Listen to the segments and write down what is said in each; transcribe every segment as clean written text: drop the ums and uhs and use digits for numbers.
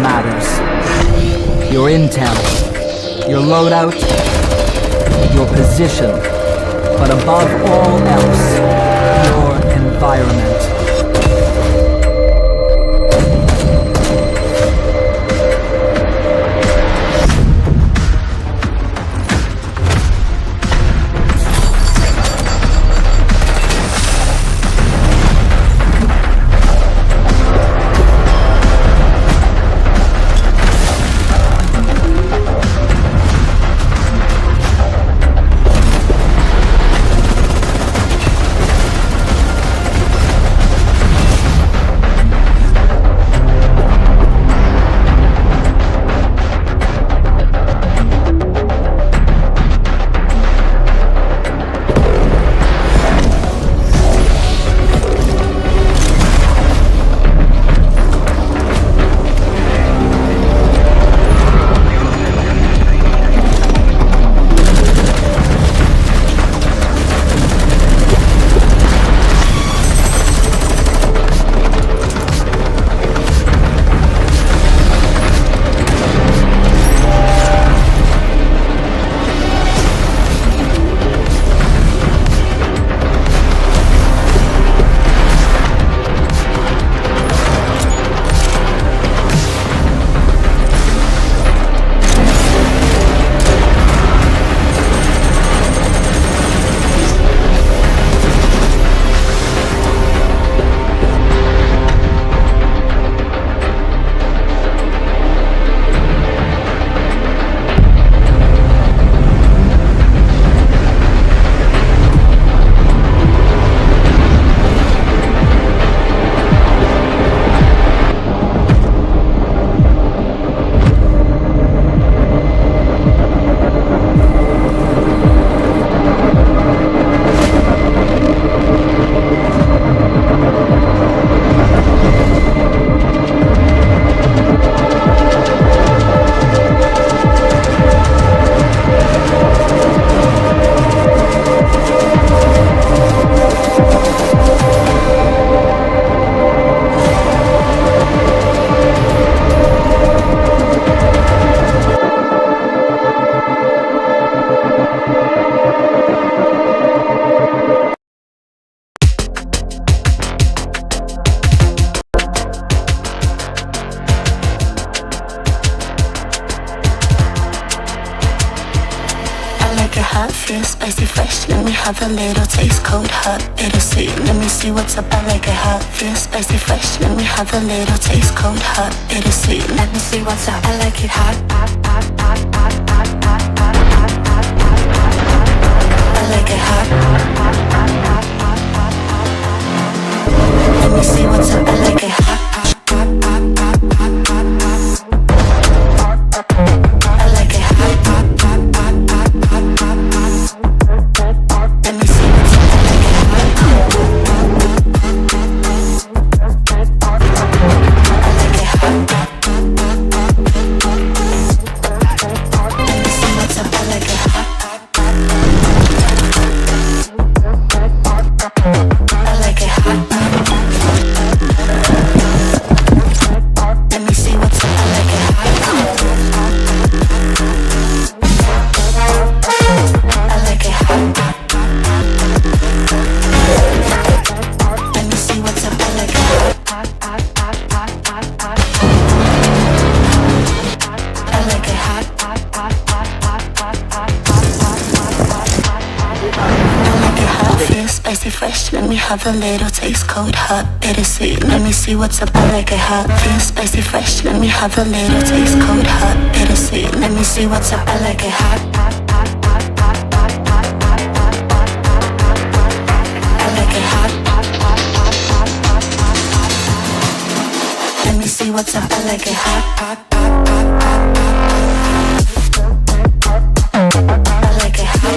matters. Your intel, your loadout, your position, but above all else, your environment. Feel spicy fresh, let me have a little taste. Cold hot, bittersweet, let me see what's up. I like it hot. Feel spicy fresh, let me have a little taste. Cold hot, bittersweet, let me see what's up. I like it hot. I like it hot. Let me see what's up. I like it hot. Have a little taste, cold, hot, bittersweet. Let me see what's up. I like it hot. Feel spicy, fresh. Let me have a little taste, cold, hot, bittersweet. Let me see what's up. I like it hot. I like it hot. Let me see what's up. I like it hot. I like it hot.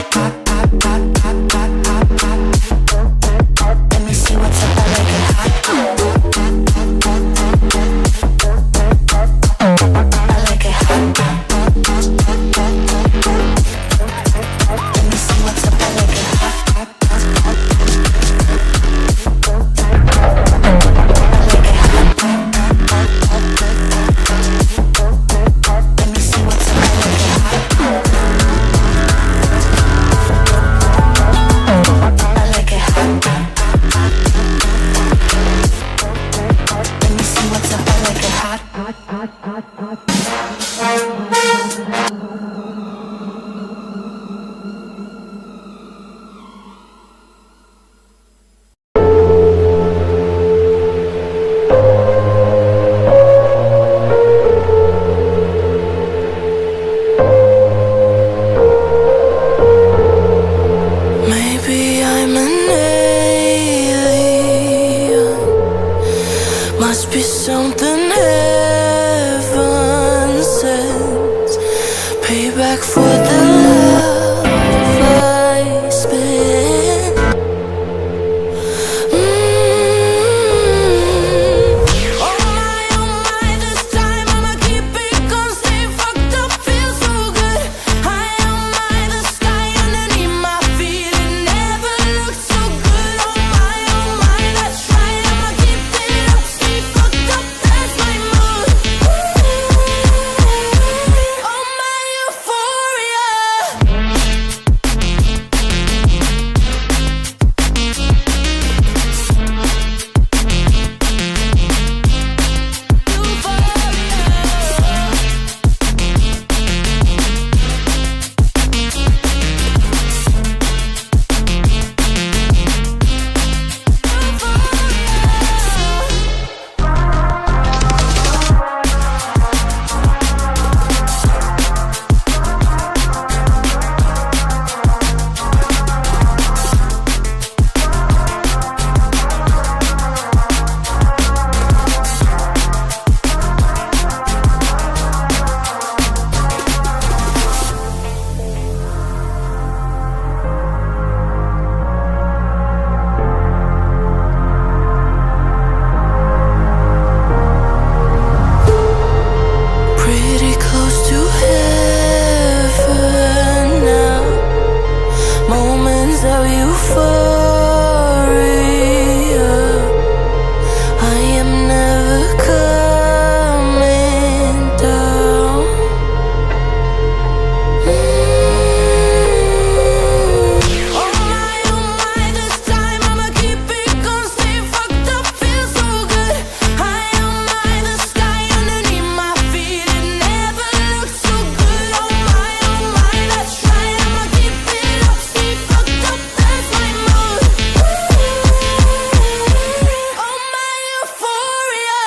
Maybe I'm an alien. Must be something heaven sends. Payback for the love I spent. Oh my, this time I'ma keep it going. Stay fucked up, feel so good. High on my, the sky underneath my feet. It never looked so good. Oh my, that's right. I'ma keep it up, stay fucked up, that's my mood. Oh my euphoria. Pretty close to heaven now. Moments of euphoria. I am never coming down. Oh my, this time I'ma keep it going. Stay fucked up, feel so good. High on my, the sky underneath my feet. It never looked so good. Oh my, that's right. I'ma keep it up, stay fucked up, that's my mood. Oh my euphoria.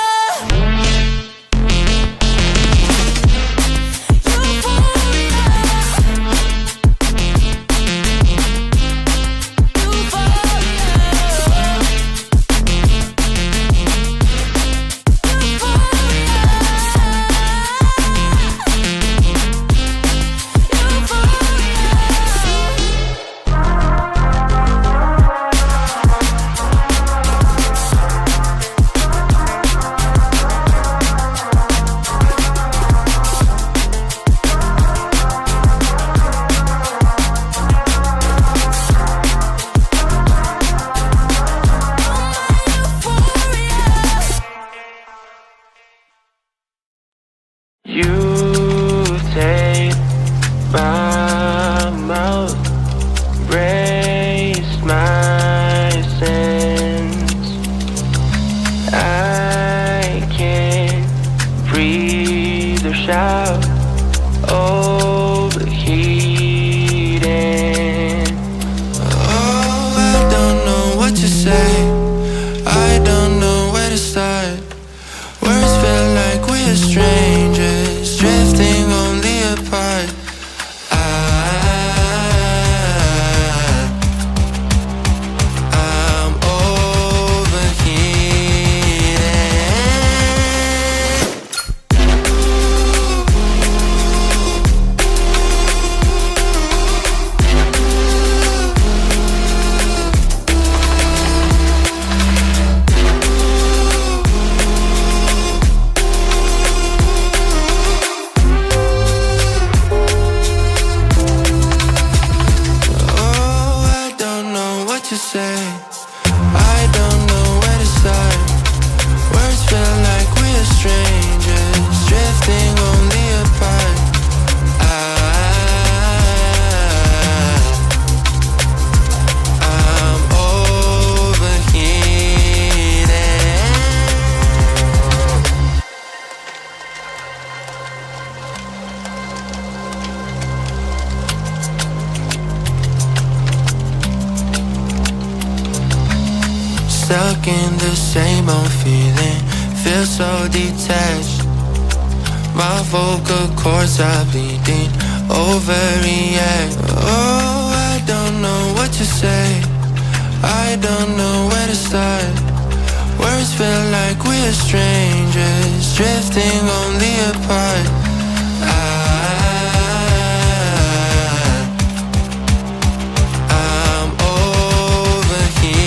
You take my mouth, raise my sense. I can't breathe or shout, overheating. Oh, I don't know what to say. I don't know where to start. Words feel like we're strangers, drifting only apart. I'm overheating. stuck in the same old feeling. Feel so detached. My vocal cords are bleeding. Overreact. Oh, I don't know what to say. I don't know where to start. Words feel like we're strangers, drifting only apart. I'm overheating.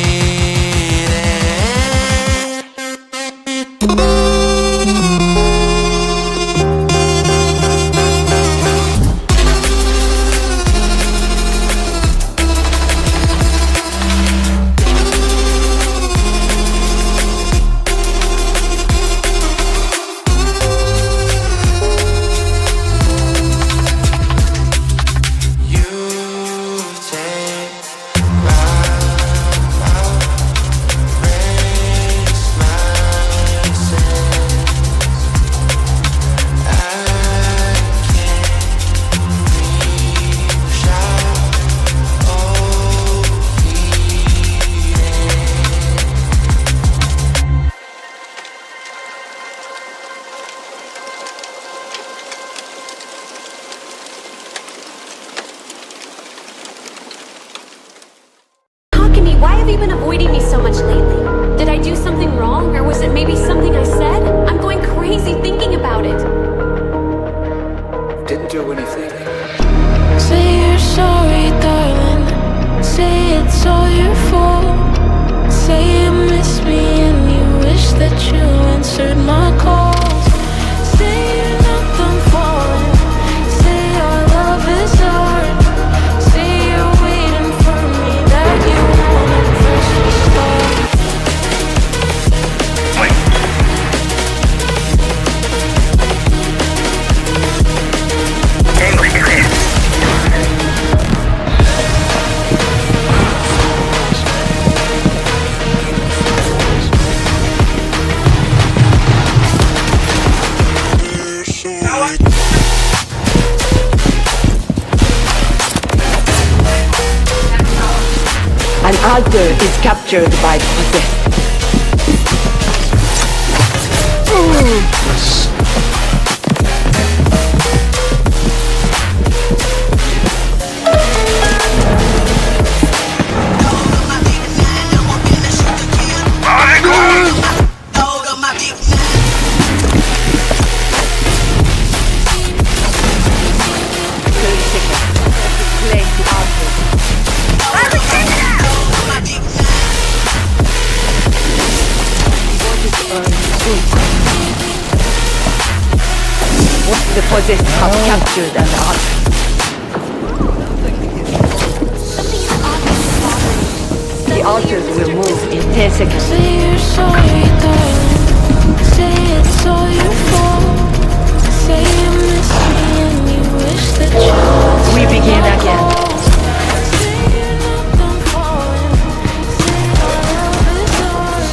Why have you been avoiding me so much lately? Did I do something wrong, or was it maybe something I said? I'm going crazy thinking about it. Didn't do anything. Say you're sorry, darling. Say it's all your fault. Say you miss me and you wish that you answered my calls. Say you're not done falling. Say our love is hard. Say you're waiting for me, that you wanna freshly start. An altar is captured by possessed. The possessed have captured an altar. The altars will move in 10 seconds. Say you're sorry, darling. Say it's all your fault. Say you miss me and you wish that you answered We begin my again. calls. Say you're not done falling. Say our love is hard.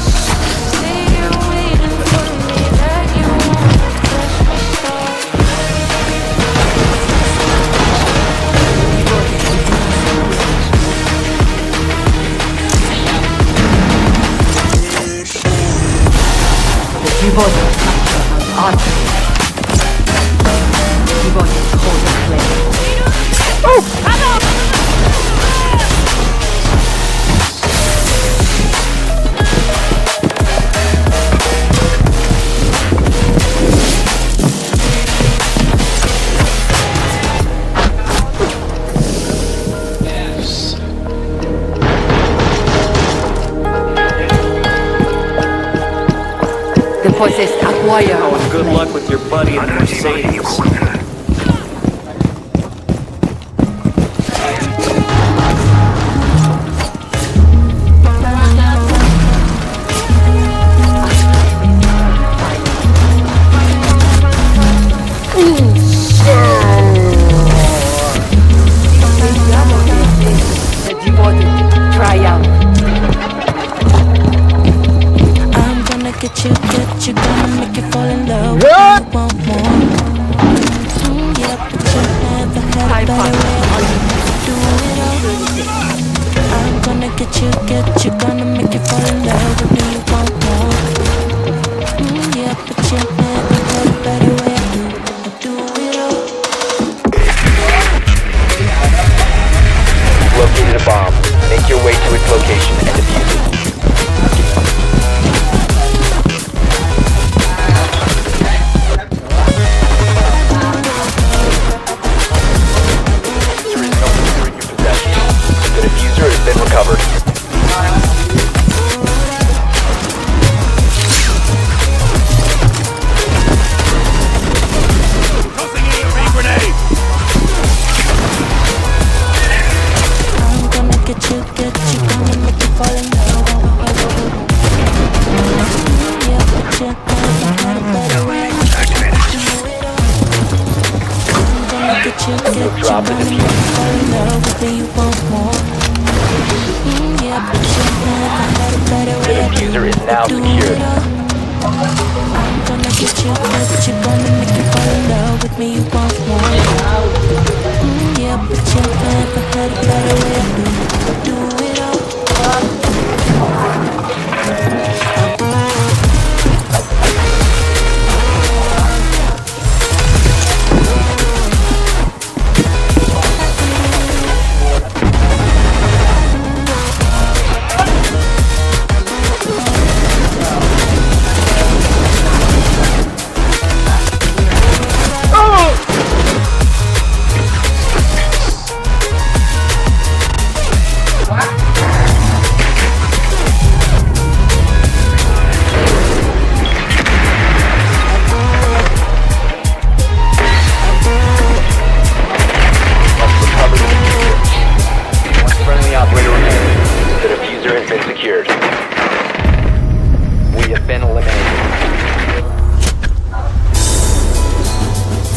Say you're waiting for me, that you wanna freshly start. The devoted capture an altar. The devoted hold the flame. The possessed acquire. Good luck with your buddy in the Mercedes. The devoted triumph. I'm gonna get you good, you're gonna make you fall in love. You want more. location and defuse it. There is no diffuser in your possession. The diffuser has been recovered. Drop the diffuser is now secured.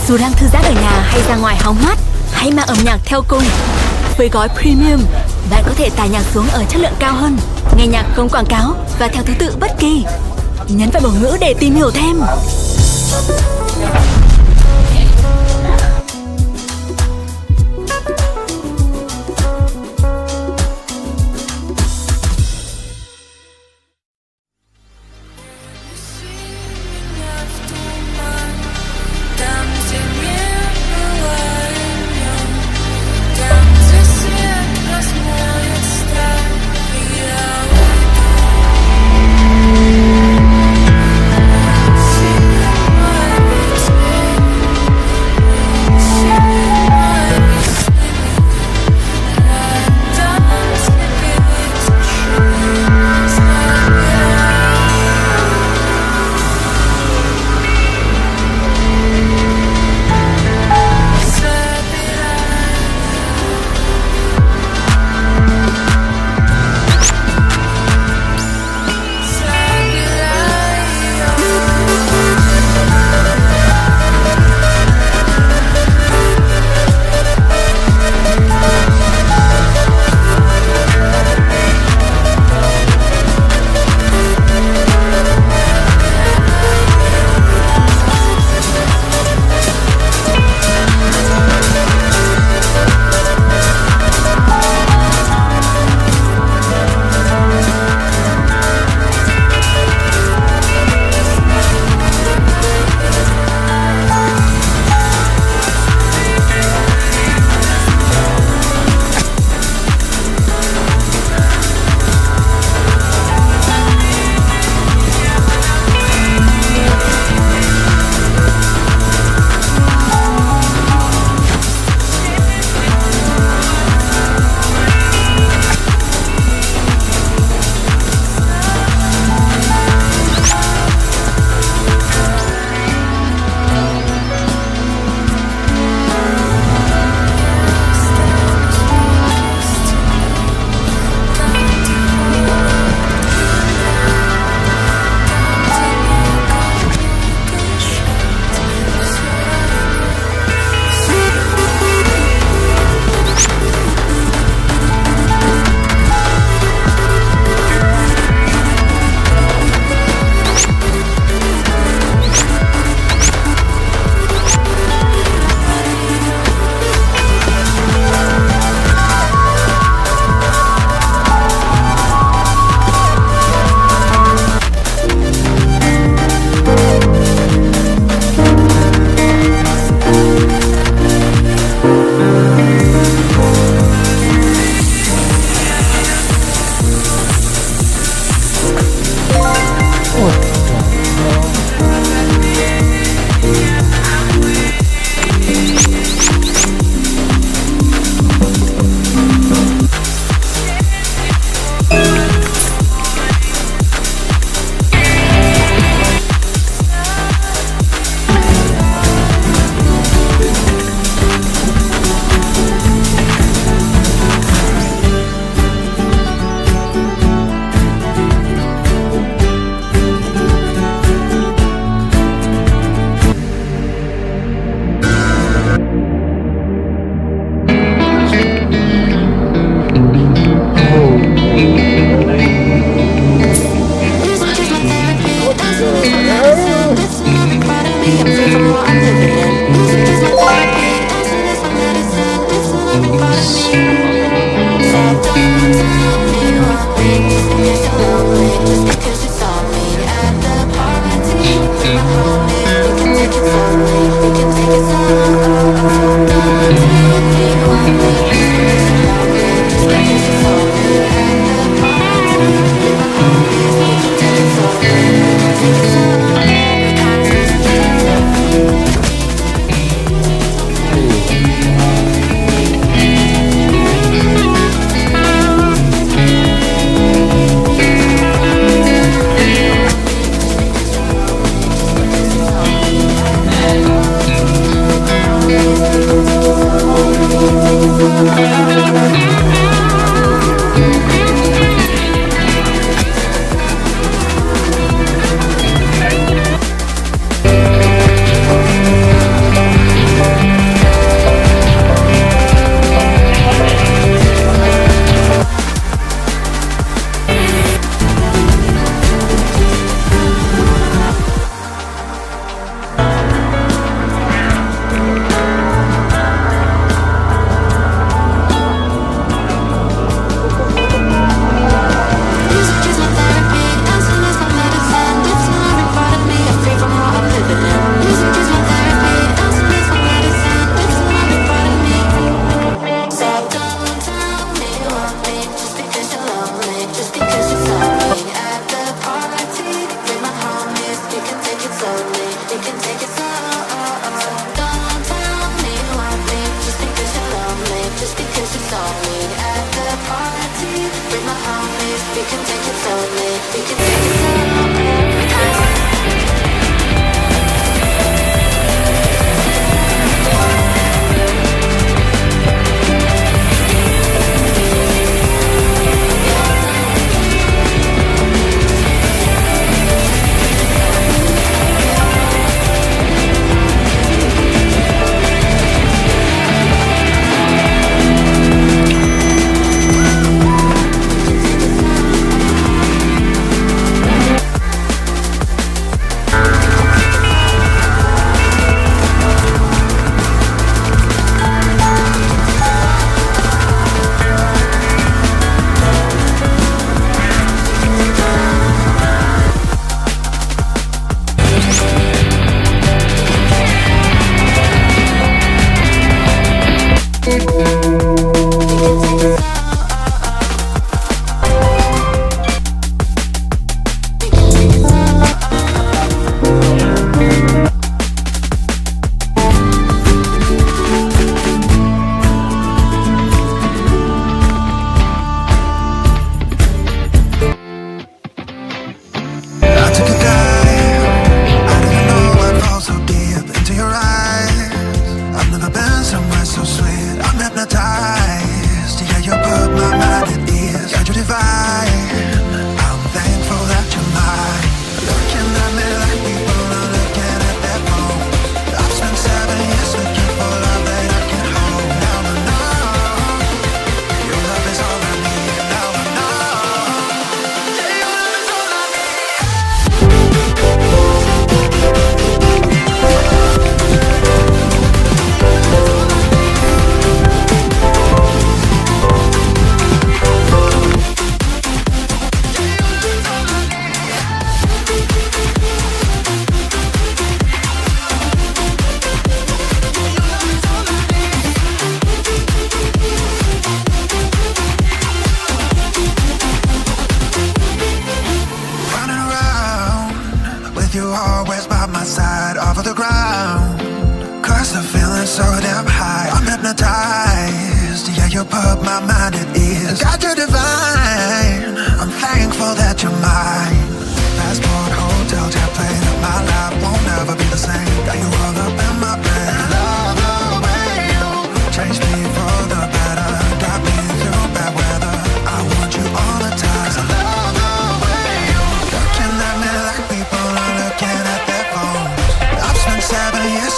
Dù đang thư giãn ở nhà hay ra ngoài hóng mát, hãy mang âm nhạc theo cùng. Với gói Premium, bạn có thể tải nhạc xuống ở chất lượng cao hơn, nghe nhạc không quảng cáo và theo thứ tự bất kỳ. Nhấn vào biểu ngữ để tìm hiểu thêm. It's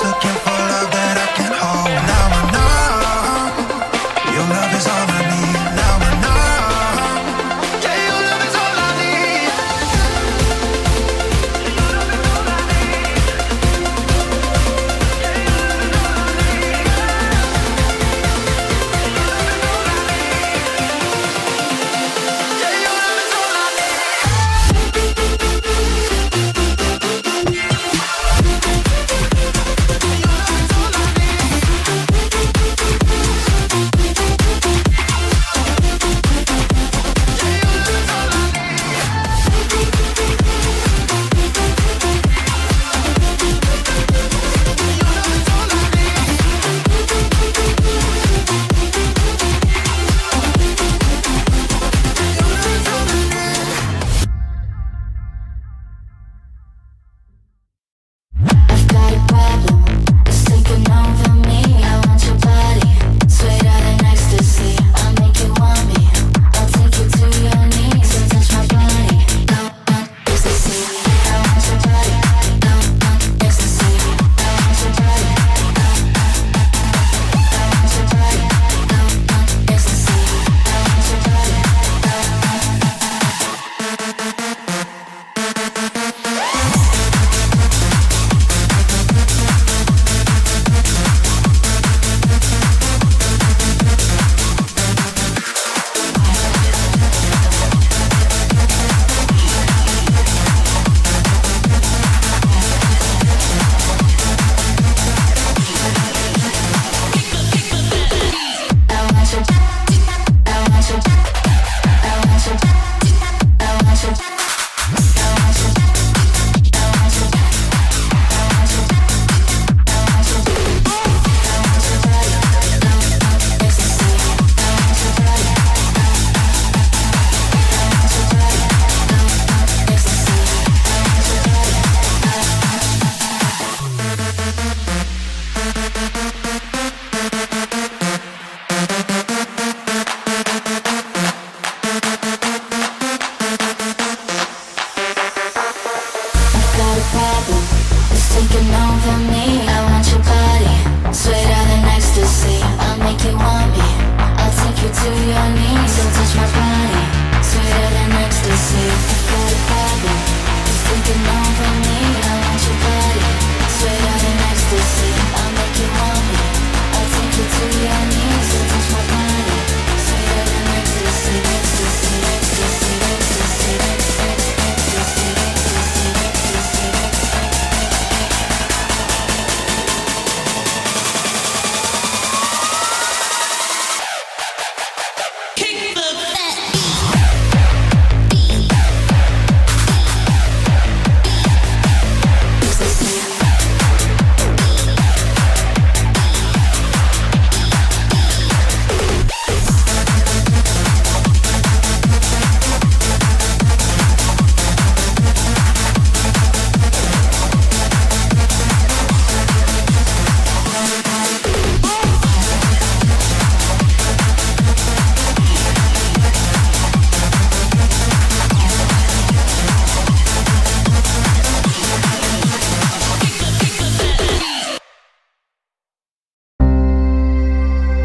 Looking for love that I can hold. Now I know your love is all I need.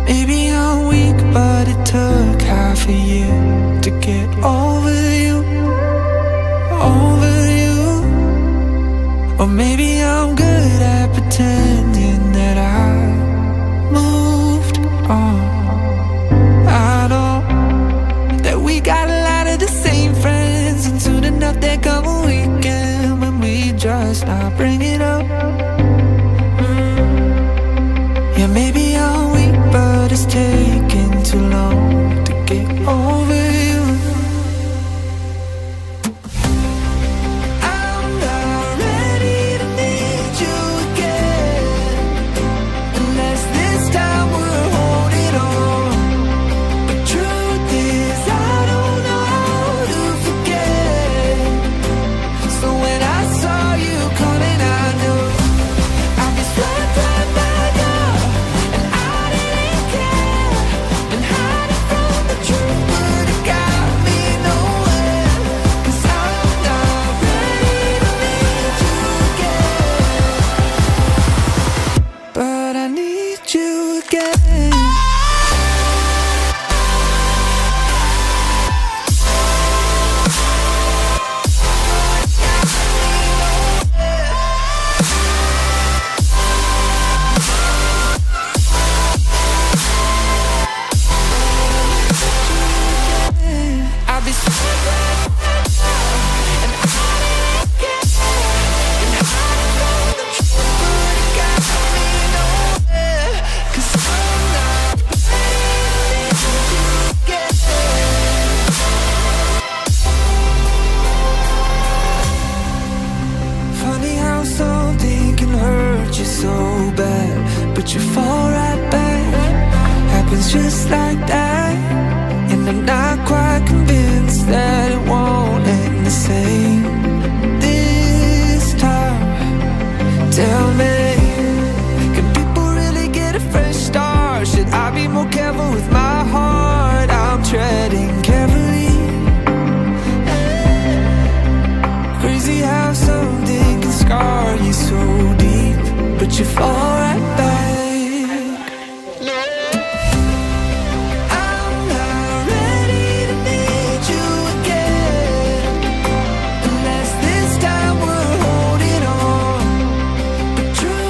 Maybe I'm weak, but it took half a year to get over you, over you. Or maybe I'm good at pretending that I moved on. I know that we got a lot of the same friends, and soon enough there come a weekend when we just not bring it up. Yeah, maybe I'm weak, but it's taking too long to get over you. I'm not ready to meet you again, unless this time we're holding on. But truth is, I don't know how to forget. So when I saw you coming, I knew I'd be swept right back up, and I didn't care. And hiding from the truth would have got me nowhere. 'Cause I'm not ready to meet you again, but I need you again. I'll be funny how something can hurt you so bad, but you fall right back. Happens just like that. And I'm not quite convinced that it won't end the same this time. Tell me, can people really get a fresh start? Should I be more careful with my heart? I'm treading carefully. Crazy how something can scar you so deep, but you fall right back. I'm not ready to meet you again, unless this time we're holding on. But truth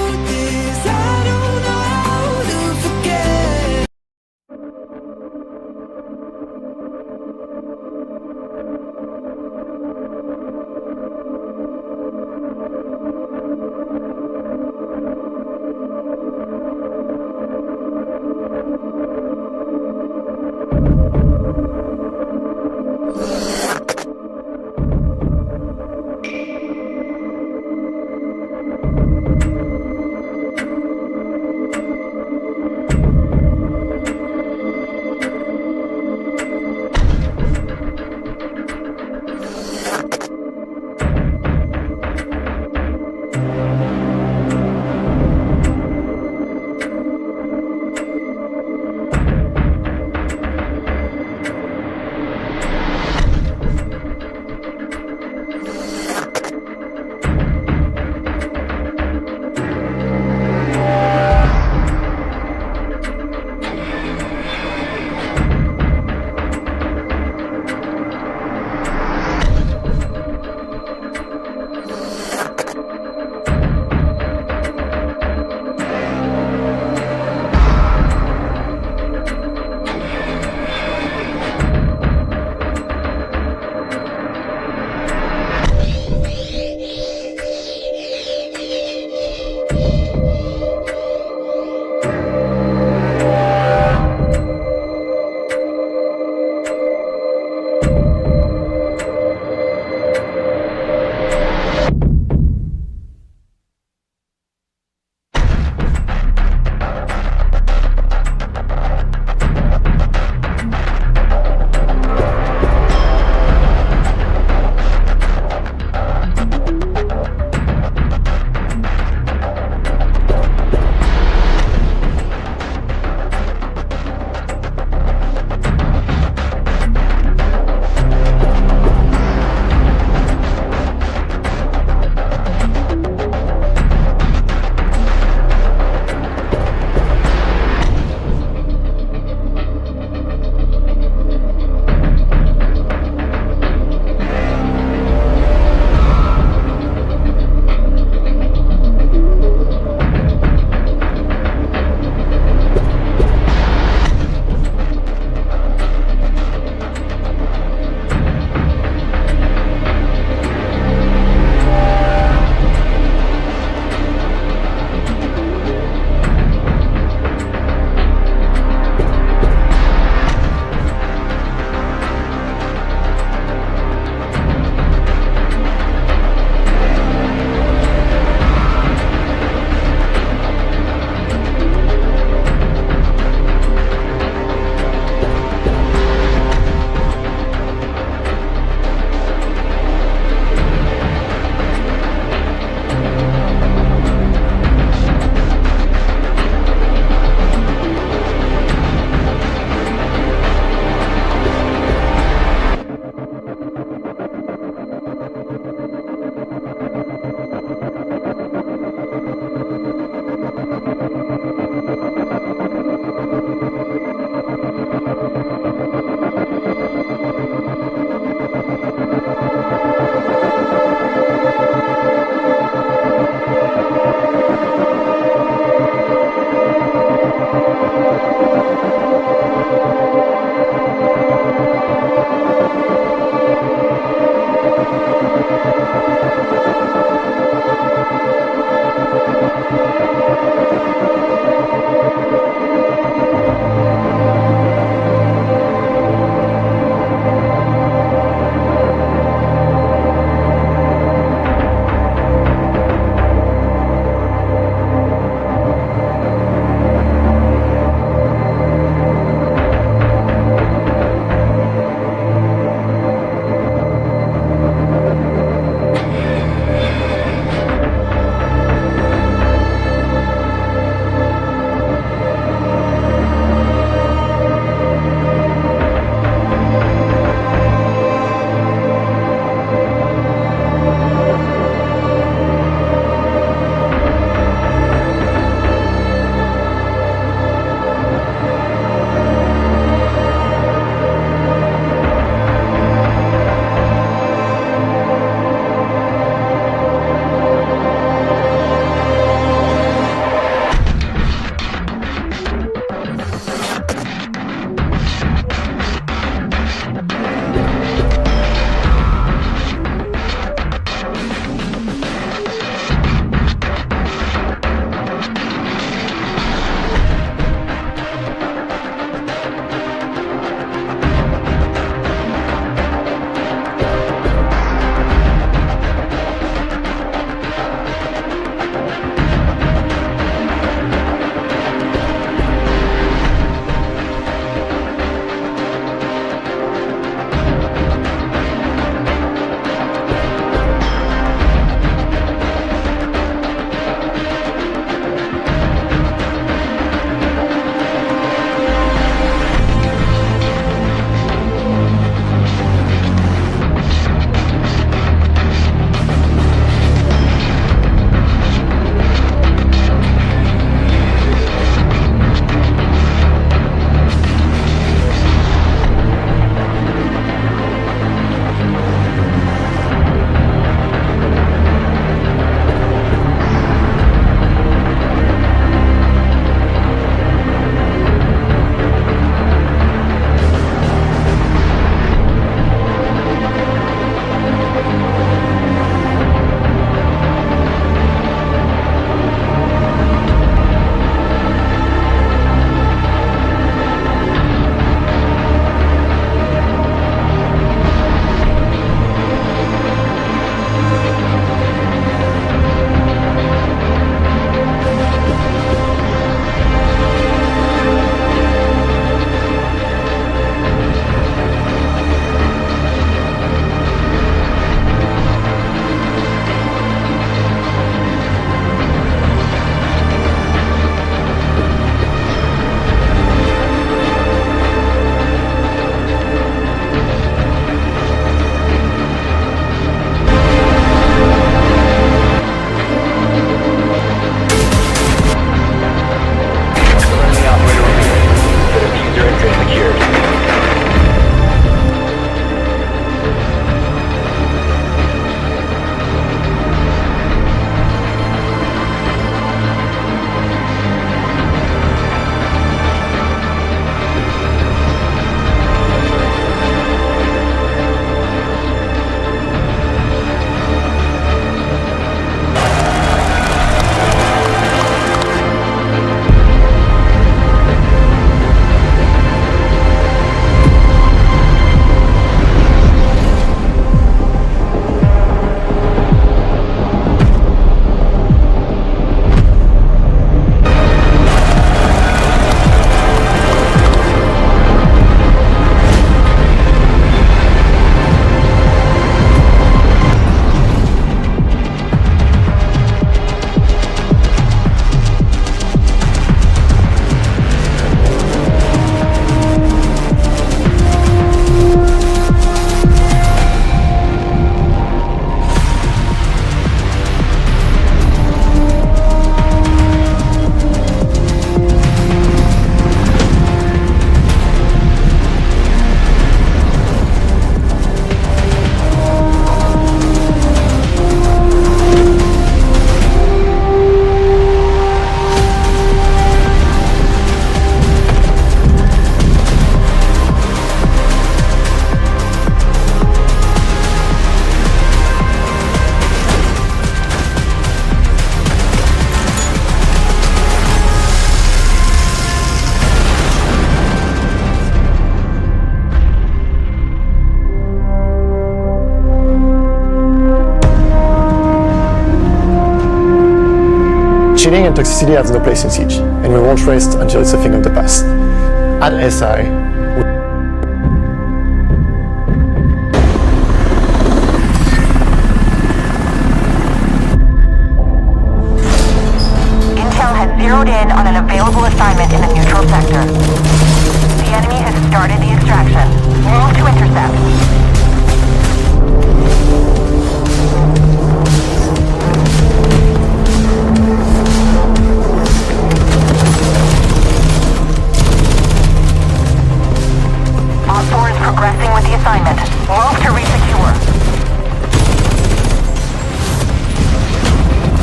cheating and toxicity has no place in Siege, and we won't rest until it's a thing of the past. At SI, Intel has zeroed in on an available assignment in the neutral sector. The enemy has started the extraction. Move to intercept. Op 4 is progressing with the assignment. Move to resecure.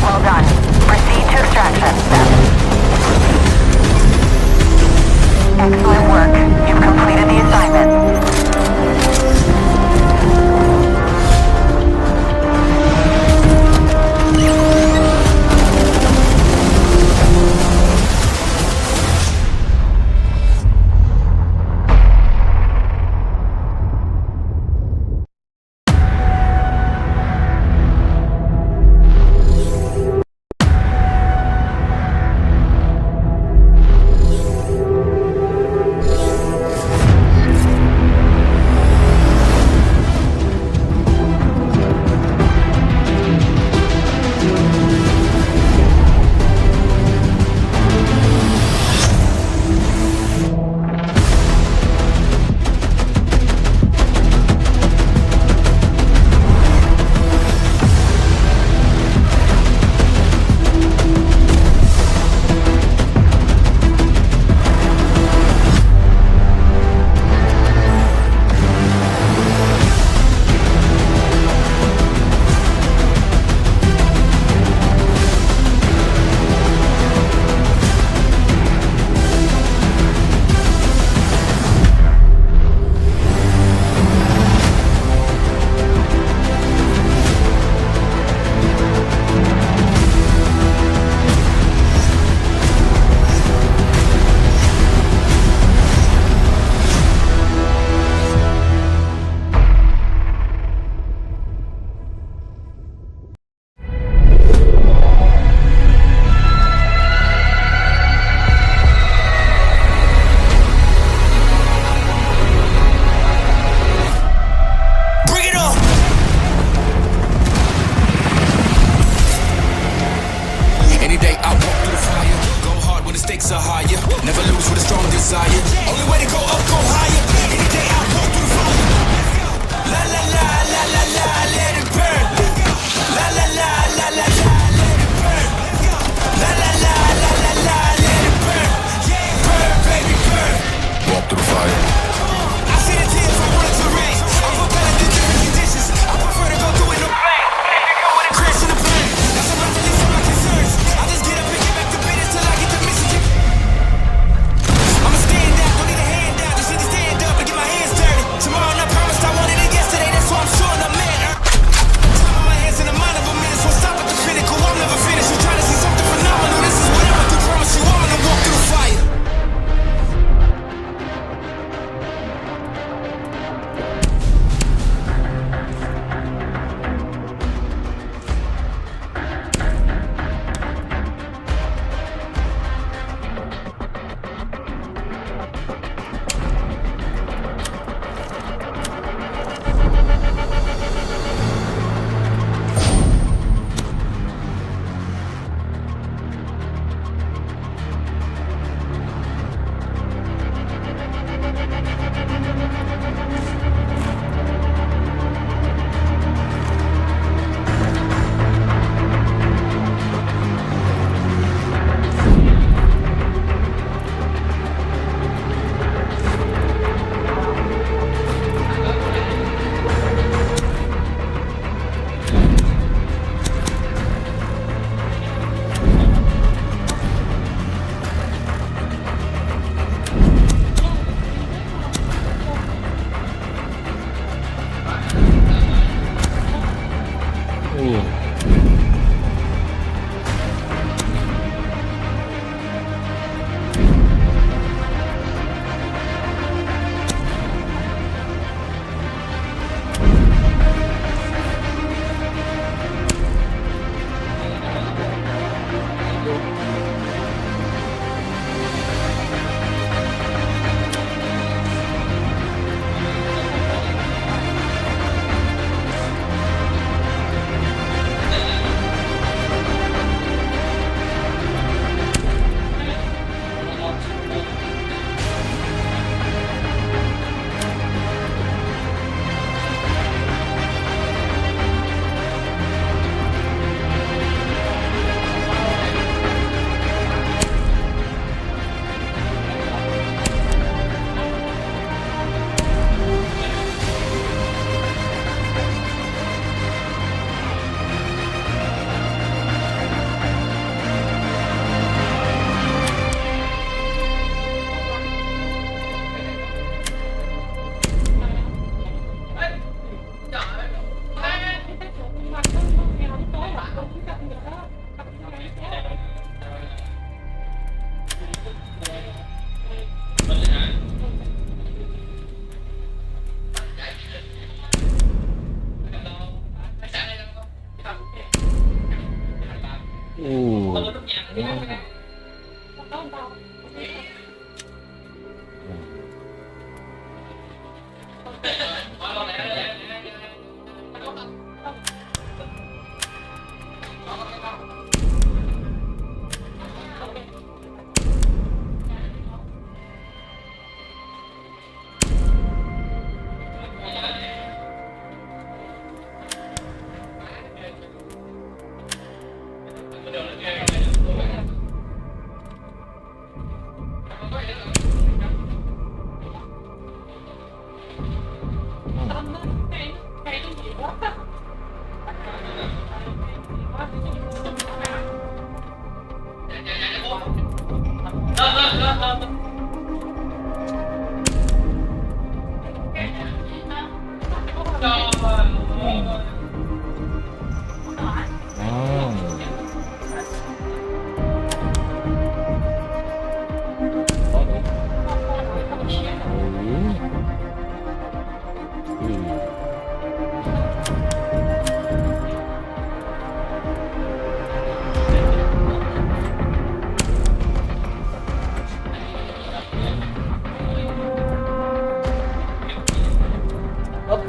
Well done. Proceed to extraction. Excellent work. You've completed the assignment.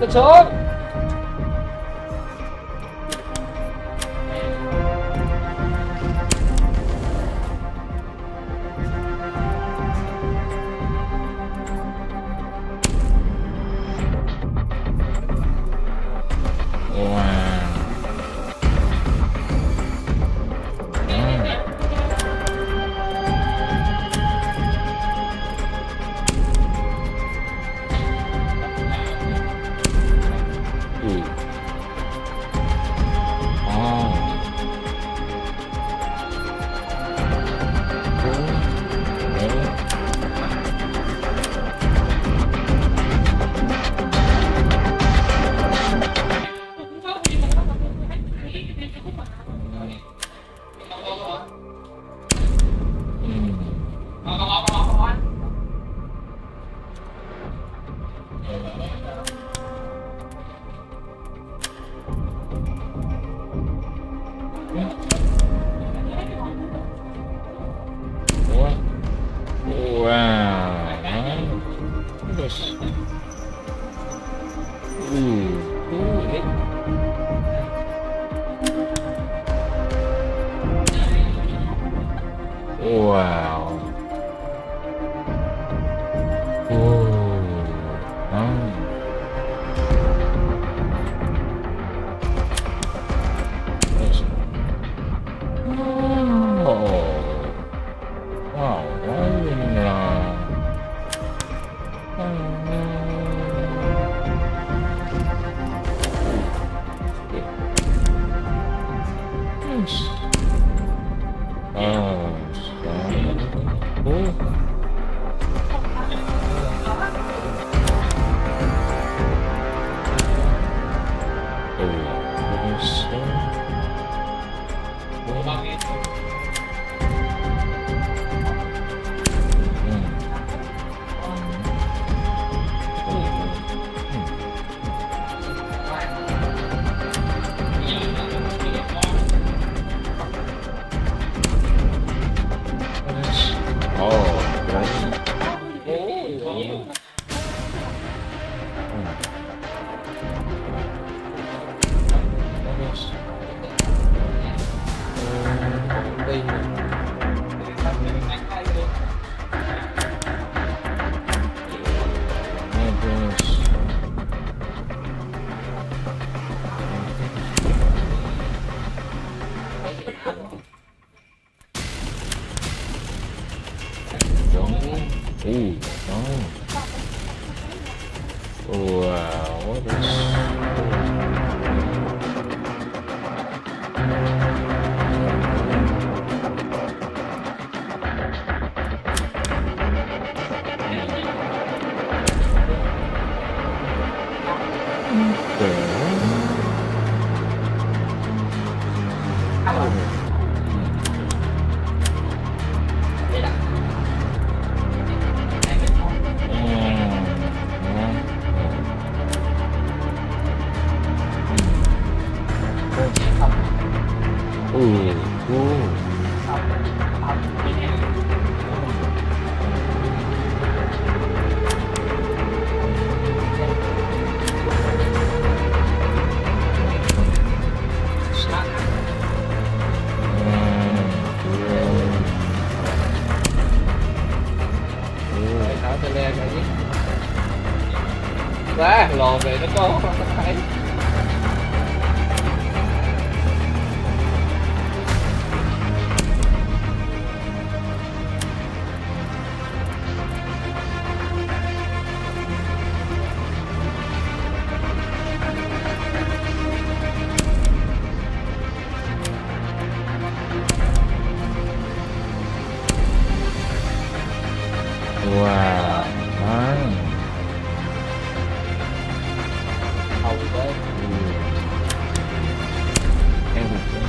Thật xuống. Tôi lên rồi chứ. Quá, lò về nó có thấy. Wow, nice. Hầu tới. Everything.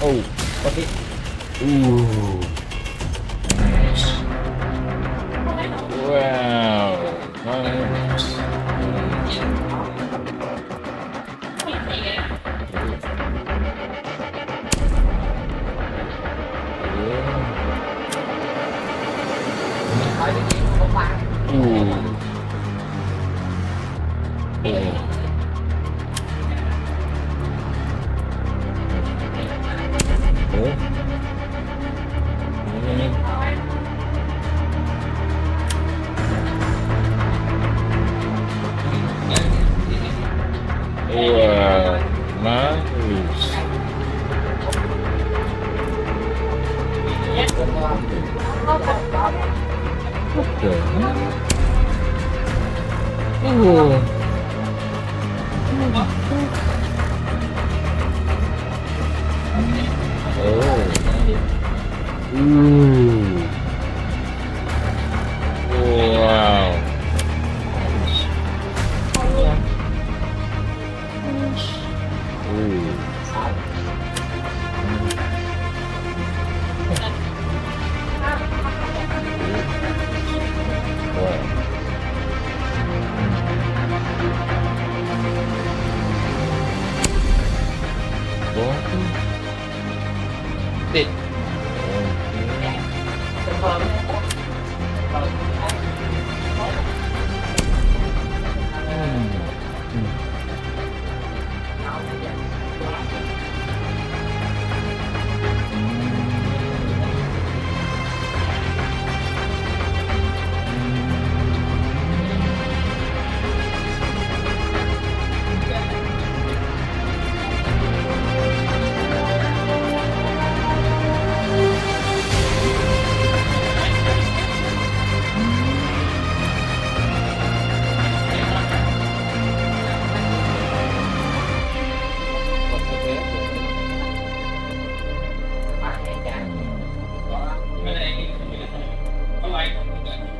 Oh, okay. Ooh. Nice. Wow. Nice. Yes.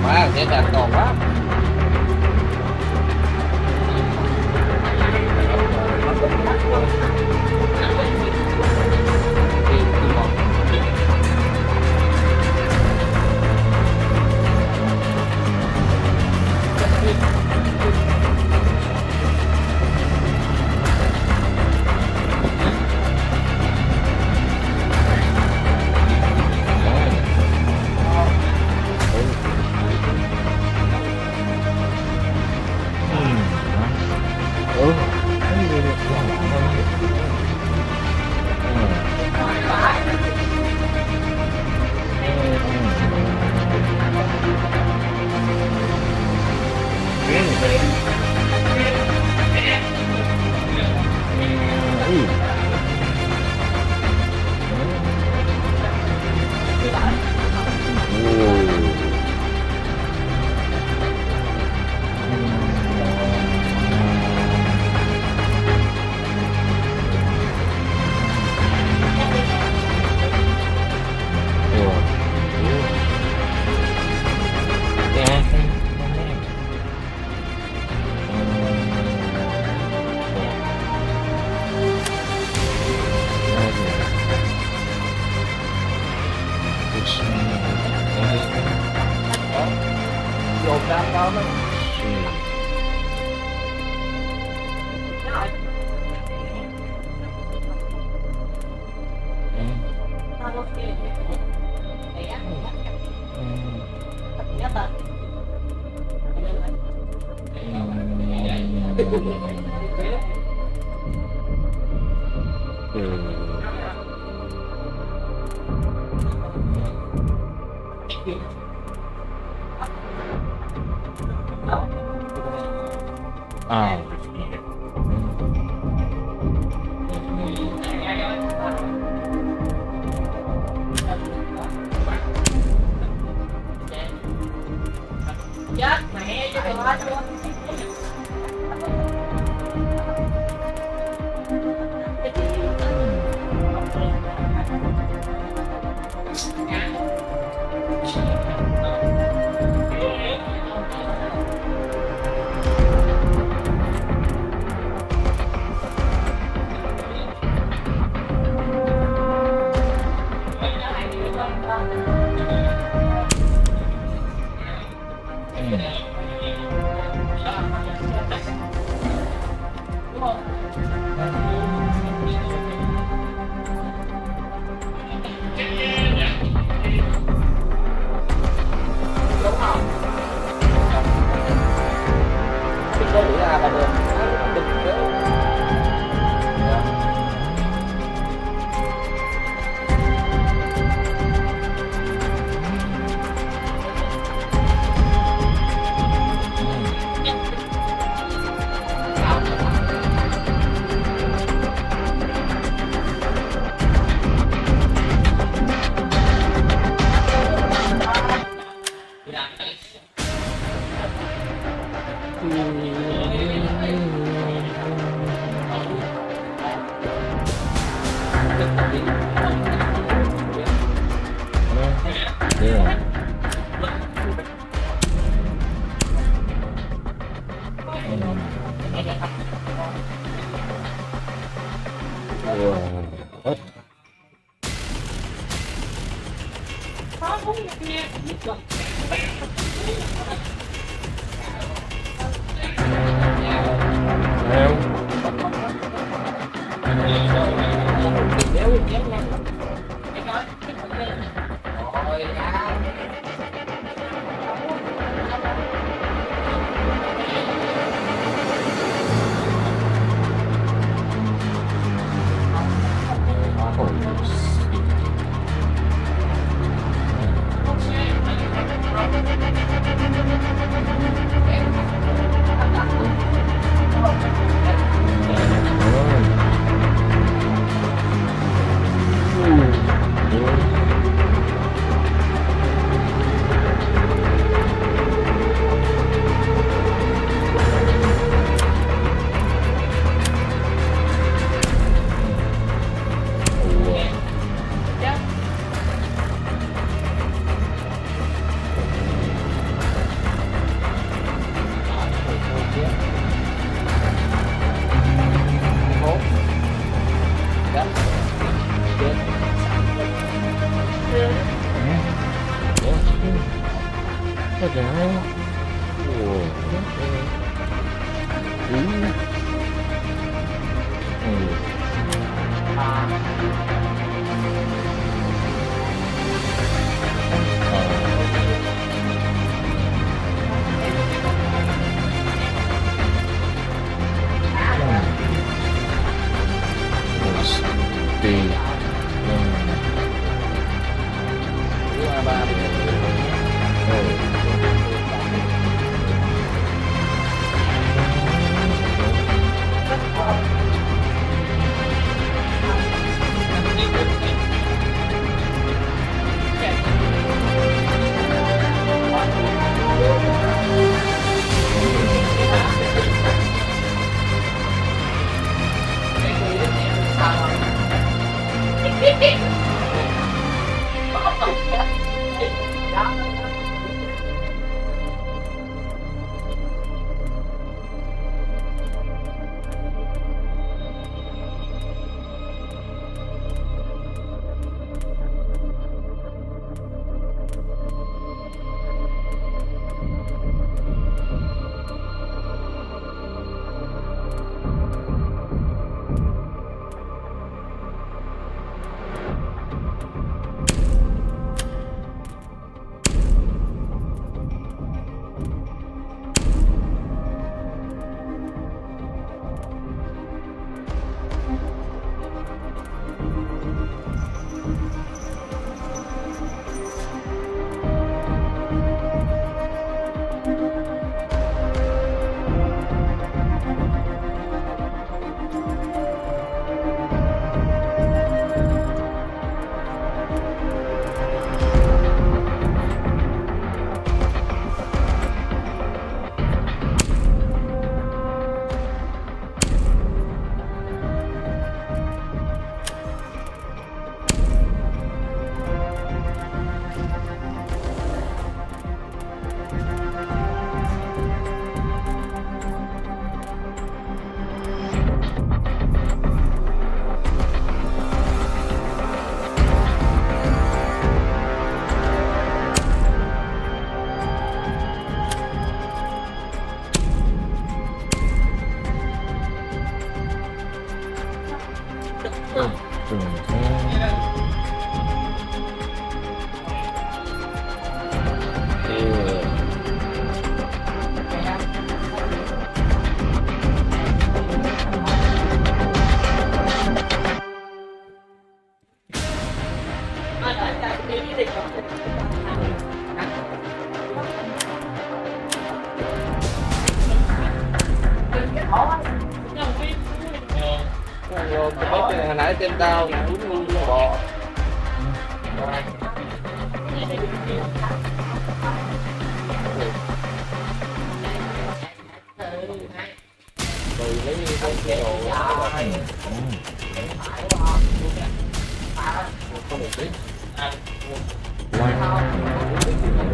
Má sẽ đạt còn quá. À. Chết mẹ cho tụi nó luôn. hồi nãy tên tao nè bò rồi lấy cái đồ không một tí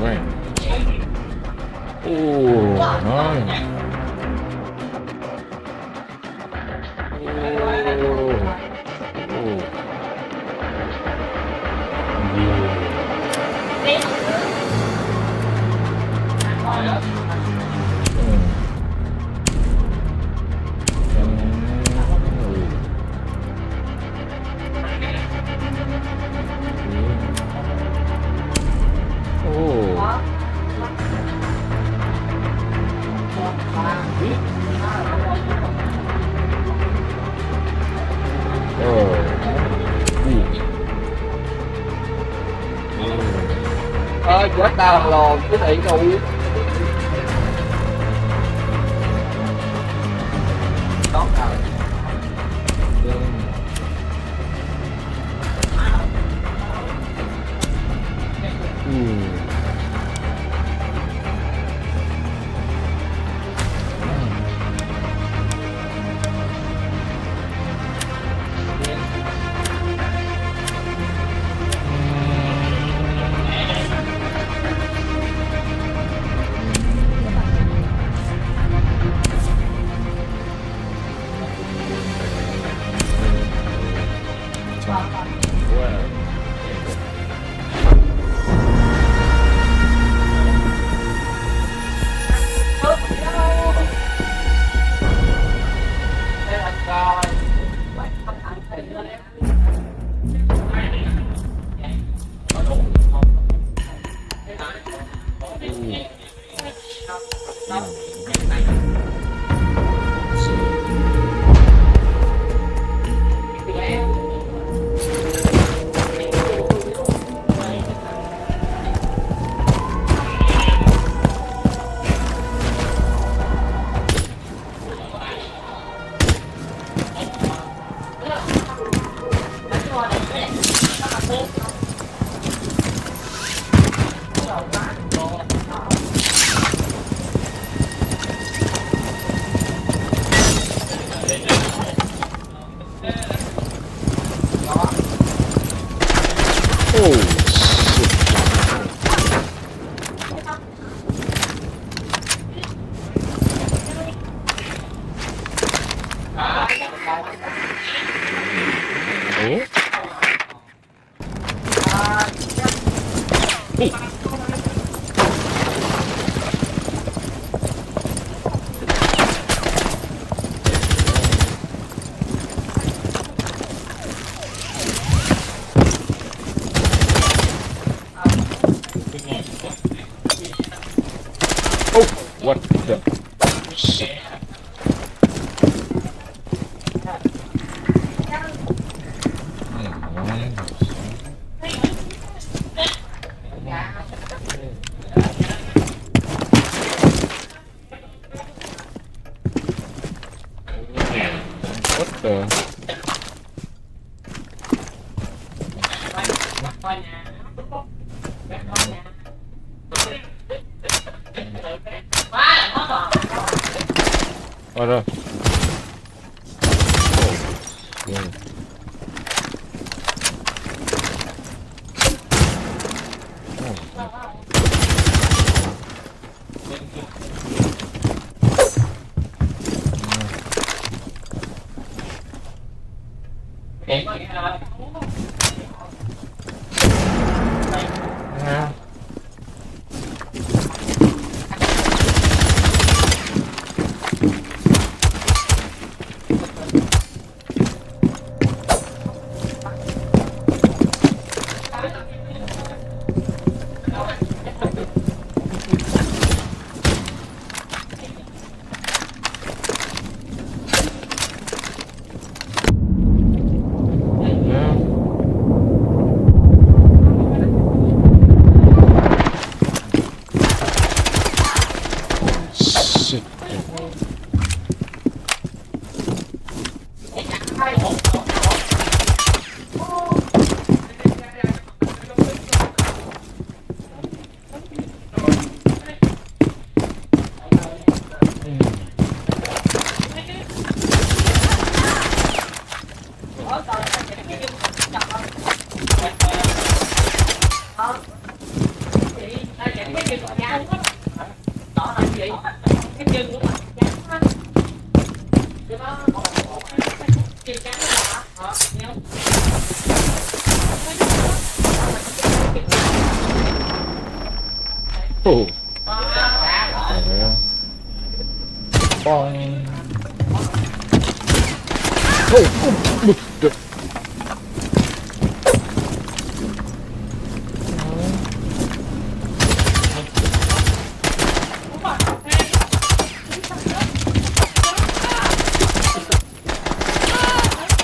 Right. Ooh, nice. Chết tao thằng lòn cái thị đâu đó rồi What the shit? What the? What up? Oh, yeah. Ồ. Trời ơi. Bong. Ôi, bực được.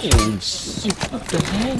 Oh shit, what the hell?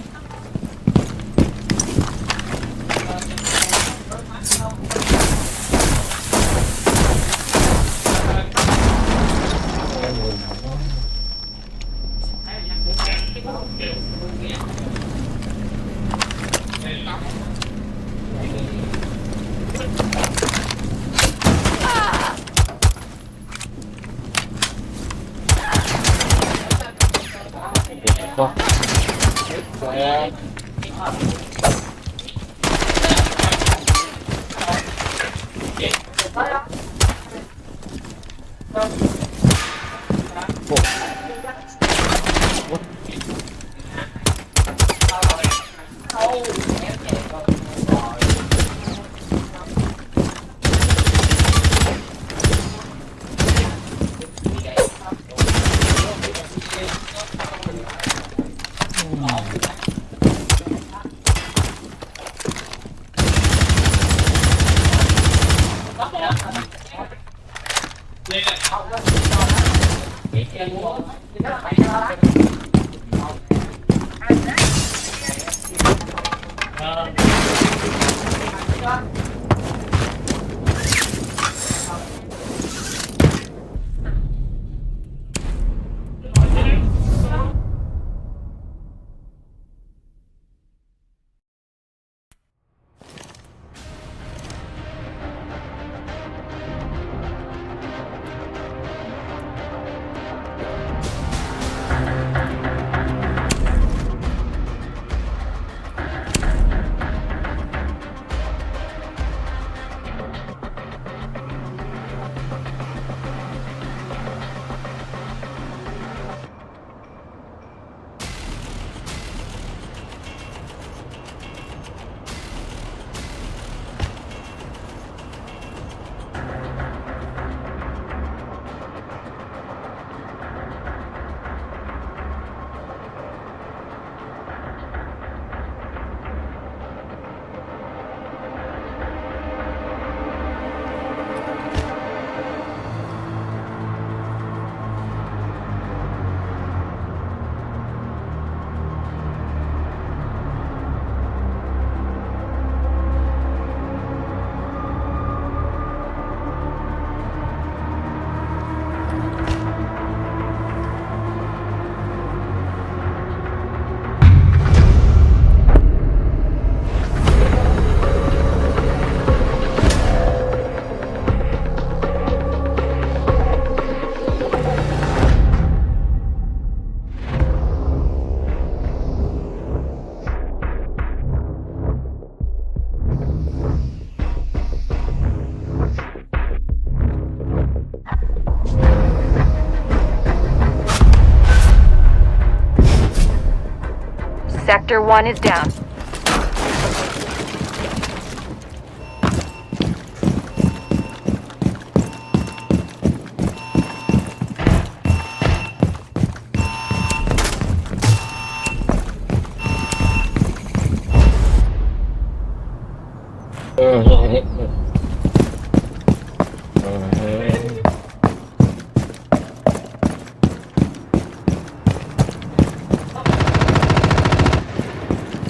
Sector 1 is down.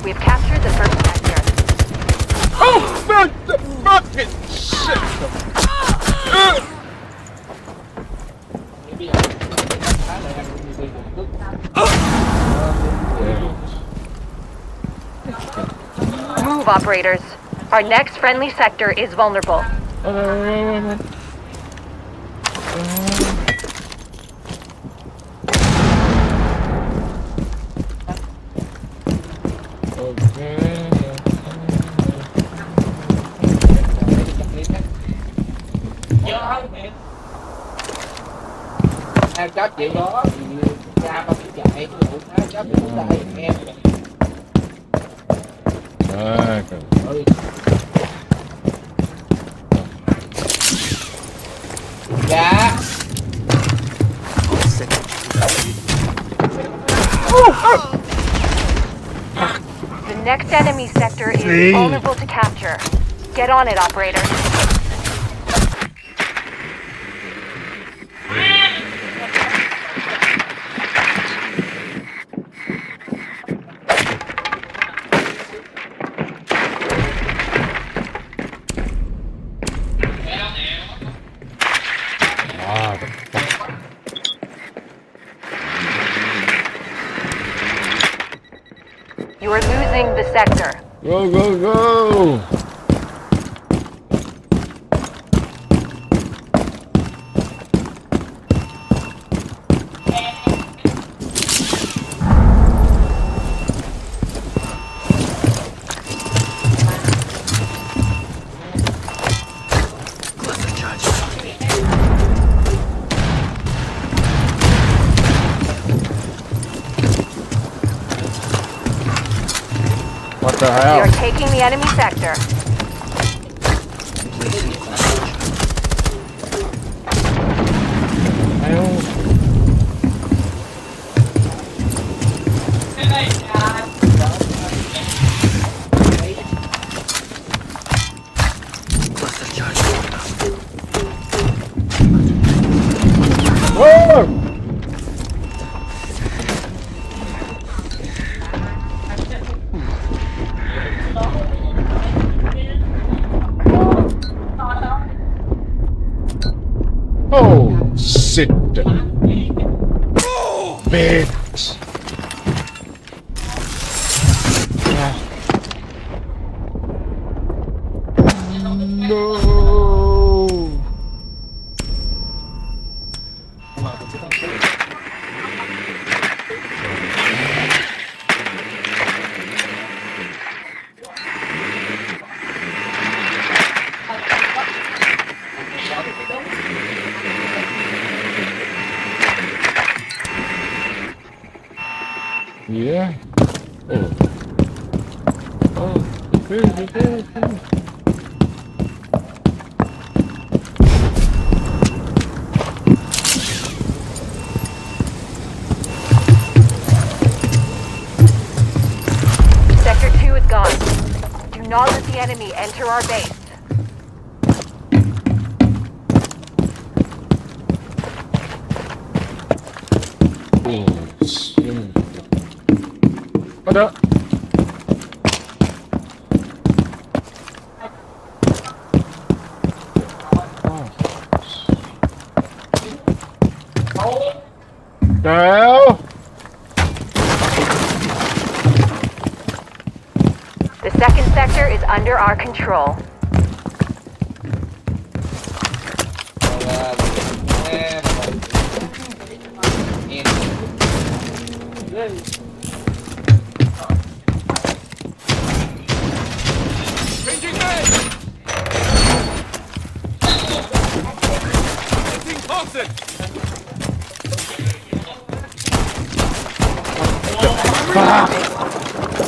We've captured the first sector. Oh, fuck the fucking shit! Move, operators. Our next friendly sector is vulnerable. Hai chấp chuyện đó thì cha ba cũng chạy, hai chấp thì cũng chạy em. Trời ơi. Dạ. The next enemy sector is vulnerable to capture. Get on it, operator. You are losing the sector. Go, go, go! What the We hell? are taking the enemy sector. Whoa! Oh, sit. Bitch. No. Yeah. Oh. Oh. Okay. Sector 2 is gone. Do not let the enemy enter our base. Oh, shit. What up? The hell? The second sector is under our control.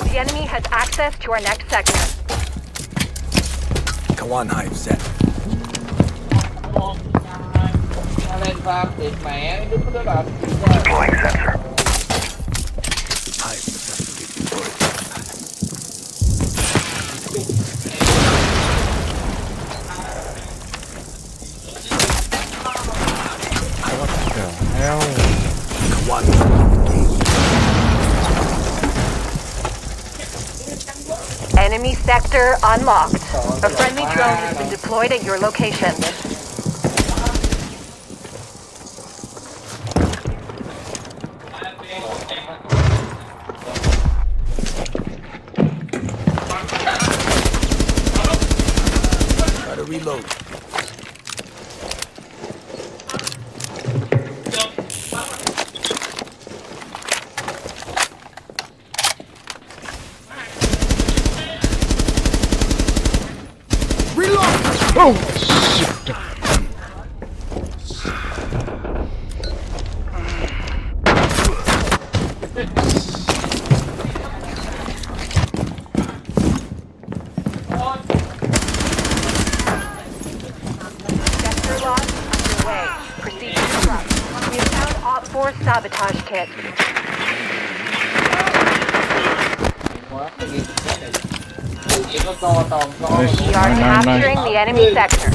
The enemy has access to our next sector. Come on, Hive set. Deploying sensor. Hive successfully deployed. What the hell? Come on, engage. Enemy sector unlocked. A friendly drone has been deployed at your location. Gotta reload. Oh, shit. 4 sabotage kit. We are capturing the enemy sector.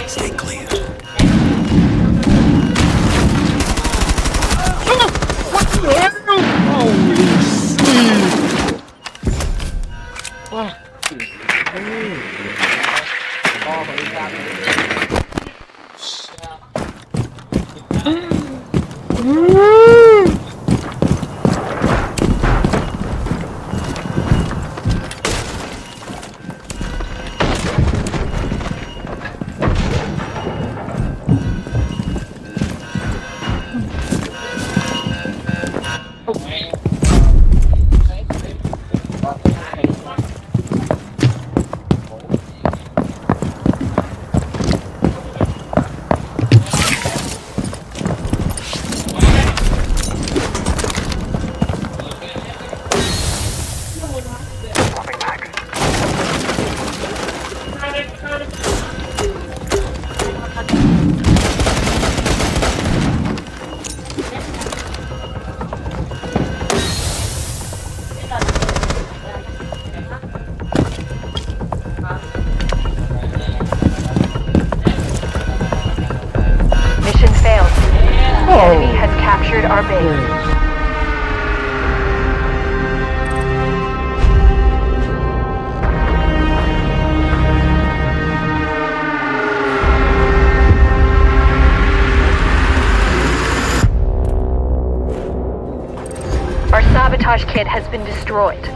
Stay clear. Mission failed. The enemy has captured our base. Our sabotage kit has been destroyed.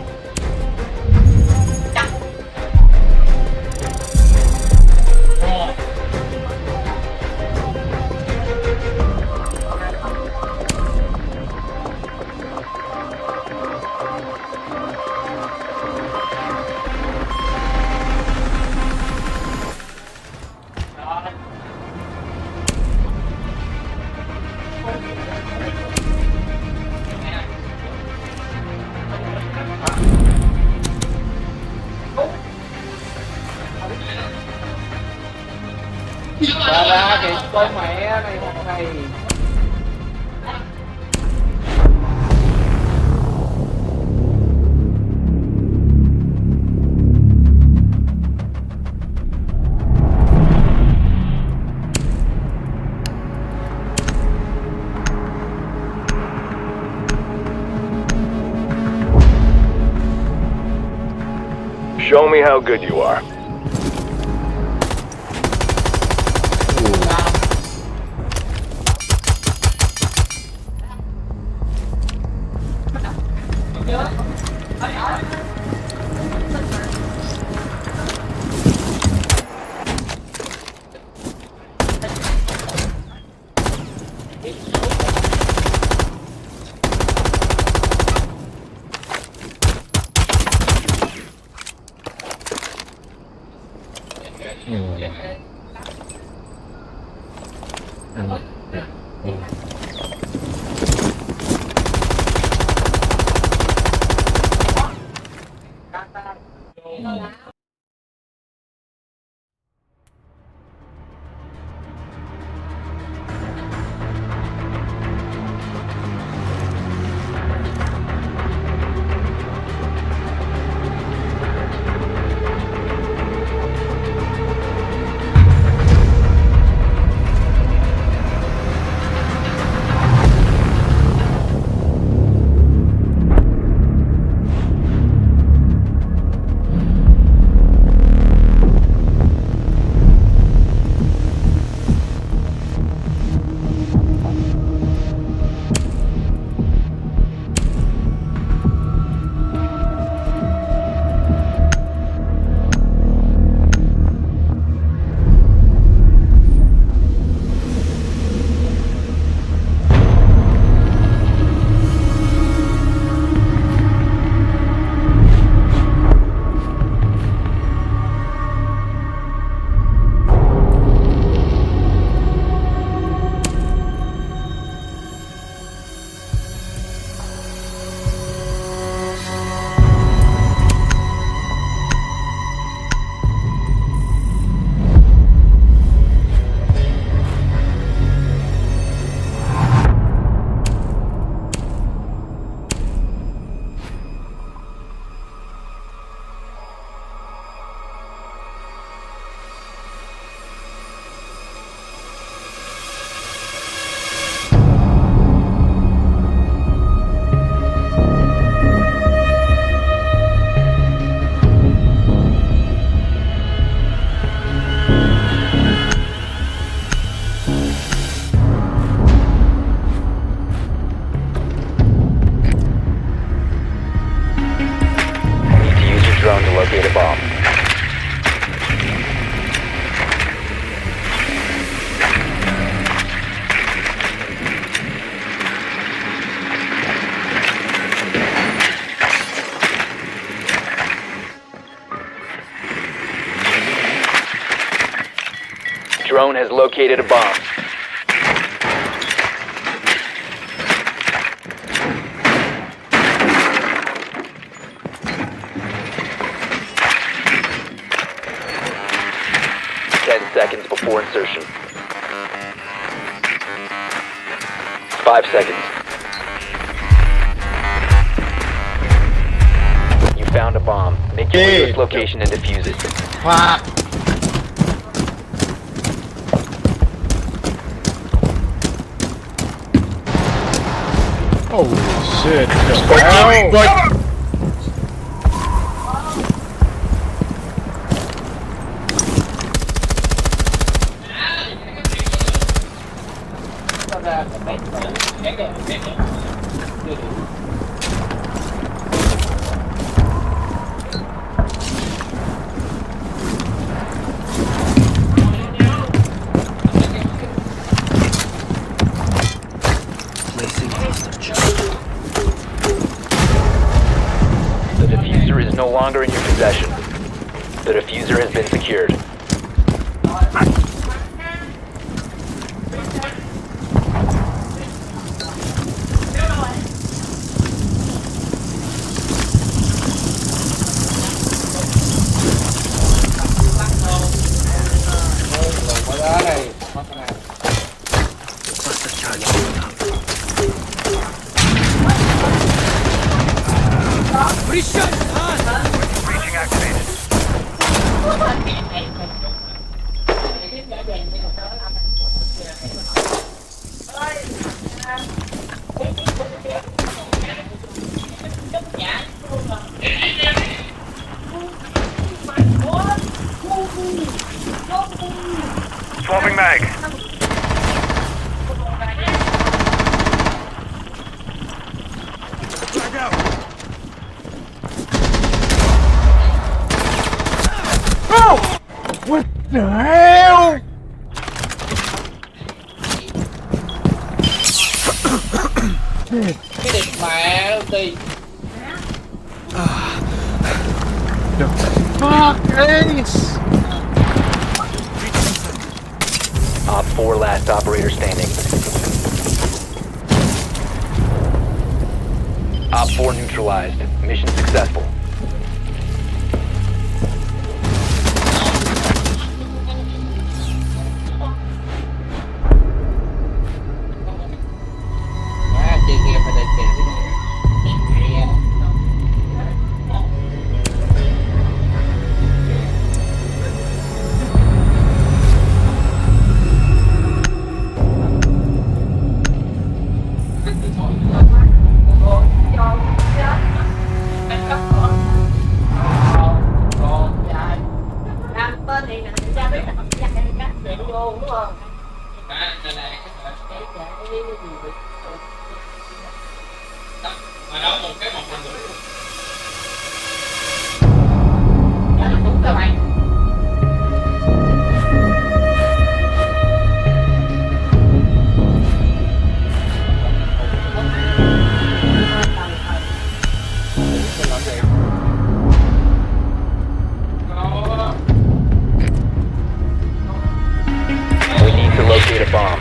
Ra ra kìa con mẹ này một này. Show me how good you are. drone has located a bomb. Seconds before insertion. 5 seconds. You found a bomb. Make your way to its location and defuse it. Fuck. Holy shit. Ow. The diffuser is no longer in your possession. The diffuser has been secured. Swapping mag. Drag out. Oh! What the hell? Cái địch mẹ đi. The fuck, Ace? Op 4 last operator standing. Op 4 neutralized. Mission successful. We need to locate a bomb.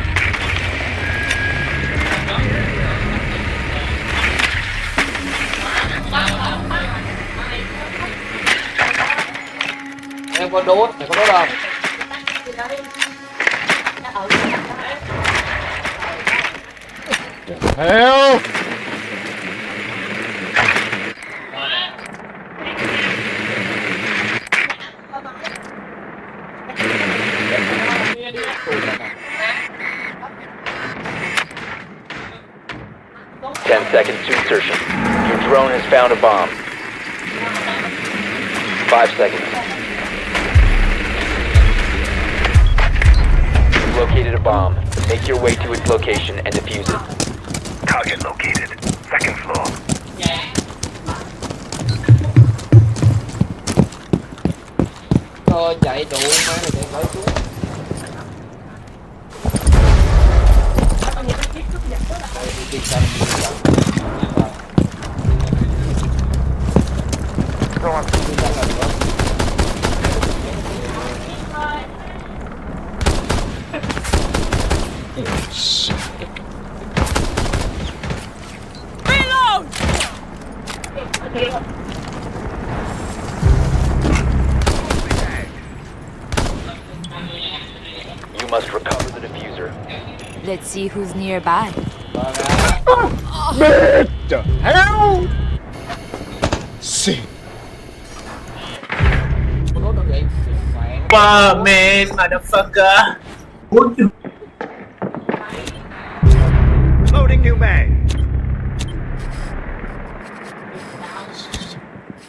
Em có đốt, mày có đốt không? Hell! Ten seconds to insertion. Your drone has found a bomb. 5 seconds. You've located a bomb. Make your way to its location and defuse it. Target located. Second floor. Thôi chạy đủ má này chạy khỏi xuống. You must recover the diffuser. Let's see who's nearby. What the hell? See. Man, motherfucker. Loading new mag.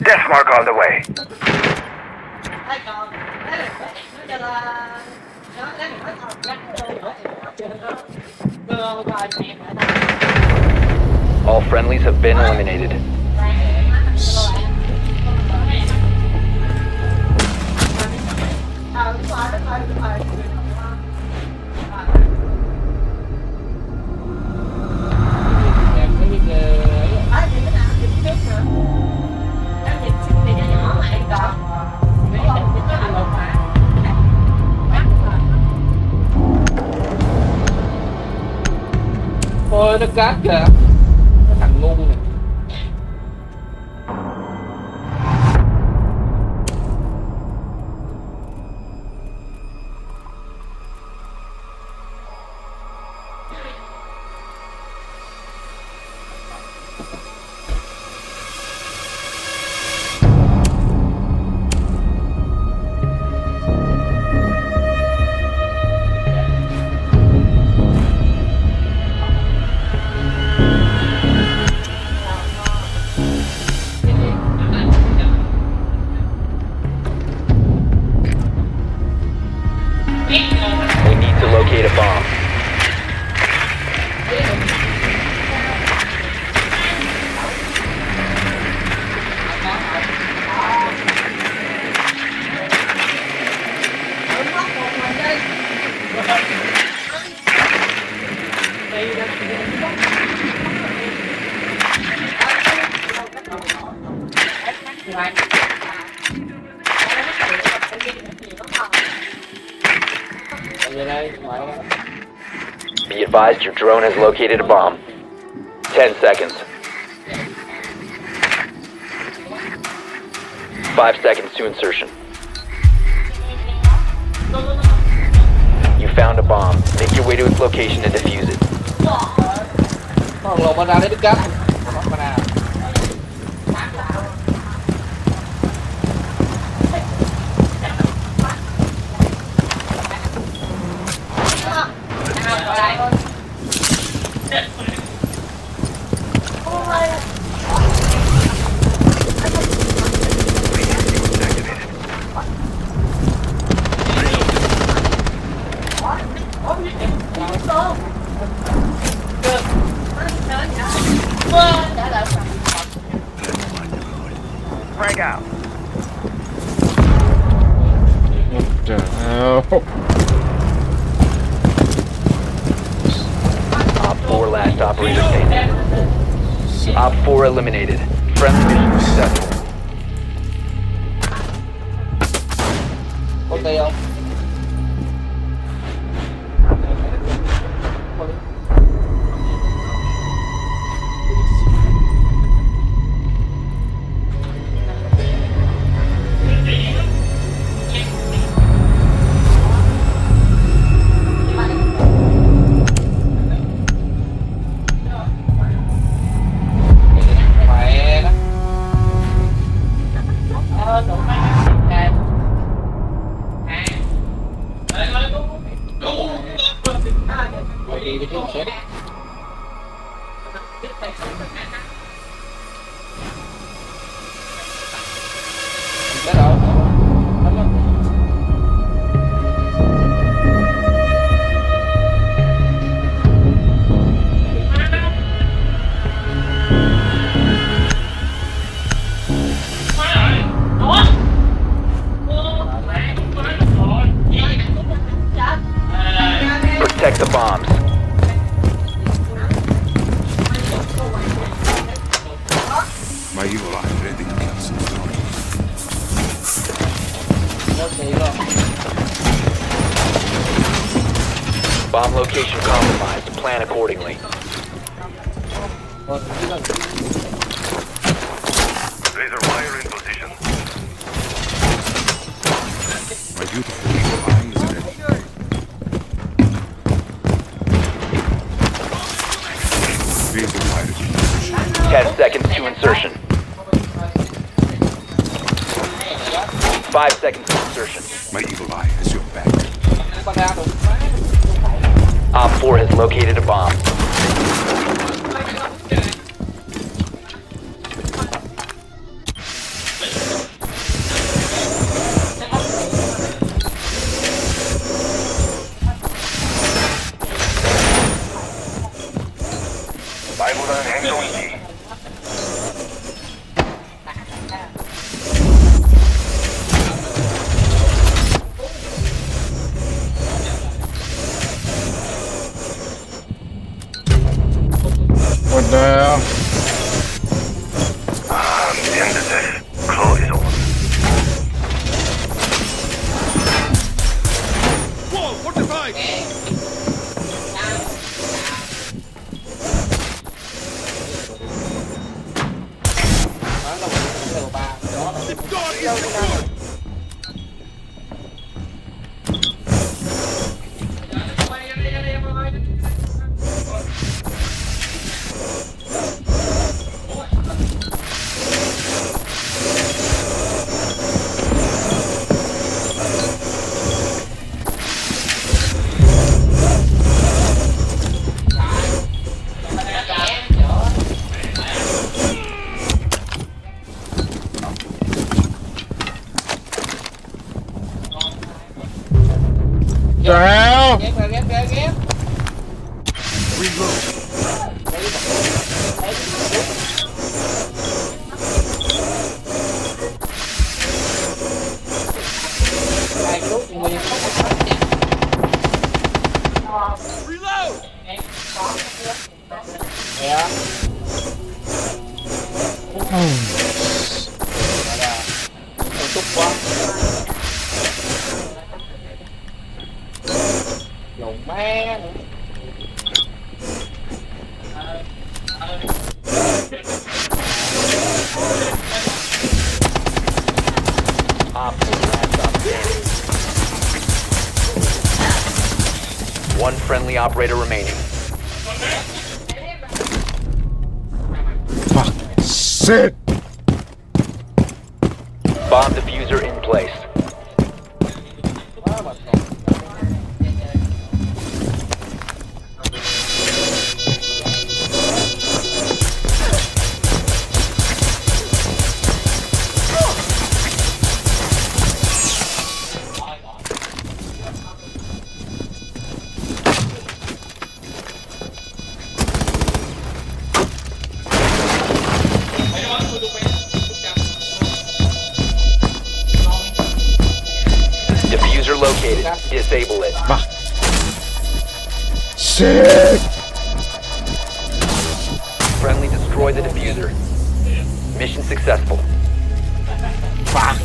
Death mark on the way. All friendlies have been eliminated. Ôi nó cát kìa. Cái thằng ngu này. We need to locate a bomb. Be advised your drone has located a bomb. 10 seconds. 5 seconds to insertion. You found a bomb. Make your way to its location and defuse it. Còn lộn mana đấy đứt cát. Mana. Frag out. What the hell? Op 4 last operator standing. Op 4 eliminated. Friendly mission successful. Có cây không? Protect the bombs. Bomb location compromised. Plan accordingly. Laser wire in position. My beautiful eagle eye is ready. 10 seconds to insertion. 5 seconds to insertion. My evil eye has your back. Op 4 has located a bomb. 발보다는 행동이지. What the hell? End the session. Claw is on. Wall fortified! God is secured! The hell? One friendly operator remaining. Fuck. Shit. Bomb diffuser in place. Diffuser located. Disable it. Shit. Friendly destroy the diffuser. Mission successful. Fuck.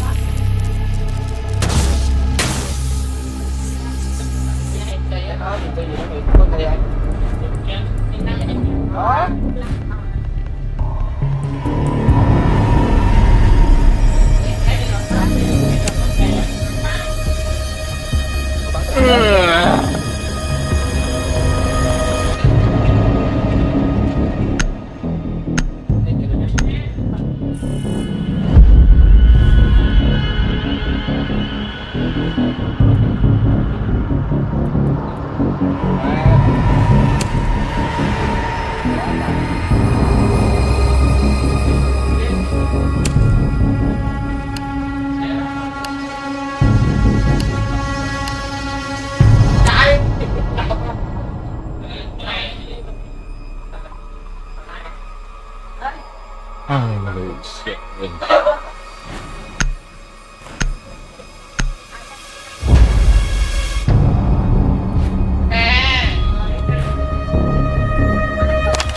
Holy shit.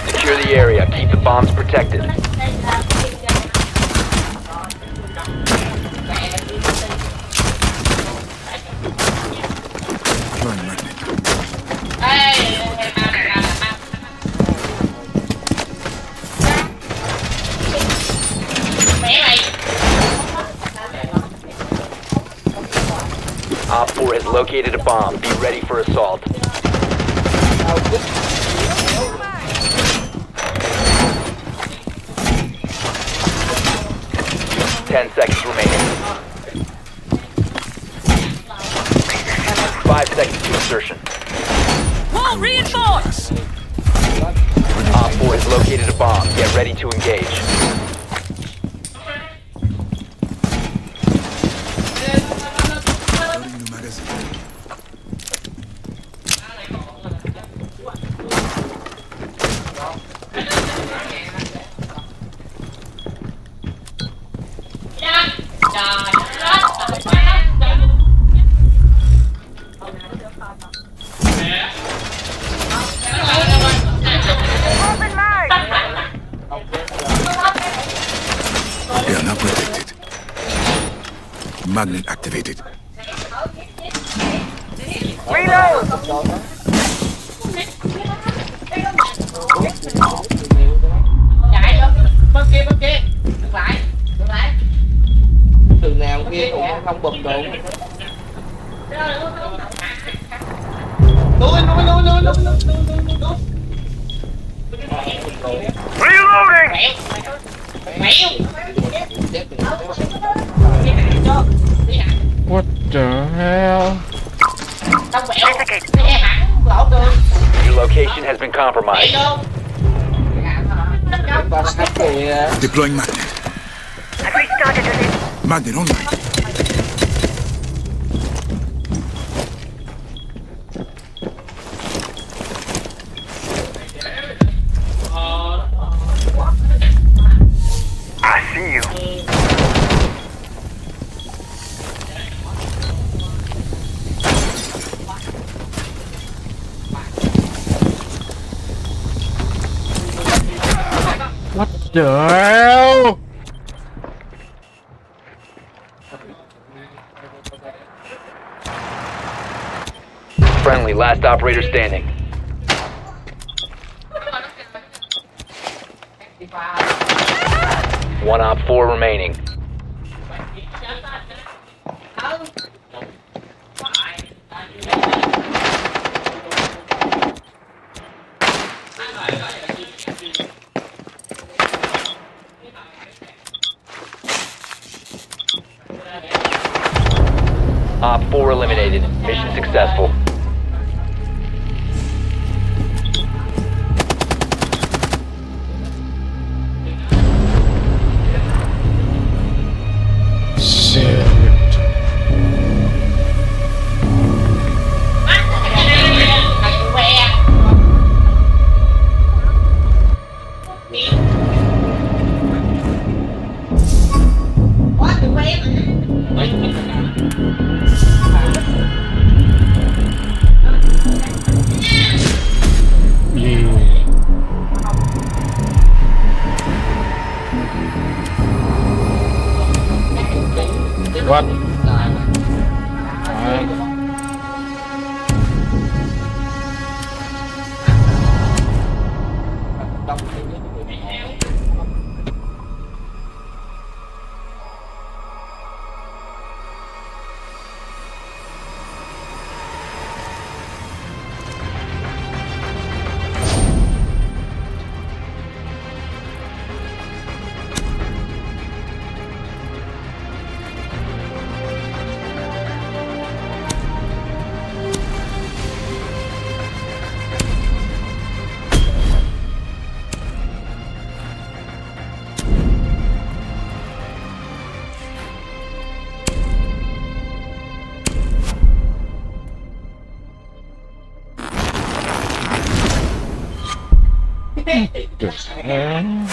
Secure the area. Keep the bombs protected. Op 4 has located a bomb. Be ready for assault. 10 seconds remaining. 5 seconds to insertion. Wall reinforced! Op 4 has located a bomb. Get ready to engage. They are now protected. Magnet activated. Chạy vô. Bên kia. Ngược lại. Từ nào kia cũng không bụp được. Lui. Reloading! What the hell? Your location has been compromised. Deploying magnet. Magnet online. I see you. What the hell? Friendly, last operator standing. One Op 4 remaining. Op 4 eliminated. Mission successful. Shit. What? The hell?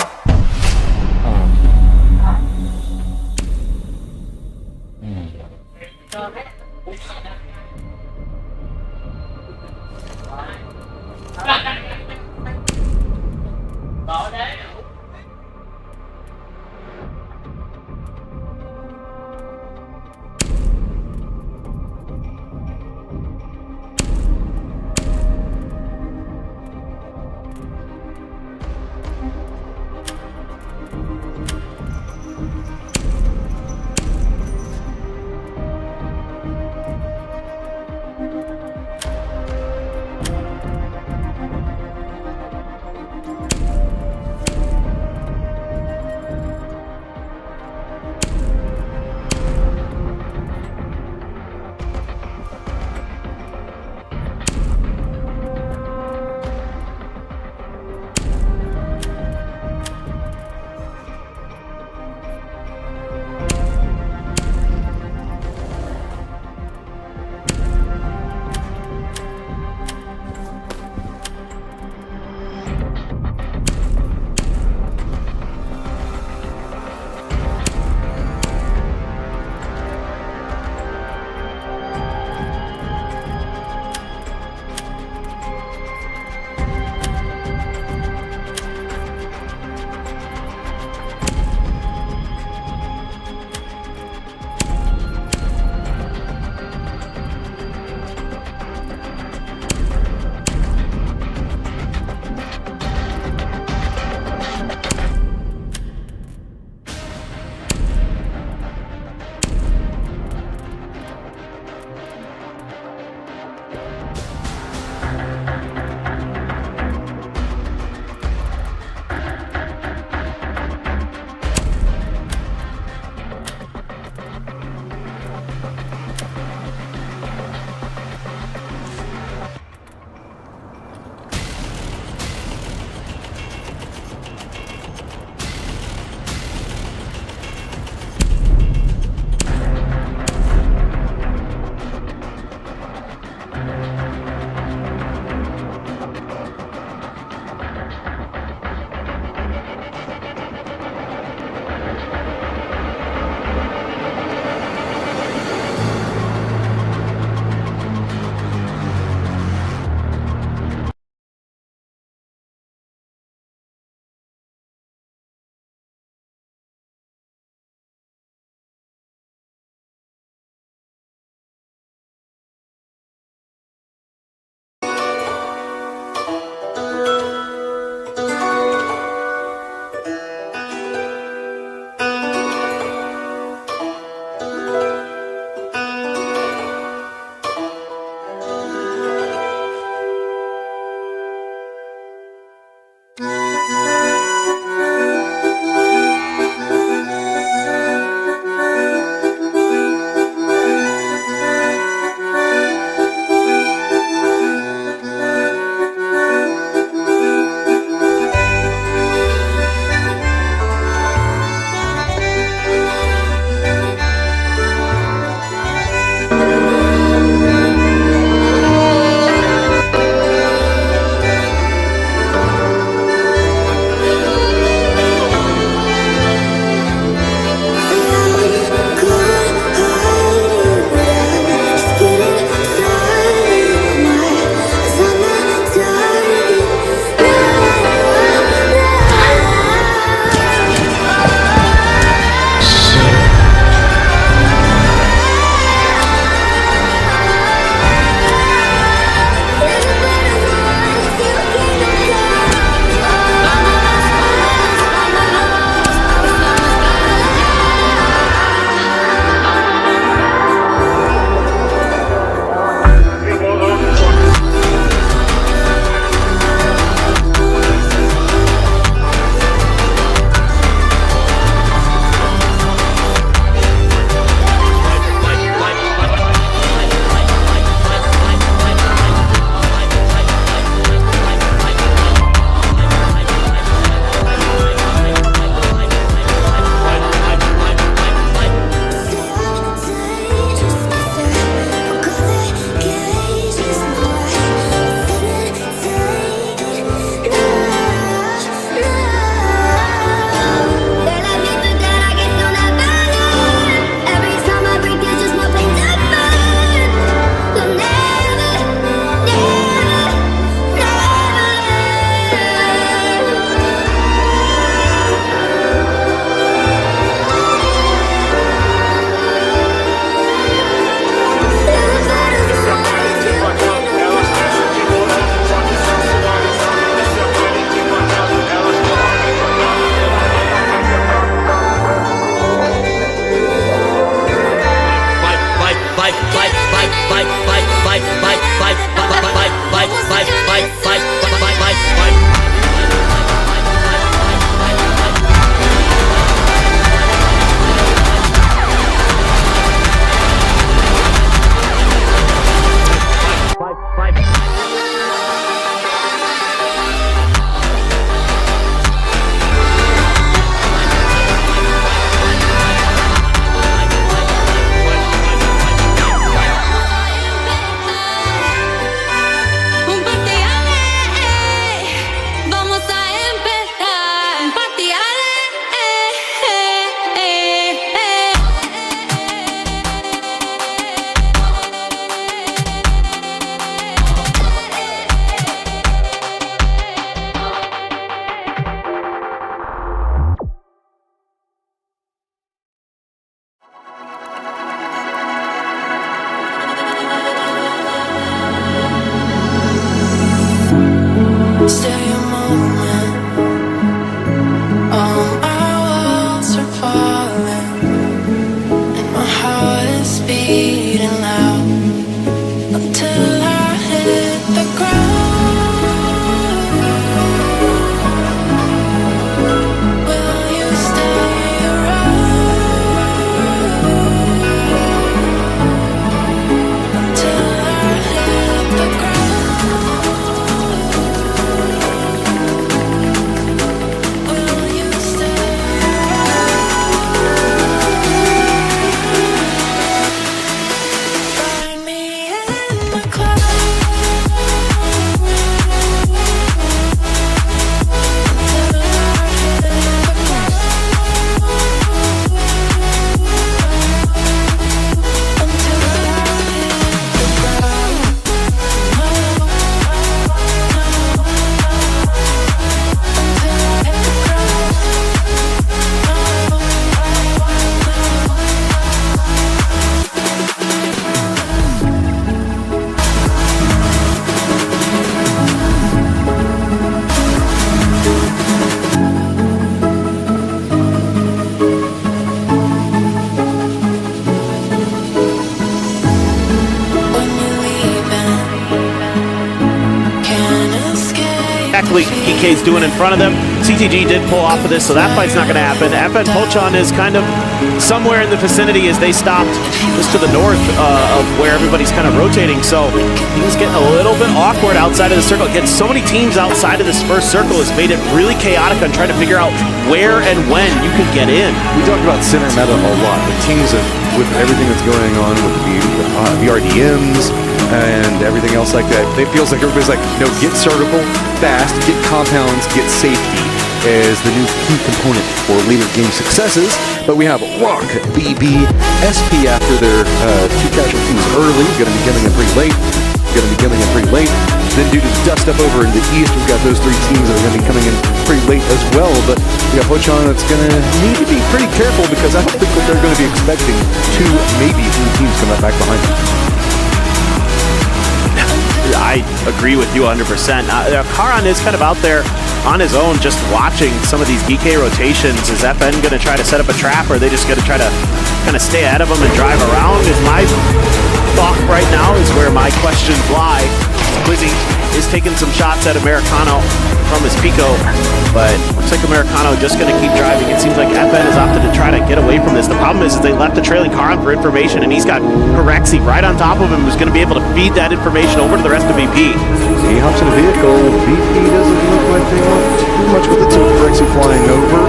basically DK's doing in front of them. CTG did pull off of this, so that fight's not going to happen. FN Pochon is kind of somewhere in the vicinity as they stopped just to the north of where everybody's kind of rotating. So things getting a little bit awkward outside of the circle. Again, so many teams outside of this first circle has made it really chaotic on trying to figure out where and when you could get in. We talk about center meta a lot. The teams with everything that's going on with the RDMs and everything else like that, it feels like everybody's like, no, get circle fast, get compounds, get safety as the new key component for later game successes. But we have Rock, BB, SP after their two casualties early, going to be killing it pretty late. Then due to dust up over in the east, we've got those three teams that are going to be coming in pretty late as well. But we got Pochon that's going to need to be pretty careful because I don't think that they're going to be expecting two, maybe three teams coming back behind them. I agree with you 100%. Karan is kind of out there on his own just watching some of these DK rotations. Is FN going to try to set up a trap, or are they just going to try to kind of stay ahead of them and drive around? Is my thought right now is where my questions lie. Quizzy is taking some shots at Americano from his Pico, but looks like Americano just going to keep driving. It seems like FN has opted to try to get away from this. The problem is they left the trailing Karan for information, and he's got Corexi right on top of him, who's going to be able to feed that information over to the rest of VP. He hops in a vehicle. VP doesn't look like they want too much with it, so Corexi flying over.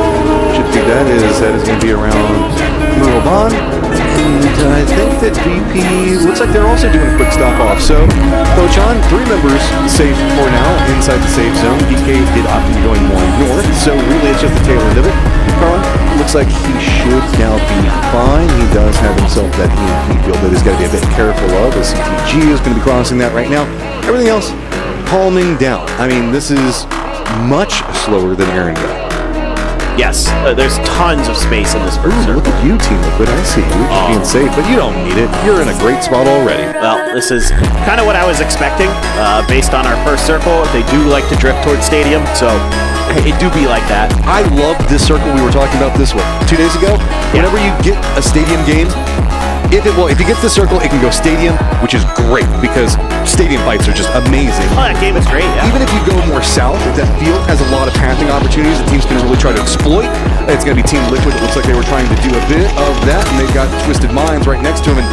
Should be that is going to be around Muroban. And I think that VP looks like they're also doing a quick stop off. So Pochon, 3 members safe for now inside the safe zone. DK did opt in going more north, so really it's just the tail end of it. Carl looks like he should now be fine. He does have himself that EMP field that he's got to be a bit careful of. The CTG is going to be crossing that right now. Everything else calming down. I mean, this is much slower than Erangel. Yes, there's tons of space in this first circle. Look at you, Team Liquid. I see you being safe, but you don't need it. You're in a great spot already. Well, this is kind of what I was expecting based on our first circle. They do like to drift towards stadium, so it do be like that. I love this circle. We were talking about this 2 days ago. Yeah. Whenever you get a stadium game, if you get the circle, it can go stadium, which is great because stadium fights are just amazing. Oh, that game is great, yeah. Even if you go more south, if that field has a lot of pathing opportunities that teams can really try to exploit, it's going to be Team Liquid. It looks like they were trying to do a bit of that, and they've got Twisted Minds right next to them. And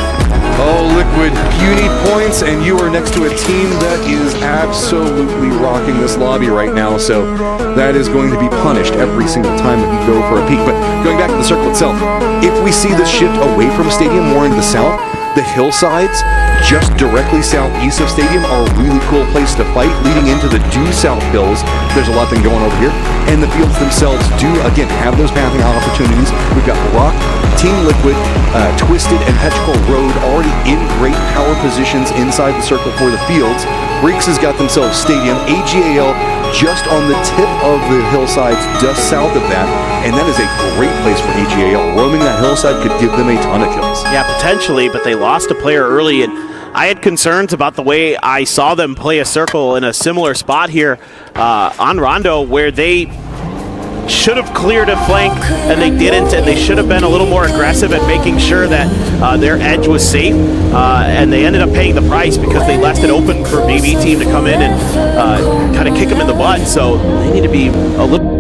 oh, Liquid, you need points, and you are next to a team that is absolutely rocking this lobby right now, so that is going to be punished every single time that you go for a peek. But going back to the circle itself, if we see this shift away from stadium more into the south, the hillsides just directly southeast of stadium are a really cool place to fight. Leading into the due south hills, there's a lot thing going over here, and the fields themselves do again have those pathing opportunities. We've got Rock, Team Liquid, Twisted, and Petrichor Road already in great power positions inside the circle for the fields. Reeks has got themselves stadium, AGAL just on the tip of the hillsides just south of that, and that is a great place for AGAL. Roaming that hillside could give them a ton of kills. Yeah, potentially, but they lost a player early, and I had concerns about the way I saw them play a circle in a similar spot here on Rondo, where they should have cleared a flank and they didn't, and they should have been a little more aggressive at making sure that their edge was safe, and they ended up paying the price because they left it open for BB team to come in and kind of kick them in the butt. So they need to be a little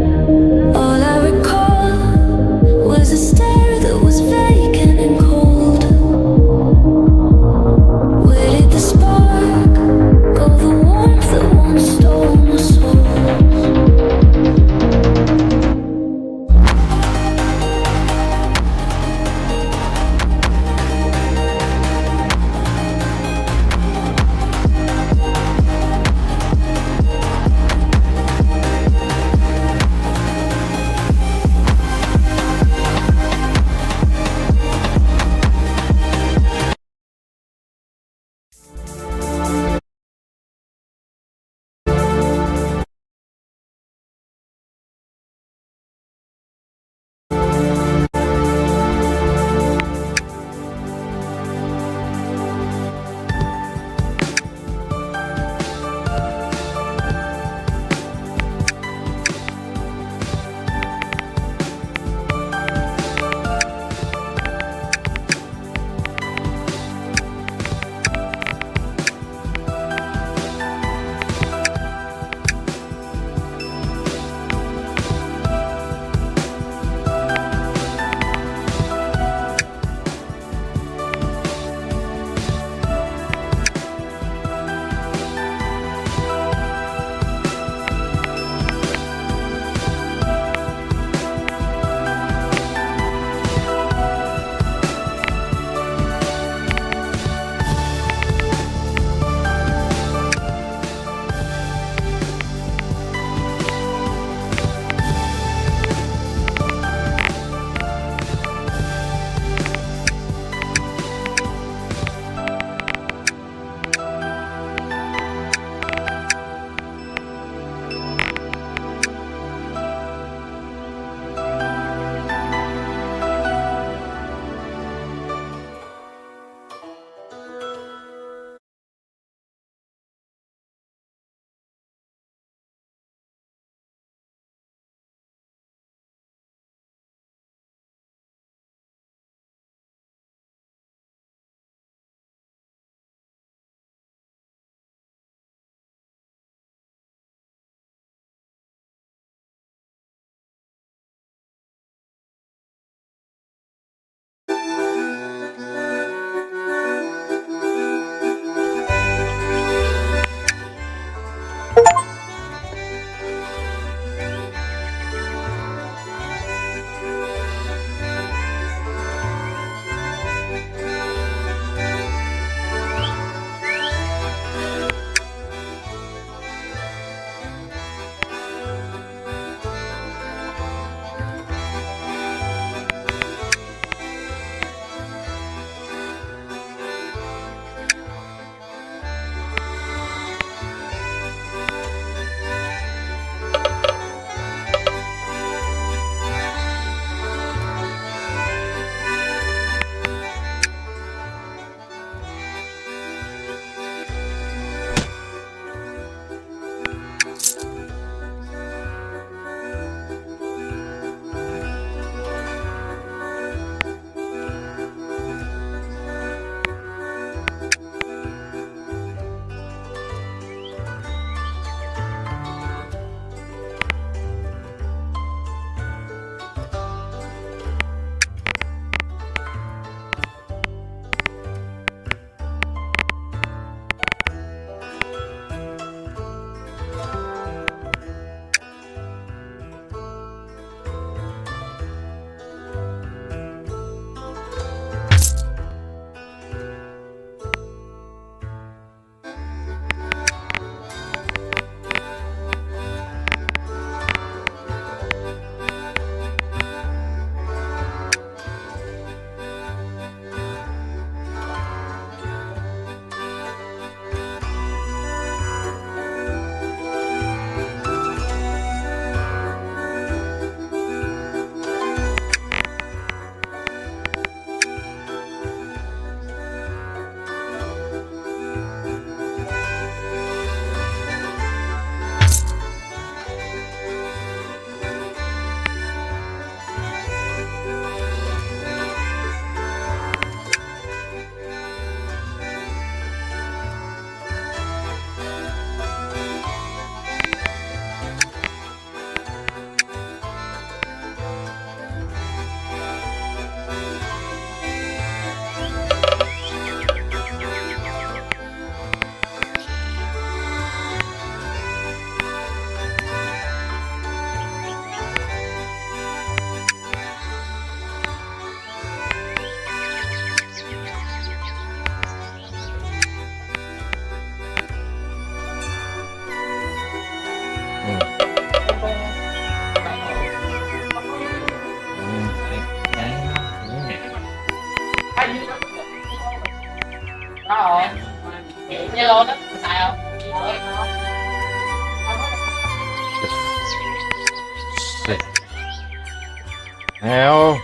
hell?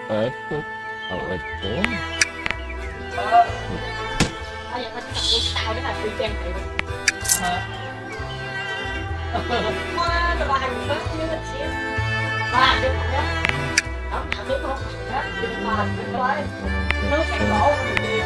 Let's go. Oh, let's go. Bây giờ tao chỉ cần tao để là tùy trang vậy. Wow, tao làm một phát như là xíu. Ba đứa đó. Đó, nào biết không? Đó, đừng làm cái đấy. Nước cái cổ thì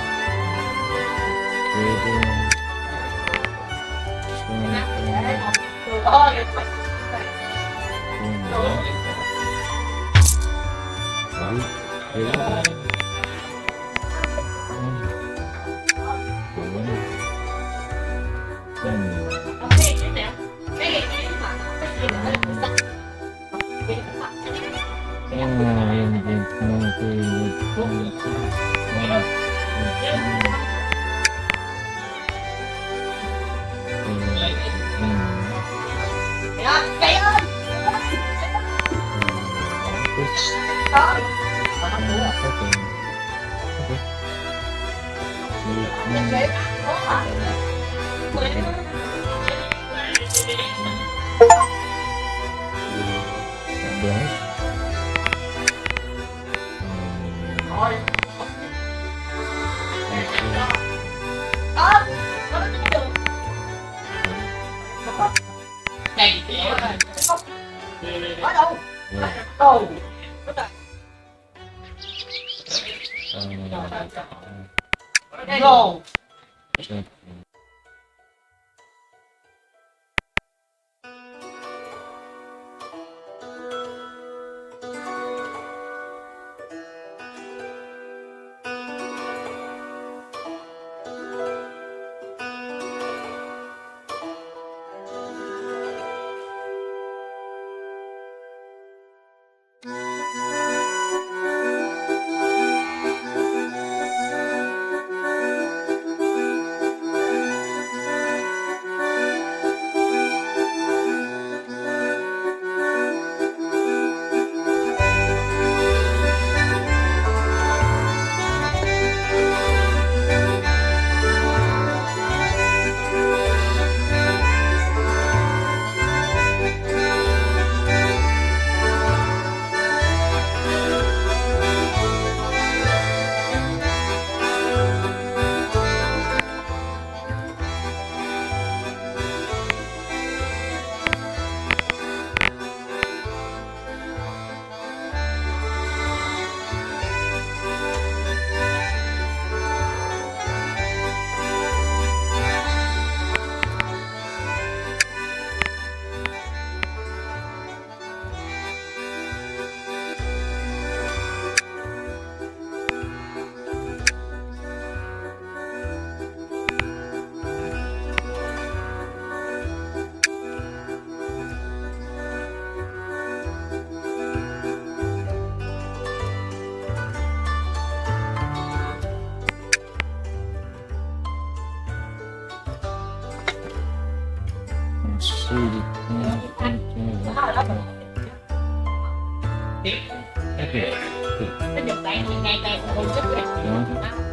cái giật bạn thì ngày càng còn rất là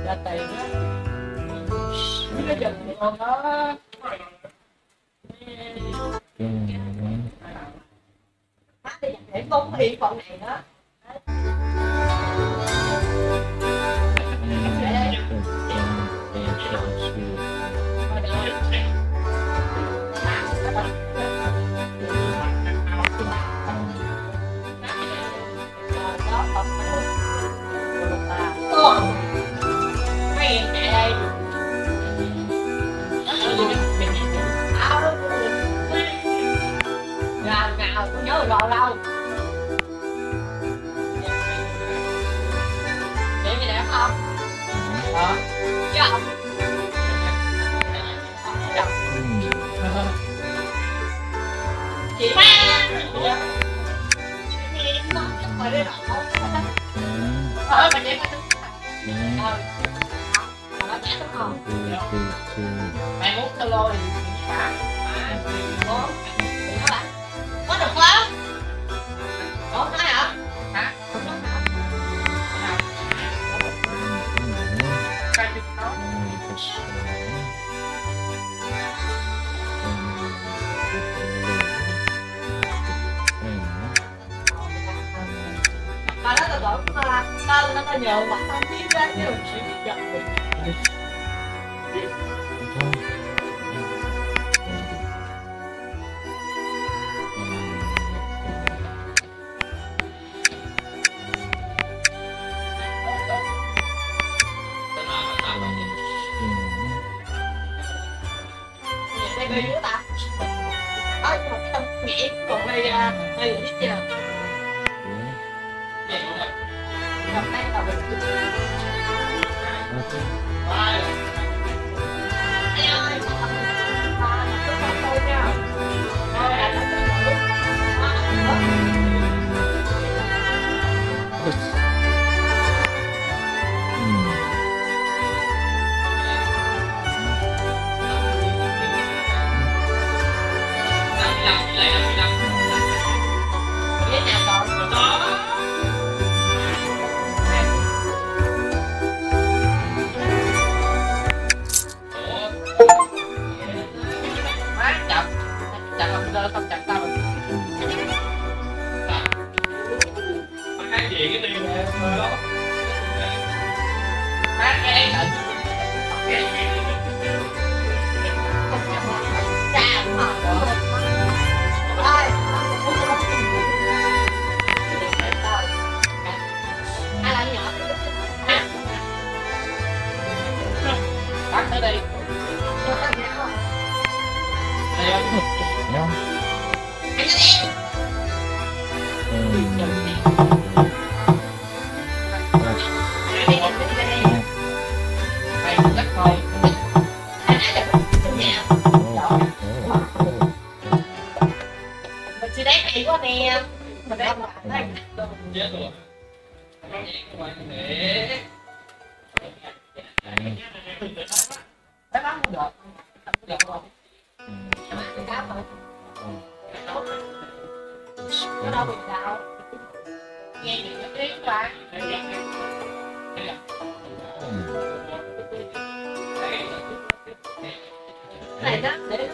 ra tiền á, cái giật còn đó. Để công hiện phần này đó. Nào tôi nhớ rồi đâu. Để mày đẹp không? Chứ không? Chị ba mày đi đâu? Mày đi mày muốn solo thì có được không? Có nói hả? Hả? Không nói hả? nó nhờ mặt không biết ra chứ mình chỉ biết gặp được. Đây nữa ta. Ơi mà cái tâm nghĩ còn hơi hơi ít chưa. Cầm tay vào mình. Ai ơi, cứ không thôi nha. Rồi là nó sẽ mở. Không chặt tao rồi. Cái gì cái tiền này đó. Cái này ai làm nhỏ bắt tới đây. Không. Mình chỉ đánh hay quá nè. Mình đang làm đây. Chết rồi. Cái đó không được. Không được rồi. Cá thôi. Nó đâu bị sao? Nghe những cái tiếng qua. Này đó để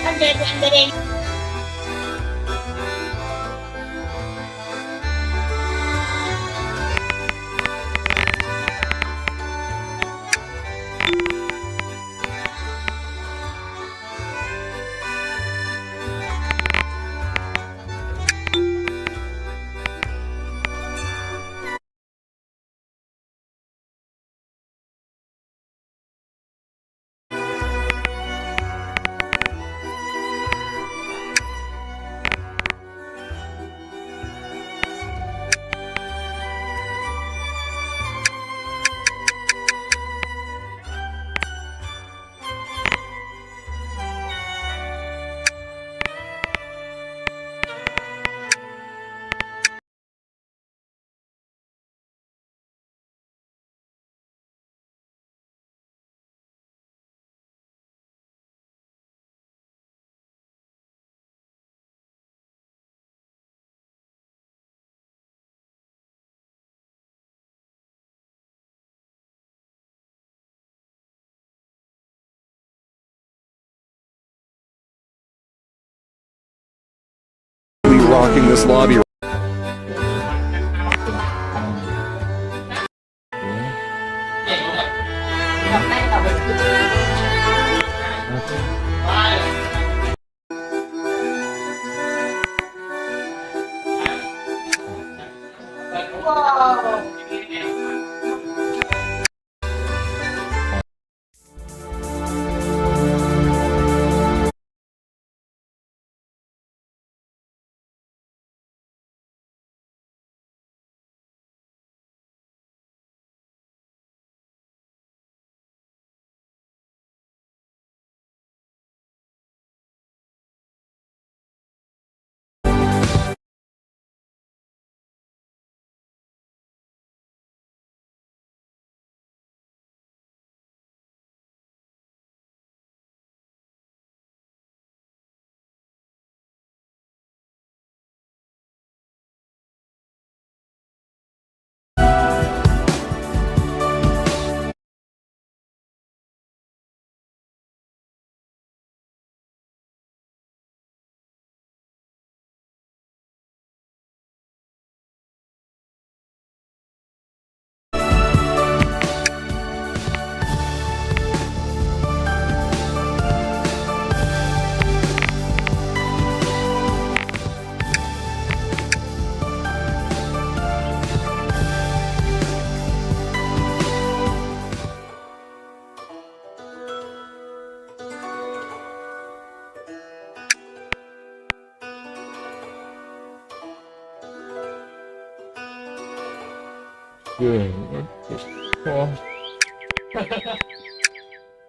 Anh đen. Rocking this lobby.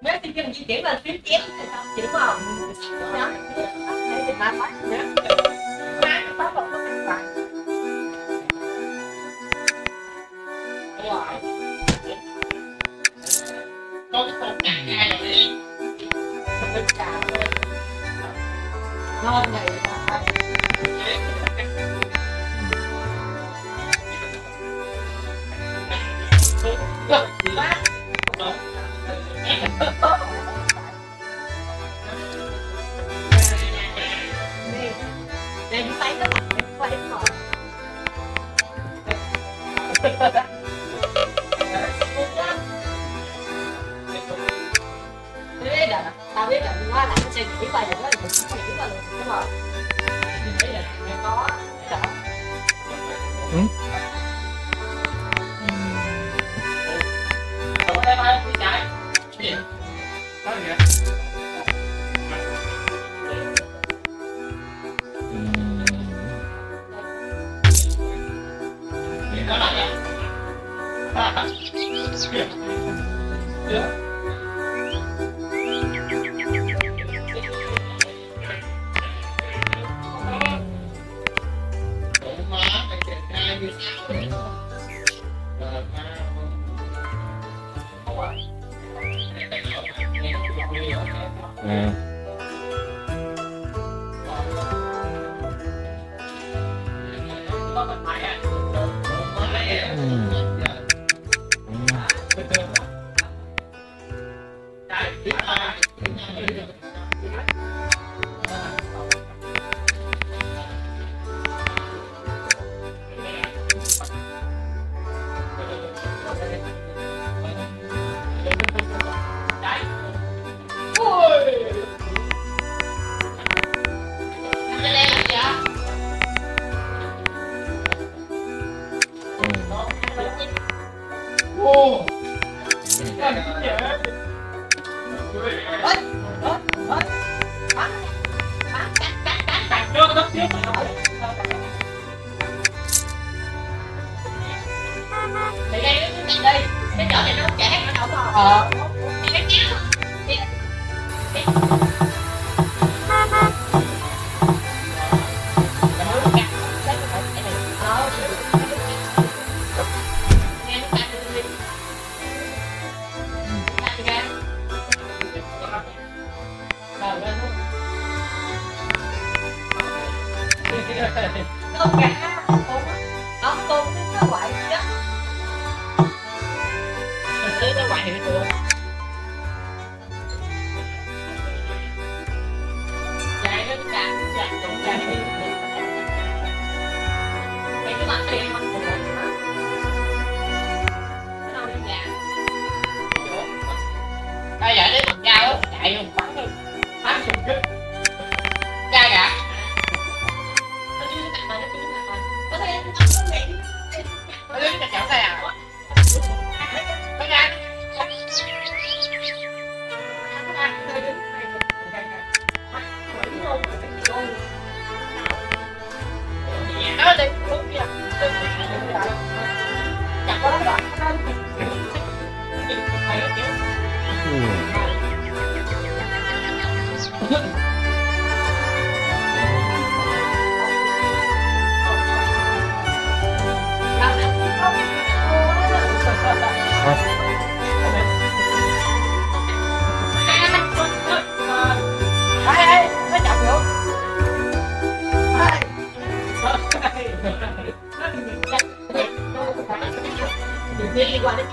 Nếu thì kêu di chuyển là phím chém thì sao chỉ vào nhớ để mà phải nhớ má nó vào cái bài có cái con cạn ai rồi đi cái cạn ngon này Để chúng tay nó lạnh qua hết rồi. Thế là tao biết là qua lại nó sẽ nghĩ bài đó là mình sẽ nghĩ vào được đúng không? Mình nghĩ là có đó. Đây thôi, đi chạy. Gì? Có gì vậy? Thì đây nó đi, cái chỗ này nó không chạy nó đâu có. Cái kéo. Không cả không tôm cái loại gì đó cái loại thì được chạy nó chạy cái mặt tiền mặt của nó đâu đi nhà ai vậy đấy thằng cao đó chạy không bắn luôn bắn chục kích ra cả nó đứng chặt tay à nó ra nó đi xuống kìa chặt quá đó nó chọc được đi qua đấy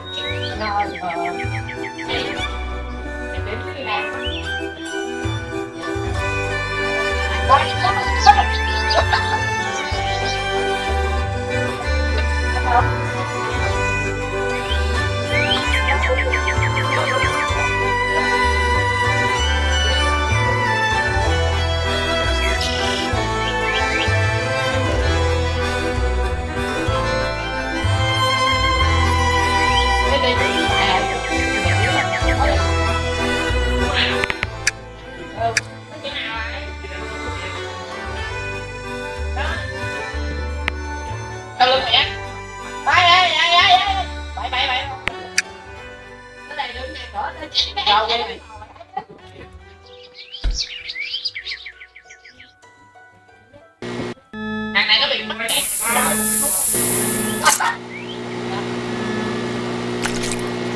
hàng này nó bị mất đẹp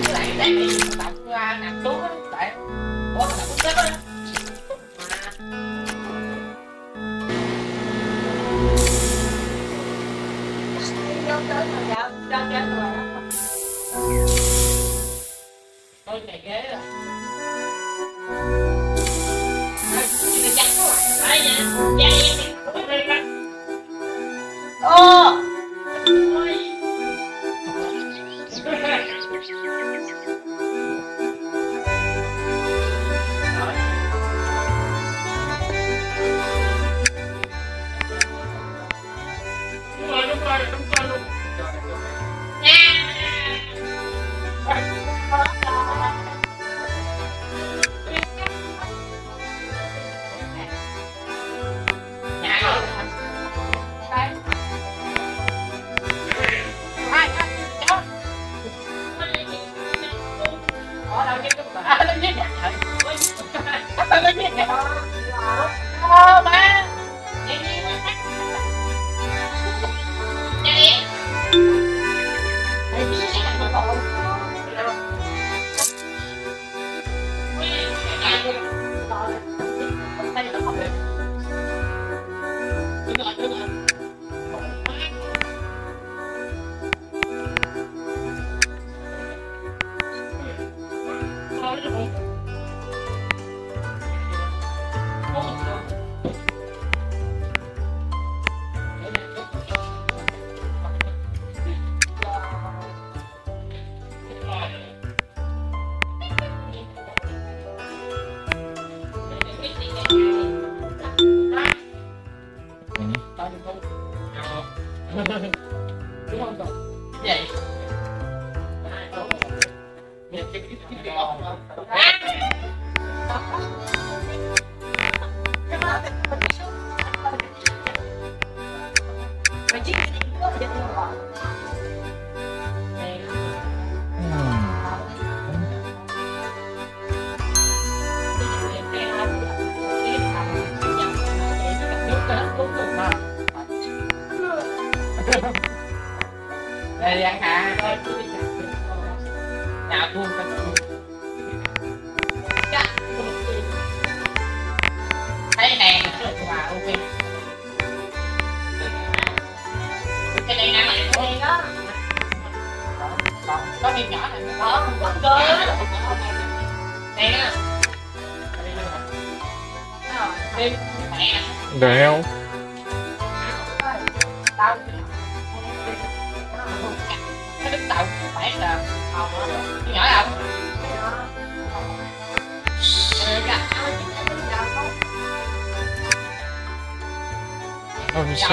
cái này đẹp thì đọc nằm xuống đấy có đọc xếp đó tôi chạy ghế rồi Đúng không cậu? Vậy. Đây đi ăn hả? Nào thua cái thấy này mà ok. Cái này nè này đó. Có miếng nhỏ này. Có cơ. Nè. Đi mẹ. Đéo. Tao cái đứt tàu phải là nhỏ không? Oh shit.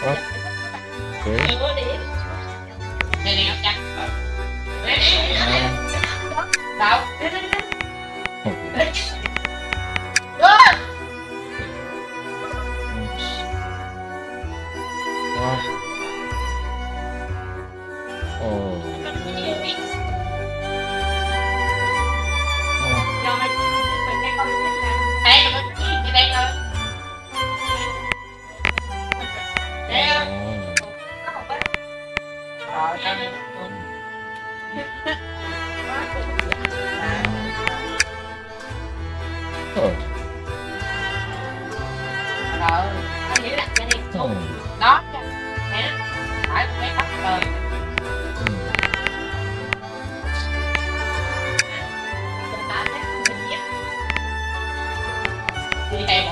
What? Okay. Đâu? Đó nè, phải mấy tóc rồi. Đi theo một.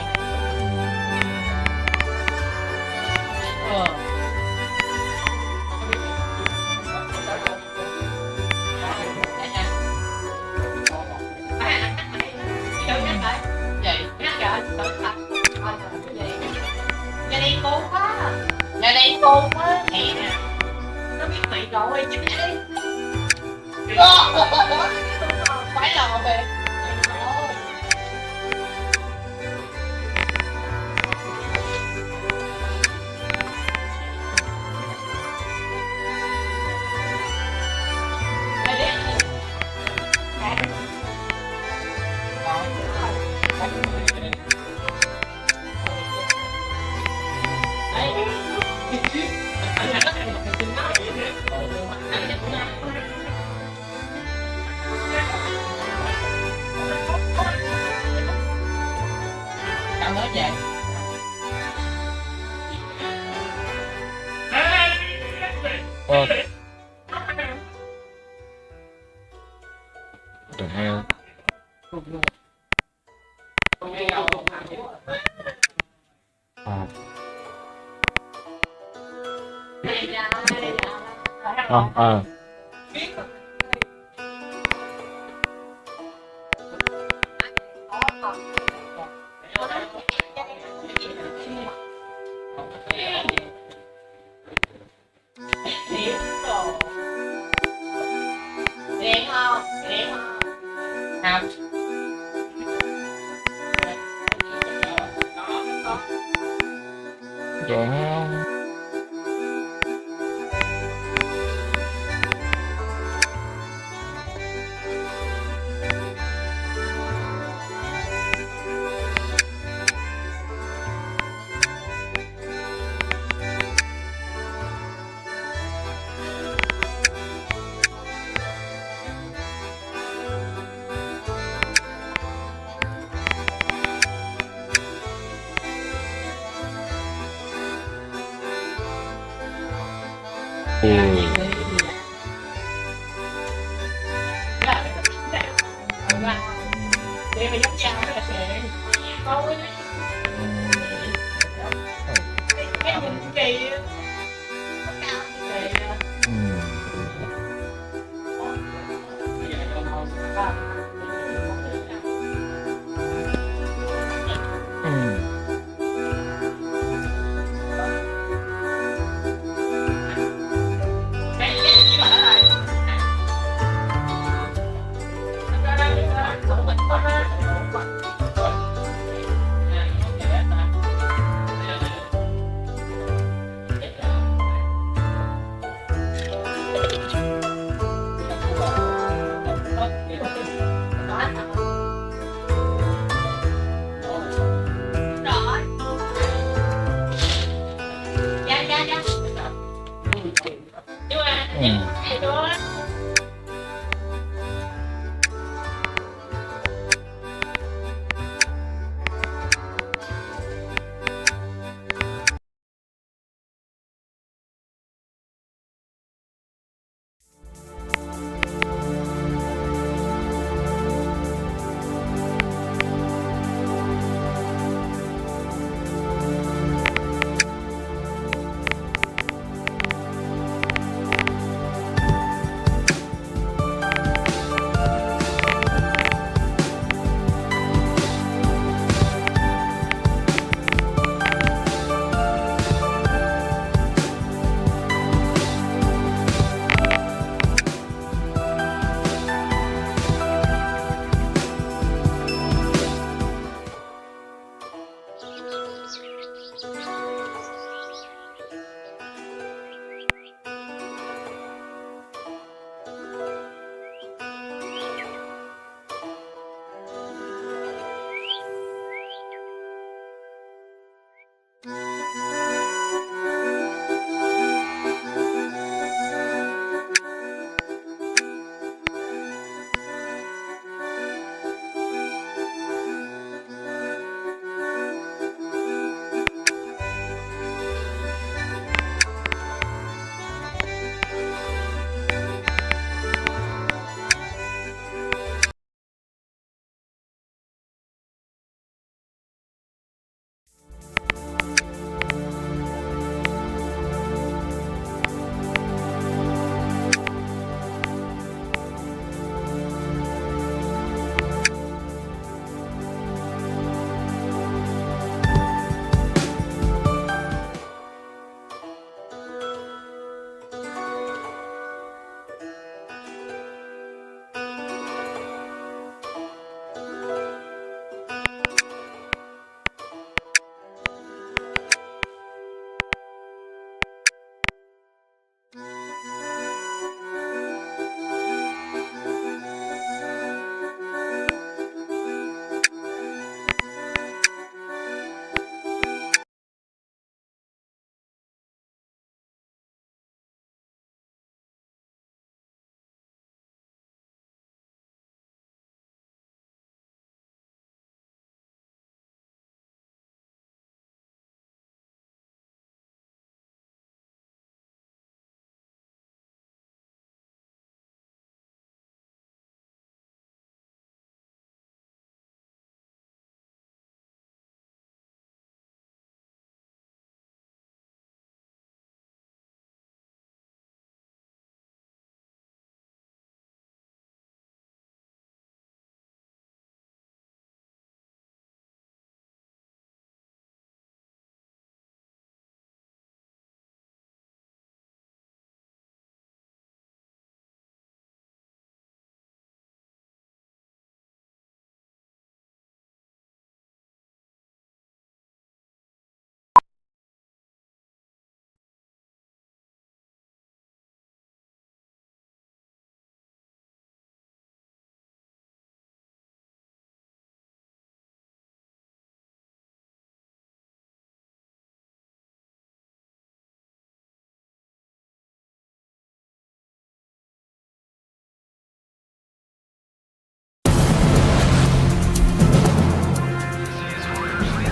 Nhà này cô quá mẹ nè. Nó biết mày rồi chứ đi. Phải lò về. Sao nói vậy? What the hell? Điện không? Nào. The hell? Để mày dắt cha mới là chuyện. Thôi. Cái nhìn kỳ.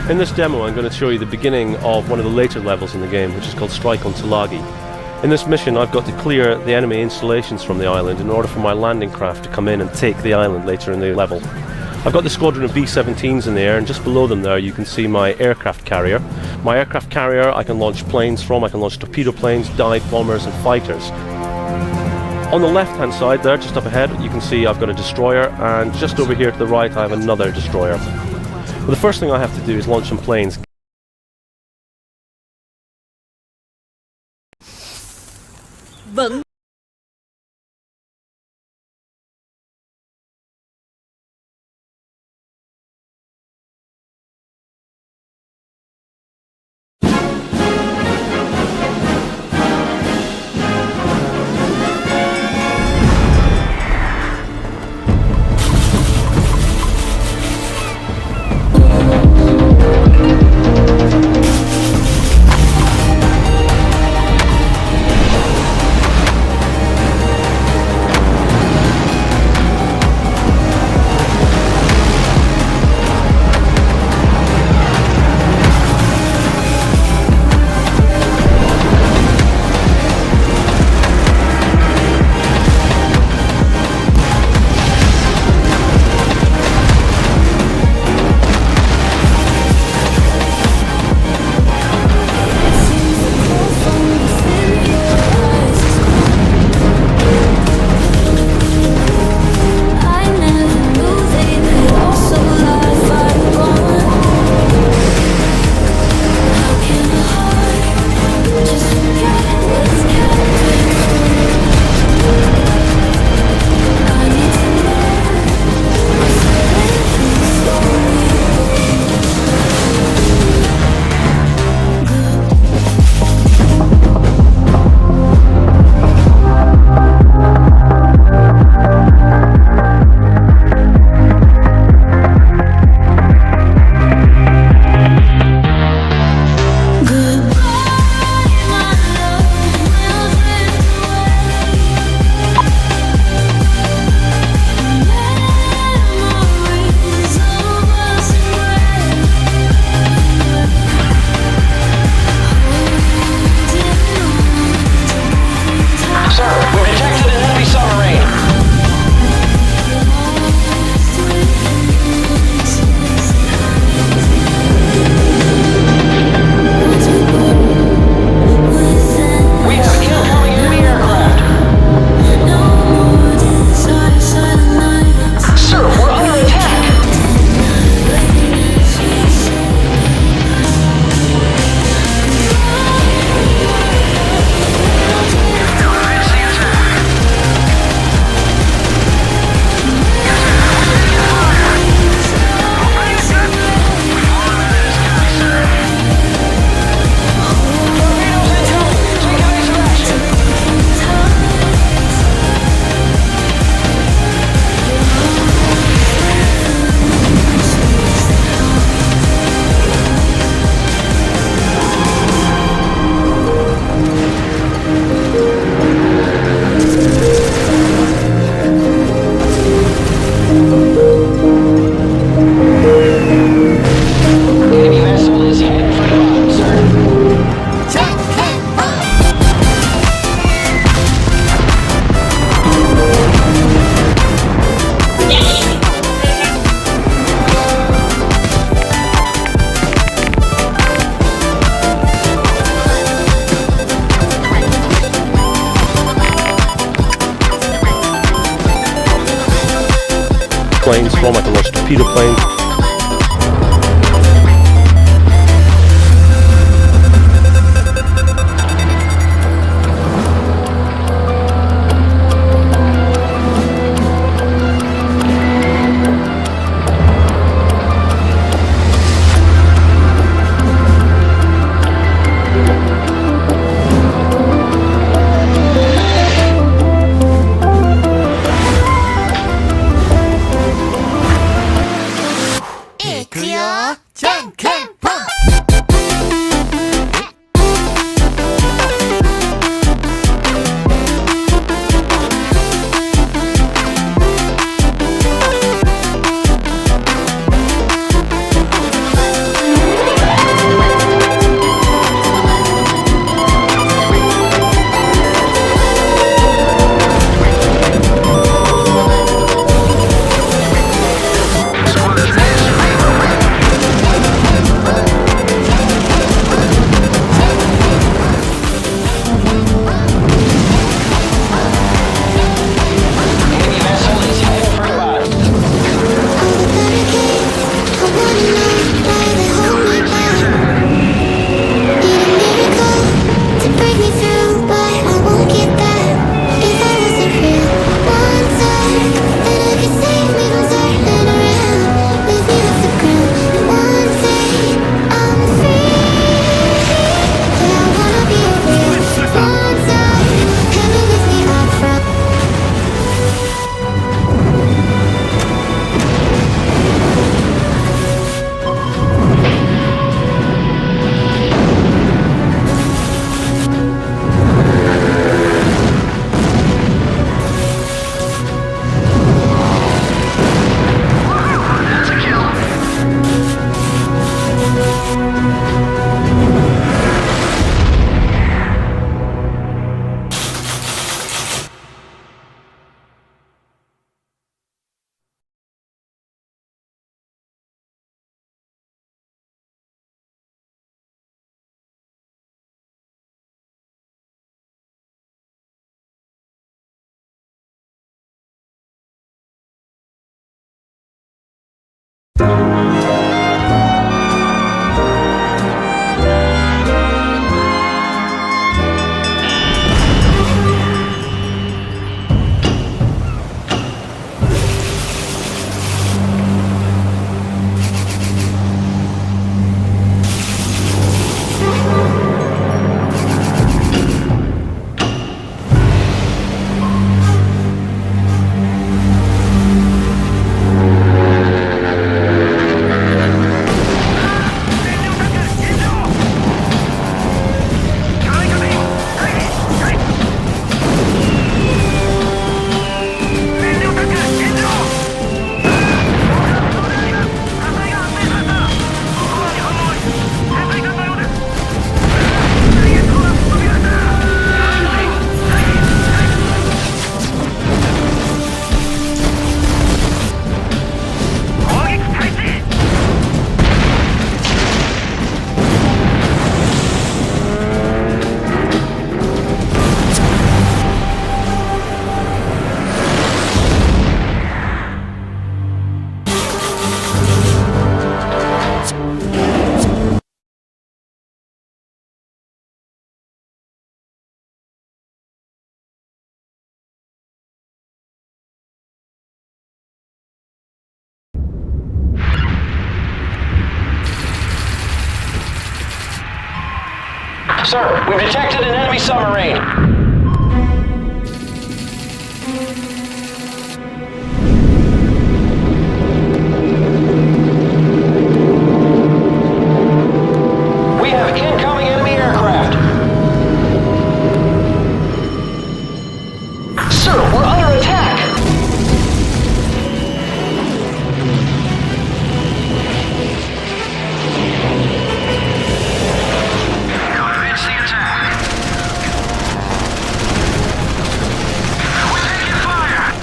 In this demo I'm going to show you the beginning of one of the later levels in the game, which is called Strike on Tulagi. In this mission I've got to clear the enemy installations from the island in order for my landing craft to come in and take the island later in the level. I've got the squadron of B-17s in the air, and just below them there you can see my aircraft carrier. My aircraft carrier I can launch planes from. I can launch torpedo planes, dive bombers and fighters. On the left hand side there, just up ahead, you can see I've got a destroyer, and just over here to the right I have another destroyer. Well, the first thing I have to do is launch some planes. Vẫn planes from. I can launch torpedo planes. Sir, we've detected an enemy submarine. We have incoming enemy aircraft. Sir, we're under attack. Commence the attack. We're taking fire.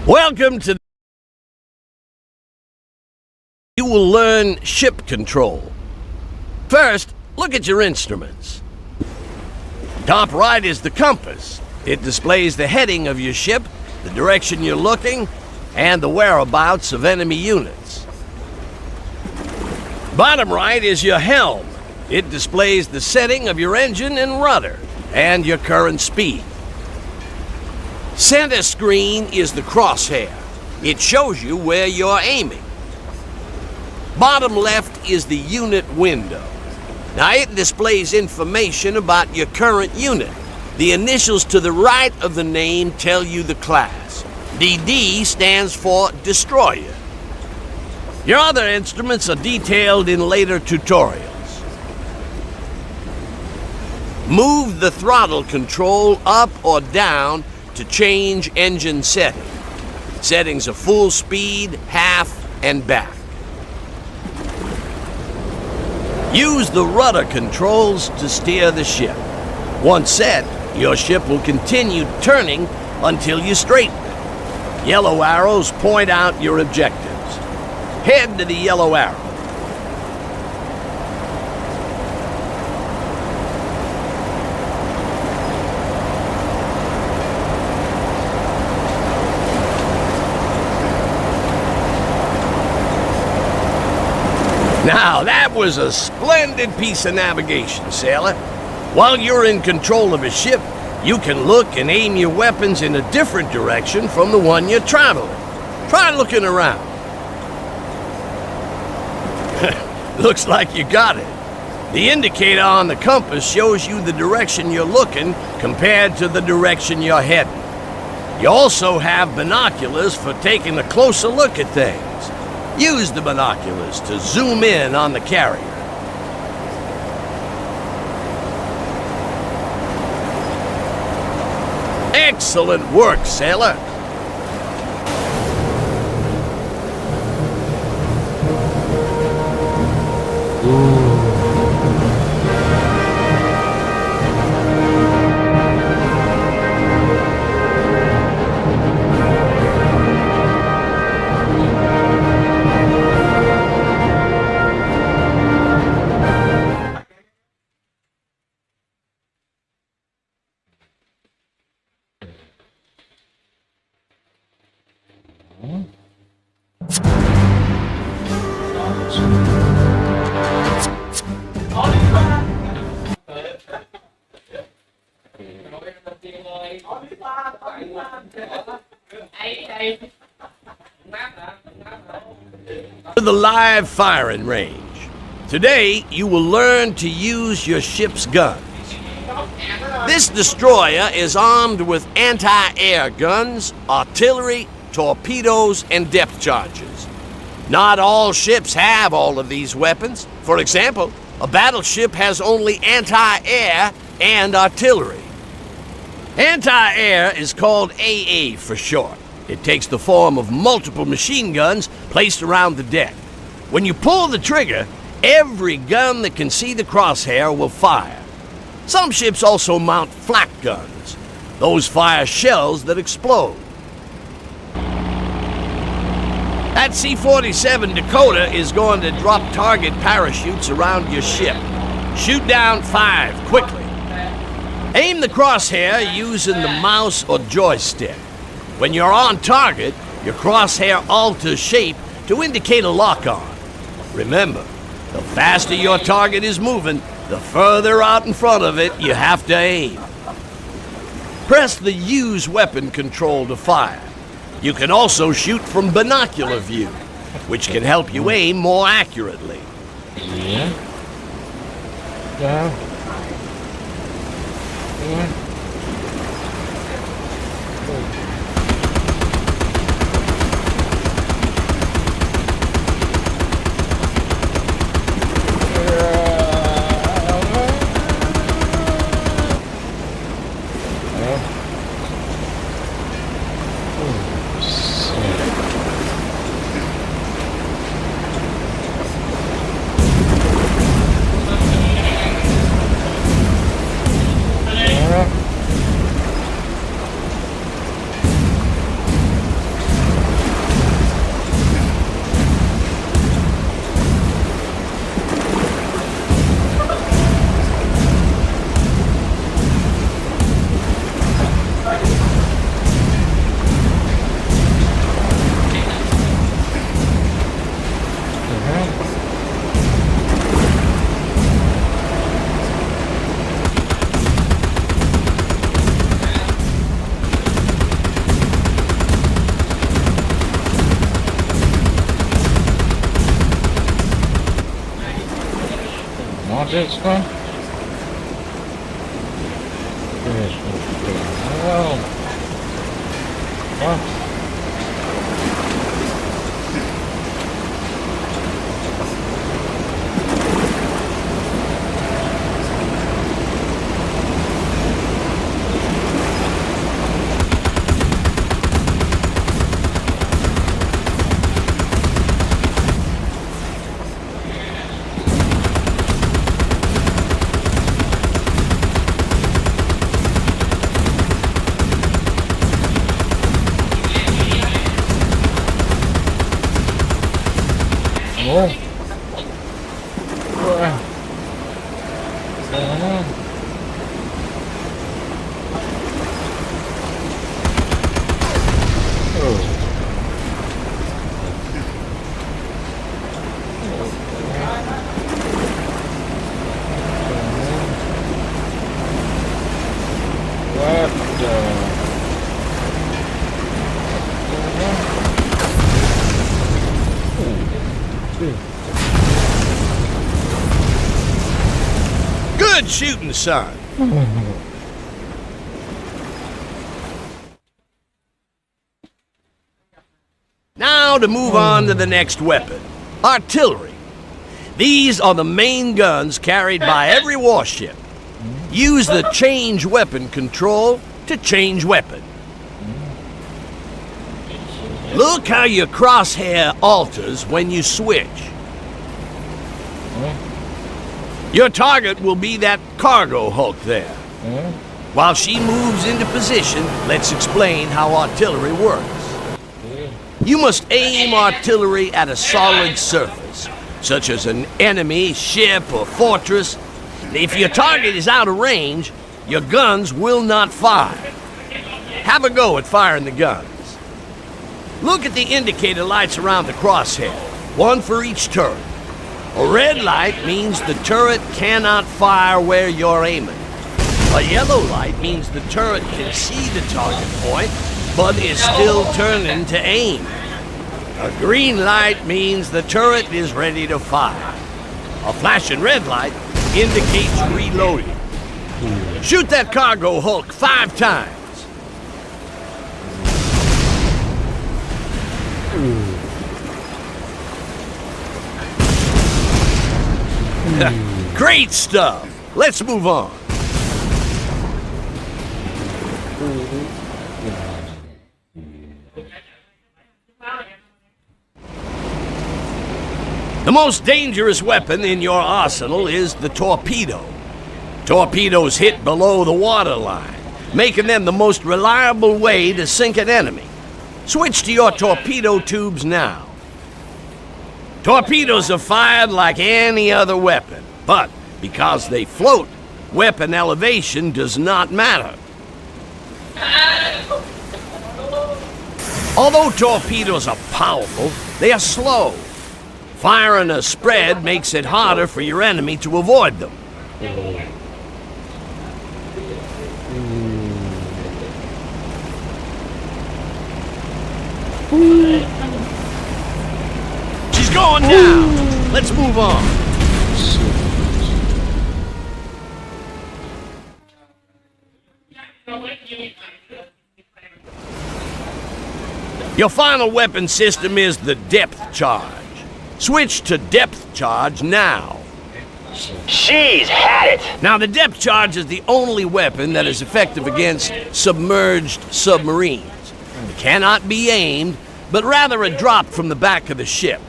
Welcome to... You will learn ship control. First, look at your instruments. Top right is the compass. It displays the heading of your ship, the direction you're looking, and the whereabouts of enemy units. Bottom right is your helm. It displays the setting of your engine and rudder, and your current speed. Center screen is the crosshair. It shows you where you're aiming. Bottom left is the unit window. Now it displays information about your current unit. The initials to the right of the name tell you the class. DD stands for Destroyer. Your other instruments are detailed in later tutorials. Move the throttle control up or down to change engine setting. Settings are full speed, half, and back. Use the rudder controls to steer the ship. Once set, your ship will continue turning until you straighten it. Yellow arrows point out your objectives. Head to the yellow arrow. Now, that was a splendid piece of navigation, sailor. While you're in control of a ship, you can look and aim your weapons in a different direction from the one you're traveling. Try looking around. Looks like you got it. The indicator on the compass shows you the direction you're looking compared to the direction you're heading. You also have binoculars for taking a closer look at things. Use the binoculars to zoom in on the carrier. Excellent work, sailor. To the live firing range. Today, you will learn to use your ship's guns. This destroyer is armed with anti-air guns, artillery, torpedoes, and depth charges. Not all ships have all of these weapons. For example, a battleship has only anti-air and artillery. Anti-air is called AA for short. It takes the form of multiple machine guns placed around the deck. When you pull the trigger, every gun that can see the crosshair will fire. Some ships also mount flak guns. Those fire shells that explode. That C-47 Dakota is going to drop target parachutes around your ship. Shoot down 5 quickly. Aim the crosshair using the mouse or joystick. When you're on target, your crosshair alters shape to indicate a lock-on. Remember, the faster your target is moving, the further out in front of it you have to aim. Press the Use Weapon control to fire. You can also shoot from binocular view, which can help you aim more accurately. Yeah. Yeah. This one. Good shooting, son. Now to move on to the next weapon, artillery. These are the main guns carried by every warship. Use the change weapon control to change weapon. Look how your crosshair alters when you switch. Your target will be that cargo hulk there. While she moves into position, let's explain how artillery works. You must aim artillery at a solid surface, such as an enemy, ship, or fortress. If your target is out of range, your guns will not fire. Have a go at firing the guns. Look at the indicator lights around the crosshair, one for each turret. A red light means the turret cannot fire where you're aiming. A yellow light means the turret can see the target point, but is still turning to aim. A green light means the turret is ready to fire. A flashing red light indicates reloading. Shoot that cargo hulk 5 times. Great stuff. Let's move on. The most dangerous weapon in your arsenal is the torpedo. Torpedoes hit below the waterline, making them the most reliable way to sink an enemy. Switch to your torpedo tubes now. Torpedoes are fired like any other weapon, but because they float, weapon elevation does not matter. Although torpedoes are powerful, they are slow. Firing a spread makes it harder for your enemy to avoid them. She's going down. Let's move on. Your final weapon system is the depth charge. Switch to depth charge now. She's had it! Now, the depth charge is the only weapon that is effective against submerged submarines. It cannot be aimed, but rather a drop from the back of the ship.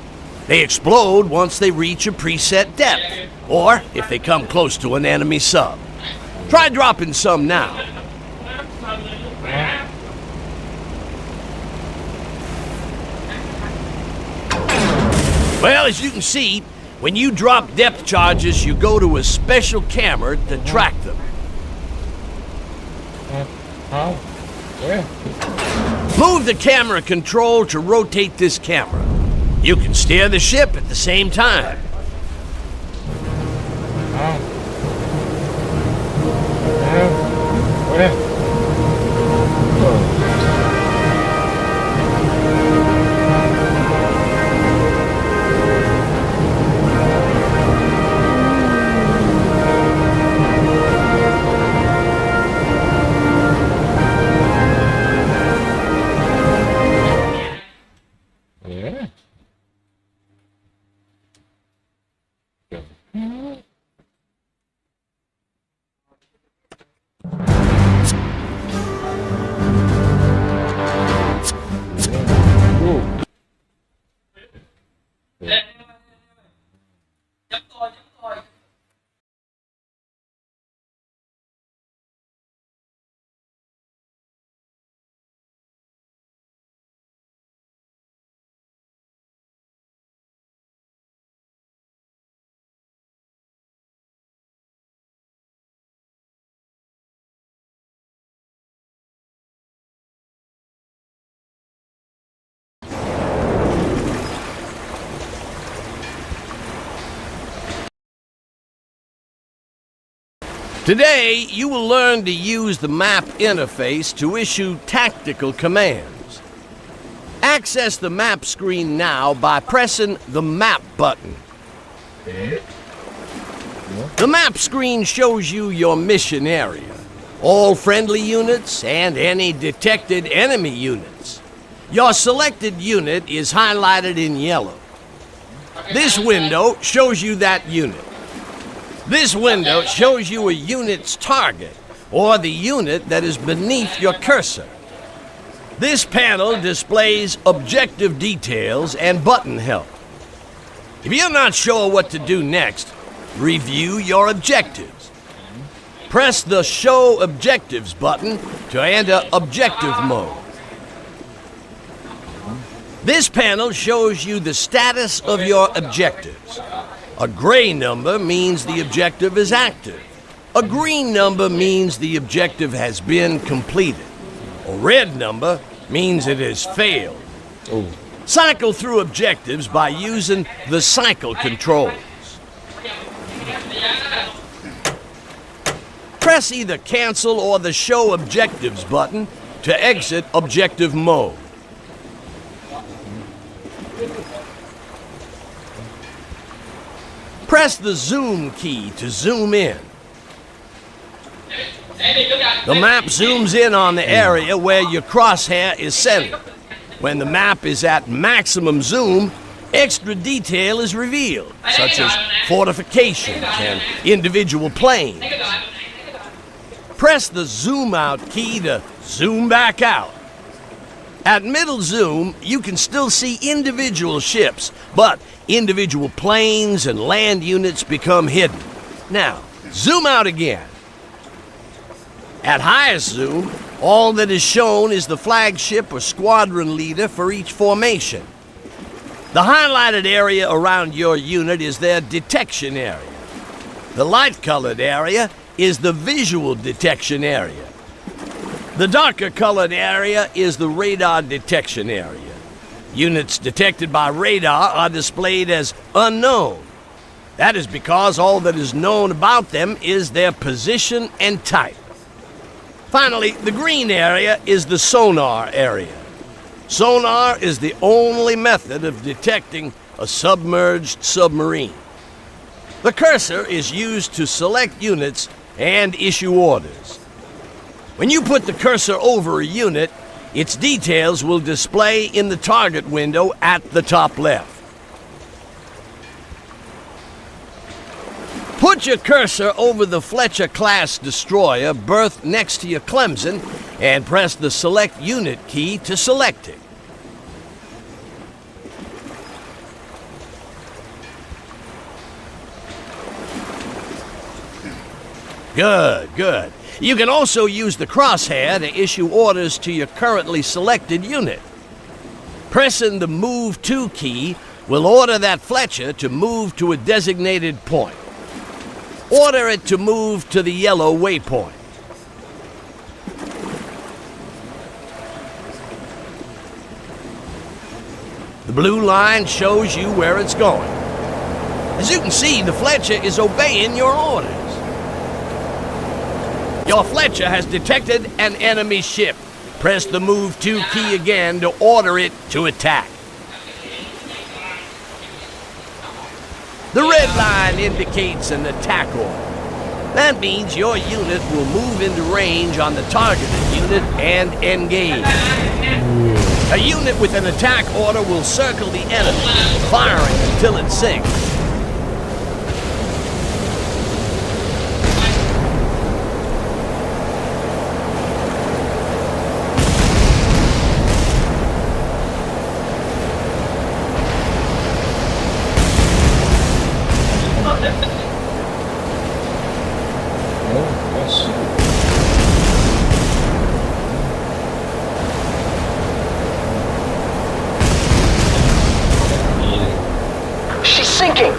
They explode once they reach a preset depth, or if they come close to an enemy sub. Try dropping some now. Well, as you can see, when you drop depth charges, you go to a special camera to track them. Move the camera control to rotate this camera. You can steer the ship at the same time. Today, you will learn to use the map interface to issue tactical commands. Access the map screen now by pressing the map button. The map screen shows you your mission area, all friendly units, and any detected enemy units. Your selected unit is highlighted in yellow. This window shows you that unit. This window shows you a unit's target, or the unit that is beneath your cursor. This panel displays objective details and button help. If you're not sure what to do next, review your objectives. Press the Show Objectives button to enter objective mode. This panel shows you the status of your objectives. A gray number means the objective is active. A green number means the objective has been completed. A red number means it has failed. Cycle through objectives by using the cycle controls. Press either Cancel or the Show Objectives button to exit objective mode. Press the Zoom key to zoom in. The map zooms in on the area where your crosshair is centered. When the map is at maximum zoom, extra detail is revealed, such as fortifications and individual planes. Press the Zoom Out key to zoom back out. At middle zoom, you can still see individual ships, but individual planes and land units become hidden. Now, zoom out again. At highest zoom, all that is shown is the flagship or squadron leader for each formation. The highlighted area around your unit is their detection area. The light-colored area is the visual detection area. The darker colored area is the radar detection area. Units detected by radar are displayed as unknown. That is because all that is known about them is their position and type. Finally, the green area is the sonar area. Sonar is the only method of detecting a submerged submarine. The cursor is used to select units and issue orders. When you put the cursor over a unit, its details will display in the target window at the top left. Put your cursor over the Fletcher-class destroyer berthed next to your Clemson and press the Select Unit key to select it. Good, good. You can also use the crosshair to issue orders to your currently selected unit. Pressing the Move To key will order that Fletcher to move to a designated point. Order it to move to the yellow waypoint. The blue line shows you where it's going. As you can see, the Fletcher is obeying your orders. Your Fletcher has detected an enemy ship. Press the Move To key again to order it to attack. The red line indicates an attack order. That means your unit will move into range on the targeted unit and engage. A unit with an attack order will circle the enemy, firing until it sinks. She's sinking!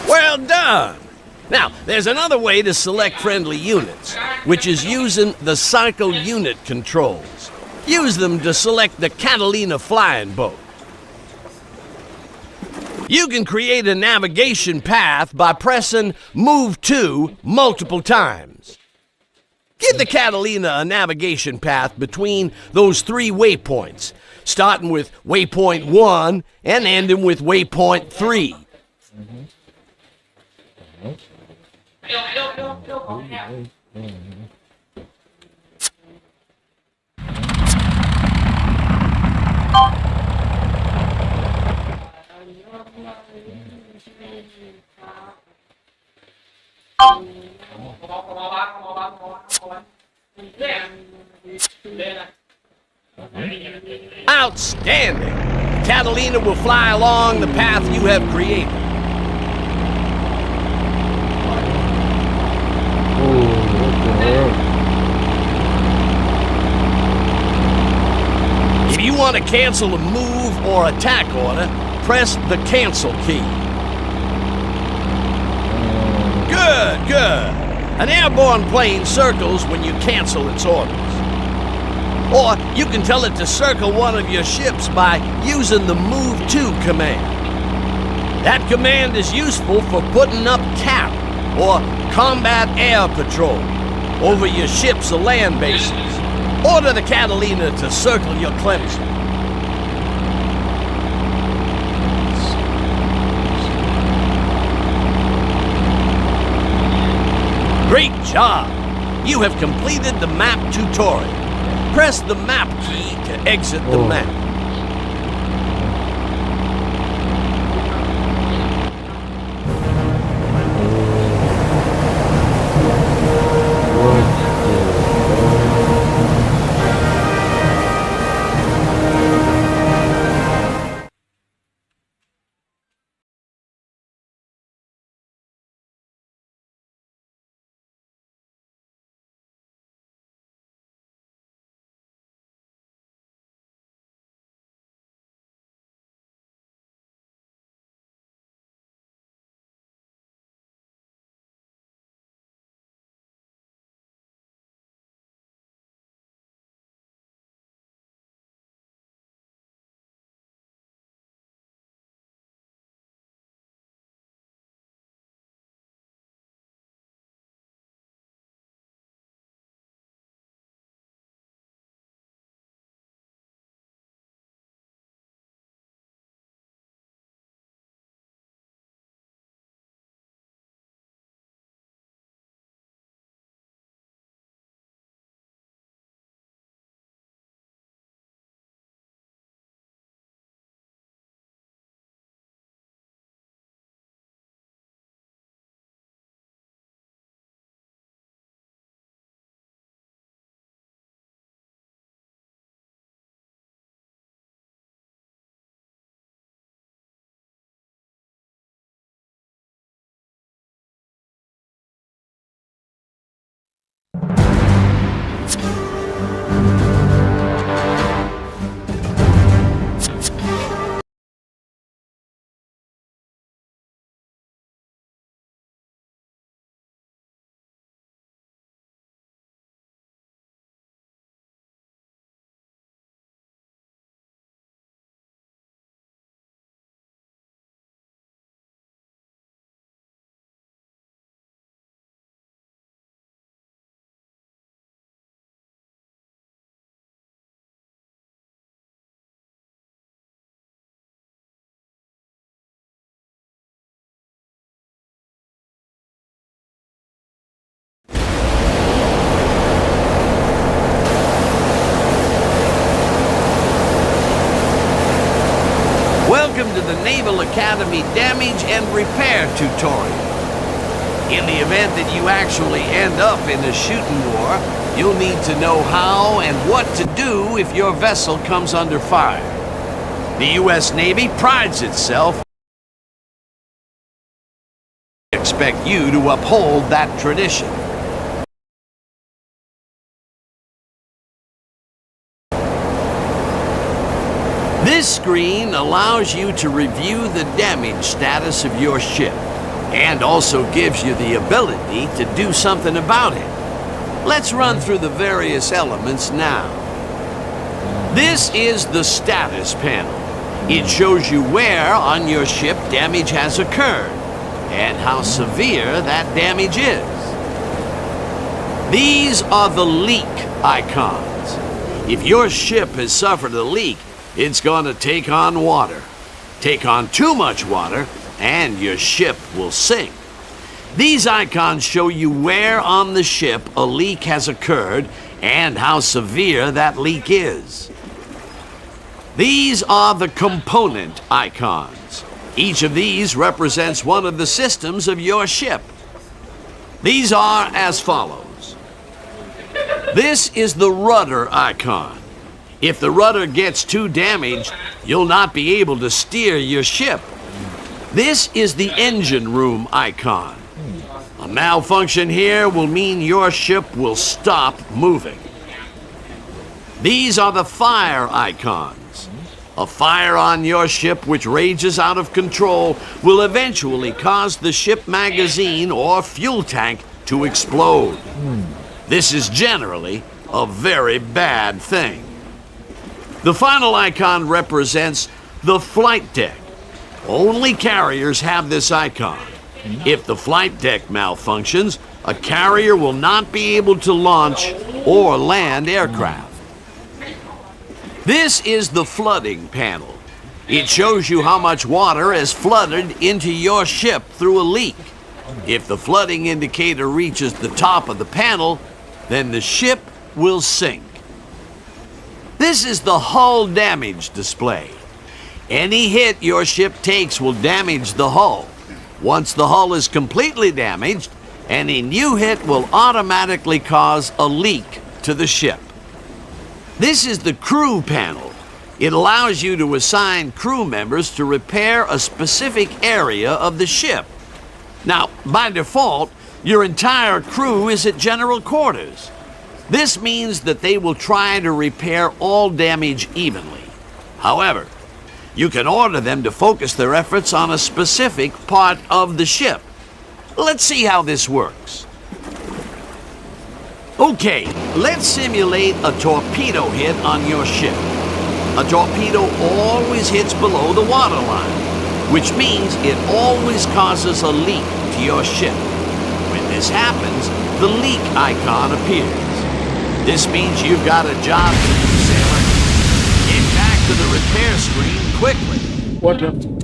Well done! Now, there's another way to select friendly units, which is using the cycle unit controls. Use them to select the Catalina flying boat. You can create a navigation path by pressing Move To multiple times. Give the Catalina a navigation path between those 3 waypoints, starting with waypoint 1 and ending with waypoint 3. Outstanding! Catalina will fly along the path you have created. If you want to cancel a move or attack order, press the cancel key. Good, good. An airborne plane circles when you cancel its orders. Or you can tell it to circle one of your ships by using the Move To command. That command is useful for putting up CAP, or Combat Air Patrol, over your ships or land bases. Order the Catalina to circle your Clemson. Great job! You have completed the map tutorial. Press the map key to exit the map. Welcome to the Naval Academy Damage and Repair tutorial. In the event that you actually end up in a shooting war, you'll need to know how and what to do if your vessel comes under fire. The U.S. Navy prides itself on expect you to uphold that tradition. This screen allows you to review the damage status of your ship, and also gives you the ability to do something about it. Let's run through the various elements now. This is the status panel. It shows you where on your ship damage has occurred, and how severe that damage is. These are the leak icons. If your ship has suffered a leak, it's going to take on water. Take on too much water, and your ship will sink. These icons show you where on the ship a leak has occurred and how severe that leak is. These are the component icons. Each of these represents one of the systems of your ship. These are as follows. This is the rudder icon. If the rudder gets too damaged, you'll not be able to steer your ship. This is the engine room icon. A malfunction here will mean your ship will stop moving. These are the fire icons. A fire on your ship which rages out of control will eventually cause the ship magazine or fuel tank to explode. This is generally a very bad thing. The final icon represents the flight deck. Only carriers have this icon. If the flight deck malfunctions, a carrier will not be able to launch or land aircraft. This is the flooding panel. It shows you how much water has flooded into your ship through a leak. If the flooding indicator reaches the top of the panel, then the ship will sink. This is the hull damage display. Any hit your ship takes will damage the hull. Once the hull is completely damaged, any new hit will automatically cause a leak to the ship. This is the crew panel. It allows you to assign crew members to repair a specific area of the ship. Now, by default, your entire crew is at general quarters. This means that they will try to repair all damage evenly. However, you can order them to focus their efforts on a specific part of the ship. Let's see how this works. Okay, let's simulate a torpedo hit on your ship. A torpedo always hits below the waterline, which means it always causes a leak to your ship. When this happens, the leak icon appears. This means you've got a job to do, sailor. Get back to the repair screen quickly. What the?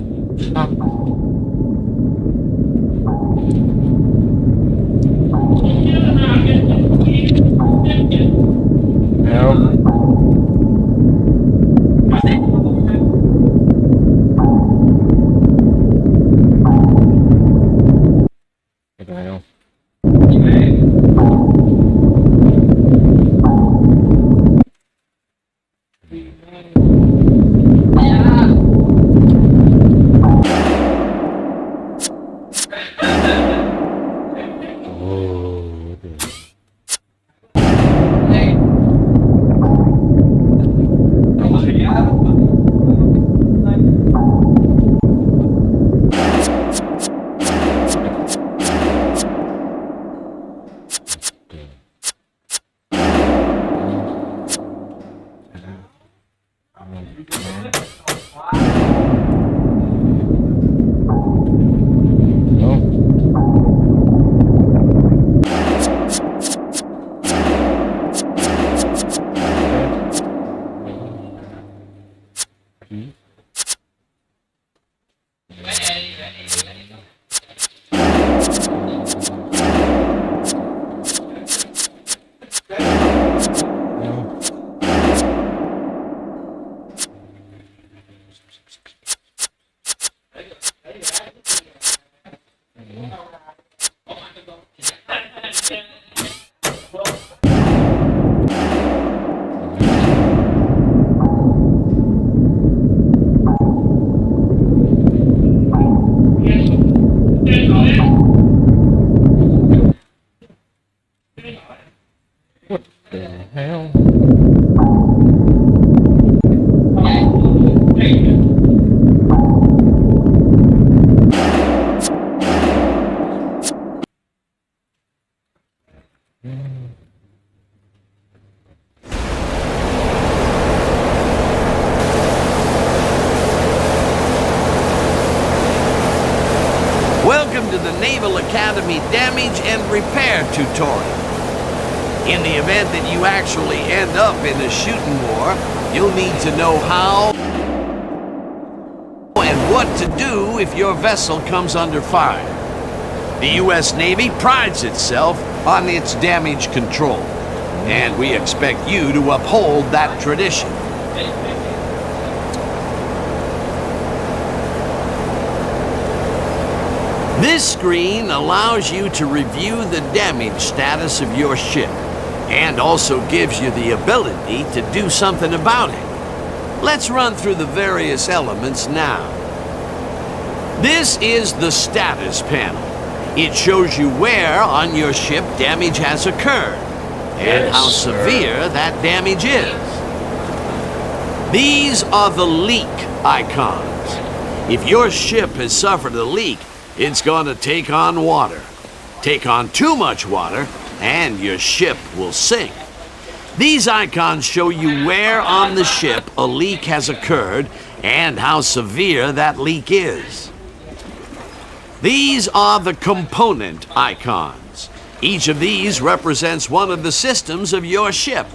Welcome to the Naval Academy Damage and Repair tutorial. In the event that you actually end up in a shooting war, you'll need to know how and what to do if your vessel comes under fire. The U.S. Navy prides itself on its damage control, and we expect you to uphold that tradition. This screen allows you to review the damage status of your ship, and also gives you the ability to do something about it. Let's run through the various elements now. This is the status panel. It shows you where on your ship damage has occurred, and how severe that damage is. These are the leak icons. If your ship has suffered a leak, it's going to take on water. Take on too much water, and your ship will sink. These icons show you where on the ship a leak has occurred and how severe that leak is. These are the component icons. Each of these represents one of the systems of your ship.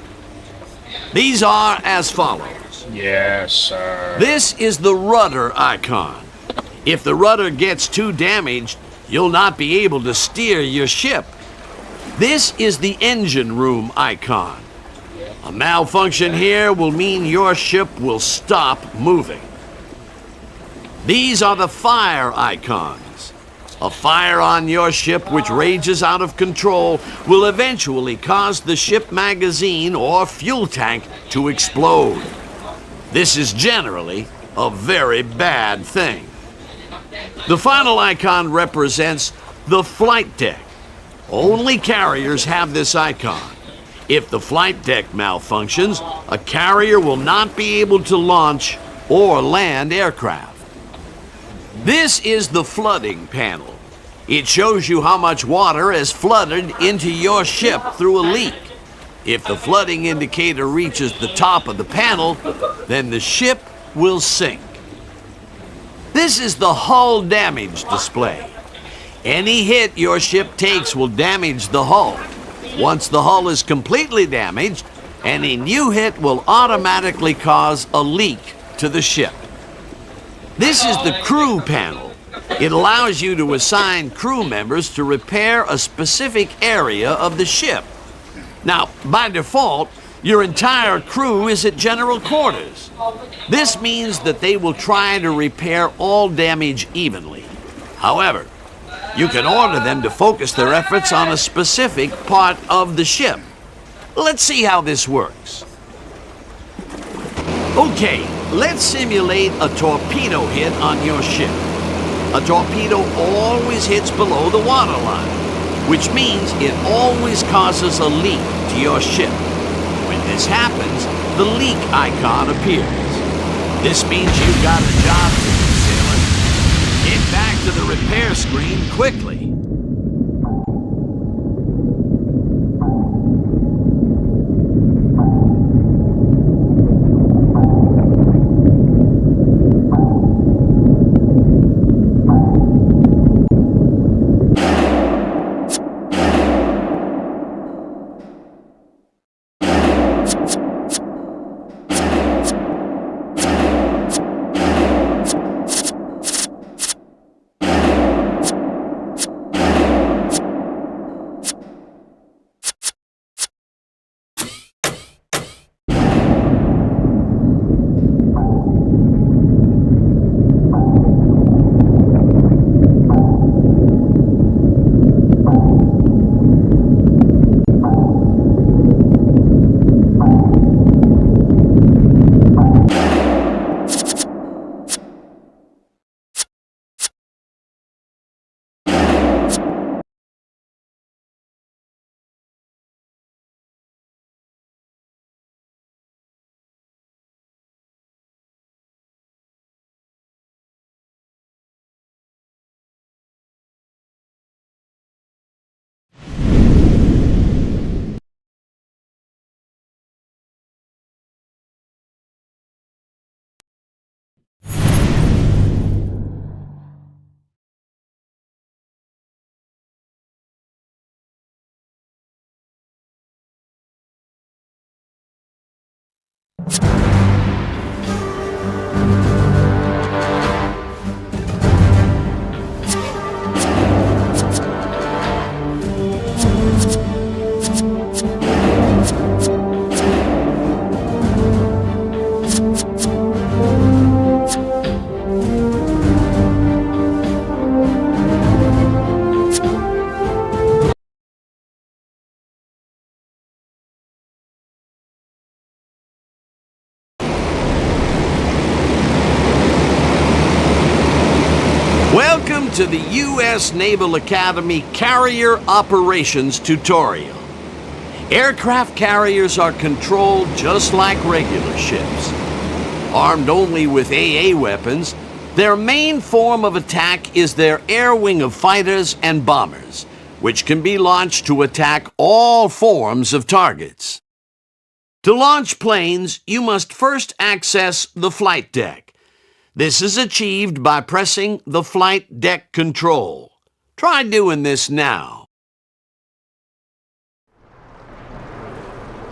These are as follows. Yes, sir. This is the rudder icon. If the rudder gets too damaged, you'll not be able to steer your ship. This is the engine room icon. A malfunction here will mean your ship will stop moving. These are the fire icons. A fire on your ship which rages out of control will eventually cause the ship magazine or fuel tank to explode. This is generally a very bad thing. The final icon represents the flight deck. Only carriers have this icon. If the flight deck malfunctions, a carrier will not be able to launch or land aircraft. This is the flooding panel. It shows you how much water has flooded into your ship through a leak. If the flooding indicator reaches the top of the panel, then the ship will sink. This is the hull damage display. Any hit your ship takes will damage the hull. Once the hull is completely damaged, any new hit will automatically cause a leak to the ship. This is the crew panel. It allows you to assign crew members to repair a specific area of the ship. Now, by default, your entire crew is at general quarters. This means that they will try to repair all damage evenly. However, you can order them to focus their efforts on a specific part of the ship. Let's see how this works. Okay, let's simulate a torpedo hit on your ship. A torpedo always hits below the waterline, which means it always causes a leak to your ship. When this happens, the leak icon appears. This means you've got a job to do, sailor. Get back to the repair screen quickly. to the U.S. Naval Academy Carrier Operations Tutorial. Aircraft carriers are controlled just like regular ships. Armed only with AA weapons, their main form of attack is their air wing of fighters and bombers, which can be launched to attack all forms of targets. To launch planes, you must first access the flight deck. This is achieved by pressing the flight deck control. Try doing this now.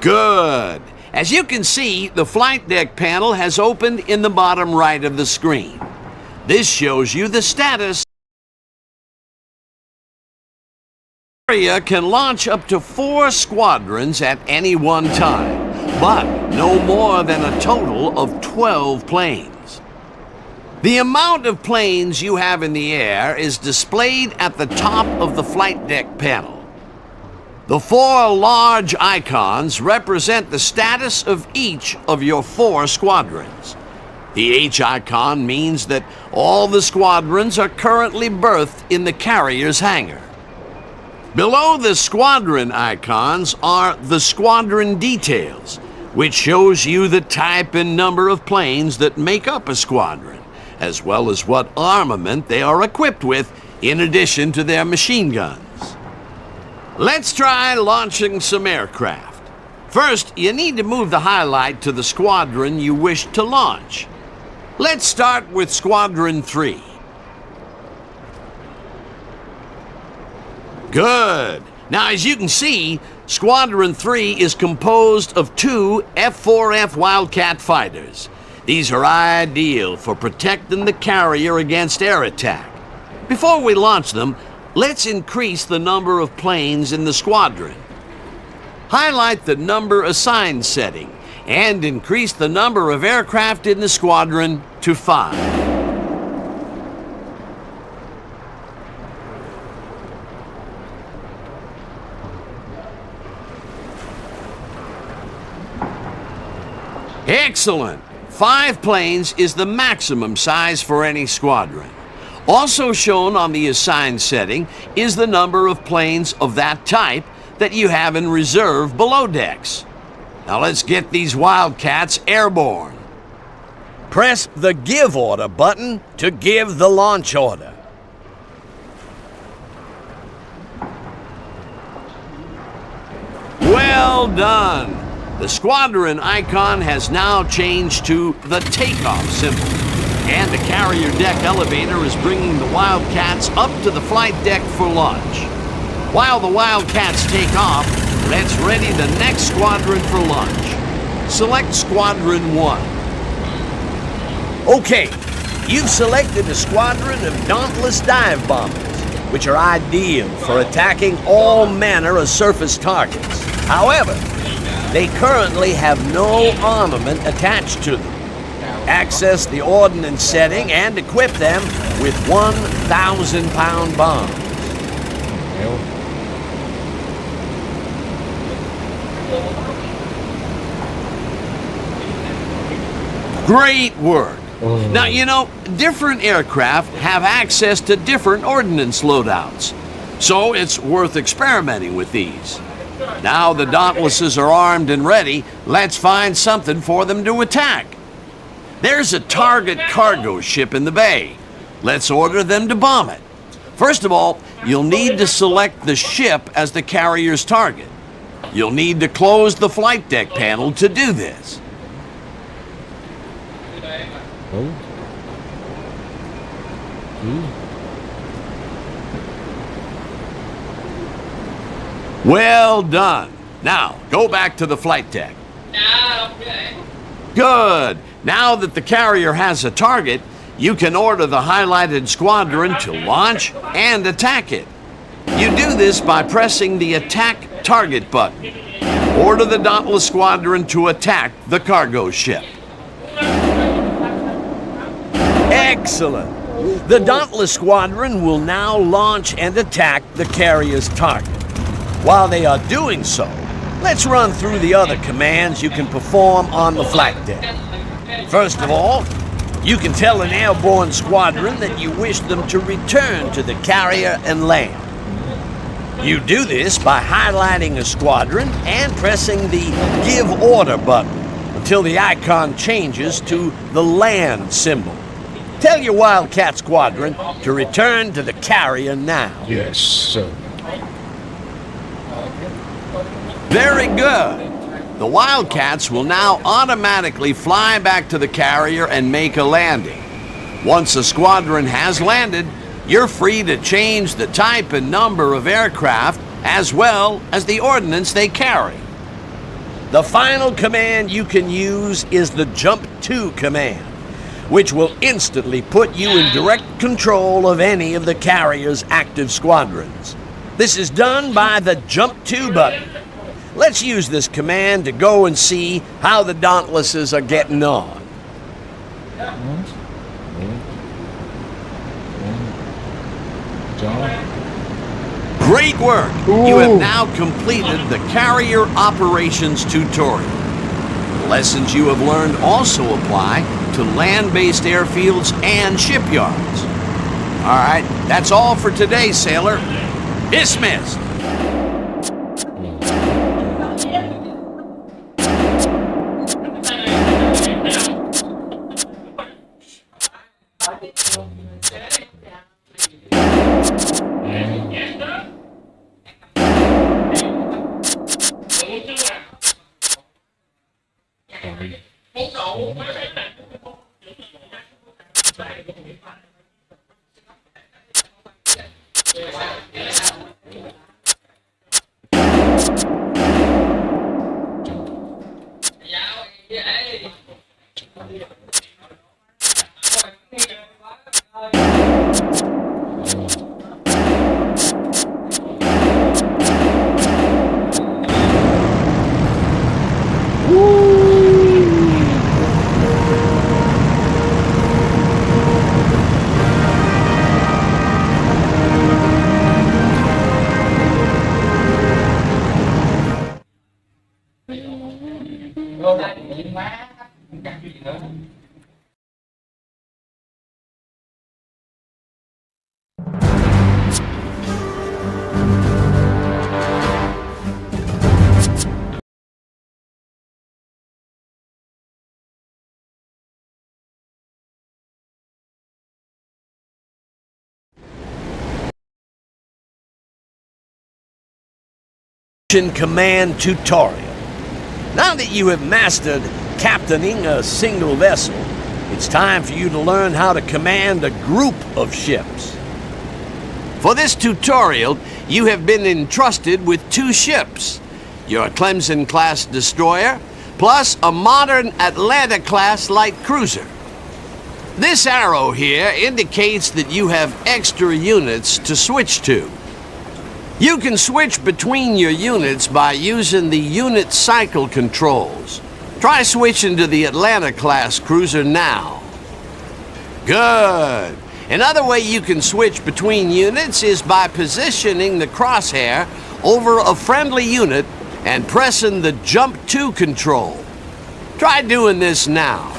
Good. As you can see, the flight deck panel has opened in the bottom right of the screen. This shows you the status. Area can launch up to 4 squadrons at any one time, but no more than a total of 12 planes. The amount of planes you have in the air is displayed at the top of the flight deck panel. The 4 large icons represent the status of each of your 4 squadrons. The H icon means that all the squadrons are currently berthed in the carrier's hangar. Below the squadron icons are the squadron details, which shows you the type and number of planes that make up a squadron, as well as what armament they are equipped with in addition to their machine guns. Let's try launching some aircraft. First, you need to move the highlight to the squadron you wish to launch. Let's start with Squadron 3. Good. Now, as you can see, Squadron 3 is composed of 2 F-4F Wildcat fighters. These are ideal for protecting the carrier against air attack. Before we launch them, let's increase the number of planes in the squadron. Highlight the number assigned setting and increase the number of aircraft in the squadron to 5. Excellent! 5 planes is the maximum size for any squadron. Also shown on the assigned setting is the number of planes of that type that you have in reserve below decks. Now let's get these Wildcats airborne. Press the Give Order button to give the launch order. Well done! The squadron icon has now changed to the takeoff symbol, and the carrier deck elevator is bringing the Wildcats up to the flight deck for launch. While the Wildcats take off, let's ready the next squadron for launch. Select Squadron 1. Okay, you've selected a squadron of Dauntless dive bombers, which are ideal for attacking all manner of surface targets. However, they currently have no armament attached to them. Access the ordnance setting and equip them with 1,000-pound bombs. Great work. Now, you know, different aircraft have access to different ordnance loadouts, so it's worth experimenting with these. Now the Dauntlesses are armed and ready, let's find something for them to attack. There's a target cargo ship in the bay. Let's order them to bomb it. First of all, you'll need to select the ship as the carrier's target. You'll need to close the flight deck panel to do this. Well done. Now, go back to the flight deck. Good. Now that the carrier has a target, you can order the highlighted squadron to launch and attack it. You do this by pressing the Attack Target button. Order the Dauntless Squadron to attack the cargo ship. Excellent. The Dauntless Squadron will now launch and attack the carrier's target. While they are doing so, let's run through the other commands you can perform on the flight deck. First of all, You can tell an airborne squadron that you wish them to return to the carrier and land. You do this by highlighting a squadron and pressing the Give Order button until the icon changes to the land symbol. Tell your Wildcat squadron to return to the carrier now. Yes, sir. Very good. The Wildcats will now automatically fly back to the carrier and make a landing. Once a squadron has landed, you're free to change the type and number of aircraft as well as the ordnance they carry. The final command you can use is the Jump To command, which will instantly put you in direct control of any of the carrier's active squadrons. This is done by the Jump To button. Let's use this command to go and see how the Dauntlesses are getting on. Great work! You have now completed the Carrier Operations tutorial. The lessons you have learned also apply to land-based airfields and shipyards. All right, that's all for today, sailor. Dismissed! Command tutorial. Now that you have mastered captaining a single vessel, it's time for you to learn how to command a group of ships. For this tutorial, you have been entrusted with 2 ships, your Clemson-class destroyer, plus a modern Atlanta-class light cruiser. This arrow here indicates that you have extra units to switch to. You can switch between your units by using the unit cycle controls. Try switching to the Atlanta-class cruiser now. Good. Another way you can switch between units is by positioning the crosshair over a friendly unit and pressing the Jump To control. Try doing this now.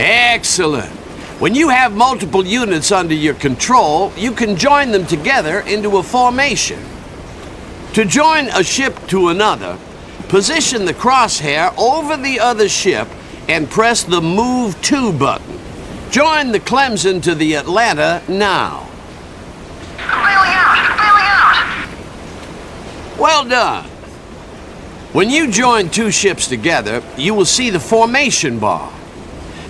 Excellent. When you have multiple units under your control, you can join them together into a formation. To join a ship to another, position the crosshair over the other ship and press the Move To button. Join the Clemson to the Atlanta now. Bailing out! Well done. When you join 2 ships together, you will see the formation bar.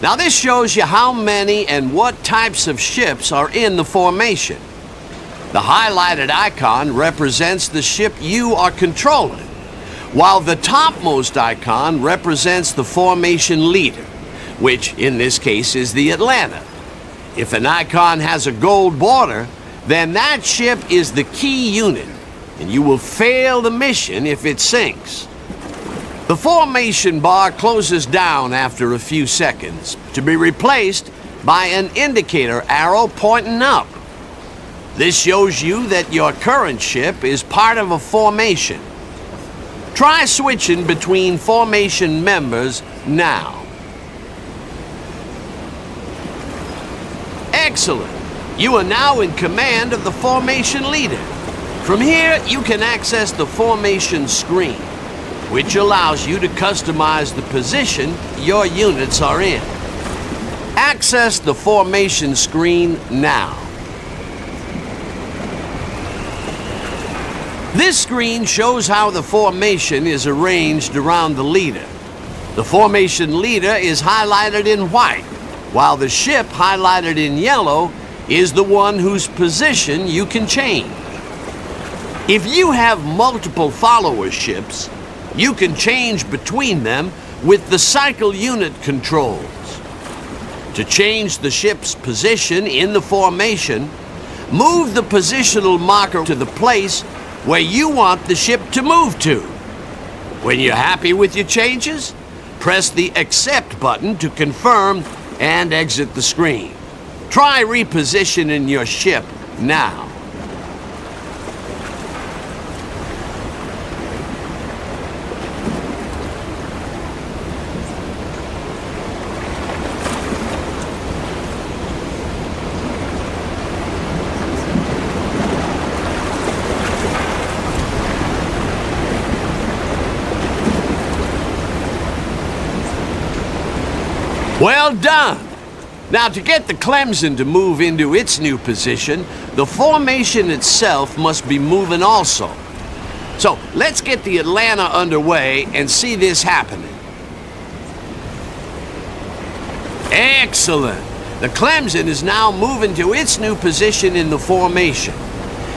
Now this shows you how many and what types of ships are in the formation. The highlighted icon represents the ship you are controlling, while the topmost icon represents the formation leader, which in this case is the Atlanta. If an icon has a gold border, then that ship is the key unit, and you will fail the mission if it sinks. The formation bar closes down after a few seconds, to be replaced by an indicator arrow pointing up. This shows you that your current ship is part of a formation. Try switching between formation members now. Excellent! You are now in command of the formation leader. From here, you can access the formation screen, which allows you to customize the position your units are in. Access the formation screen now. This screen shows how the formation is arranged around the leader. The formation leader is highlighted in white, while the ship highlighted in yellow is the one whose position you can change. If you have multiple follower ships, you can change between them with the cycle unit controls. To change the ship's position in the formation, move the positional marker to the place where you want the ship to move to. When you're happy with your changes, press the Accept button to confirm and exit the screen. Try repositioning your ship now. Well done! Now to get the Clemson to move into its new position, the formation itself must be moving also. So let's get the Atlanta underway and see this happening. Excellent! The Clemson is now moving to its new position in the formation.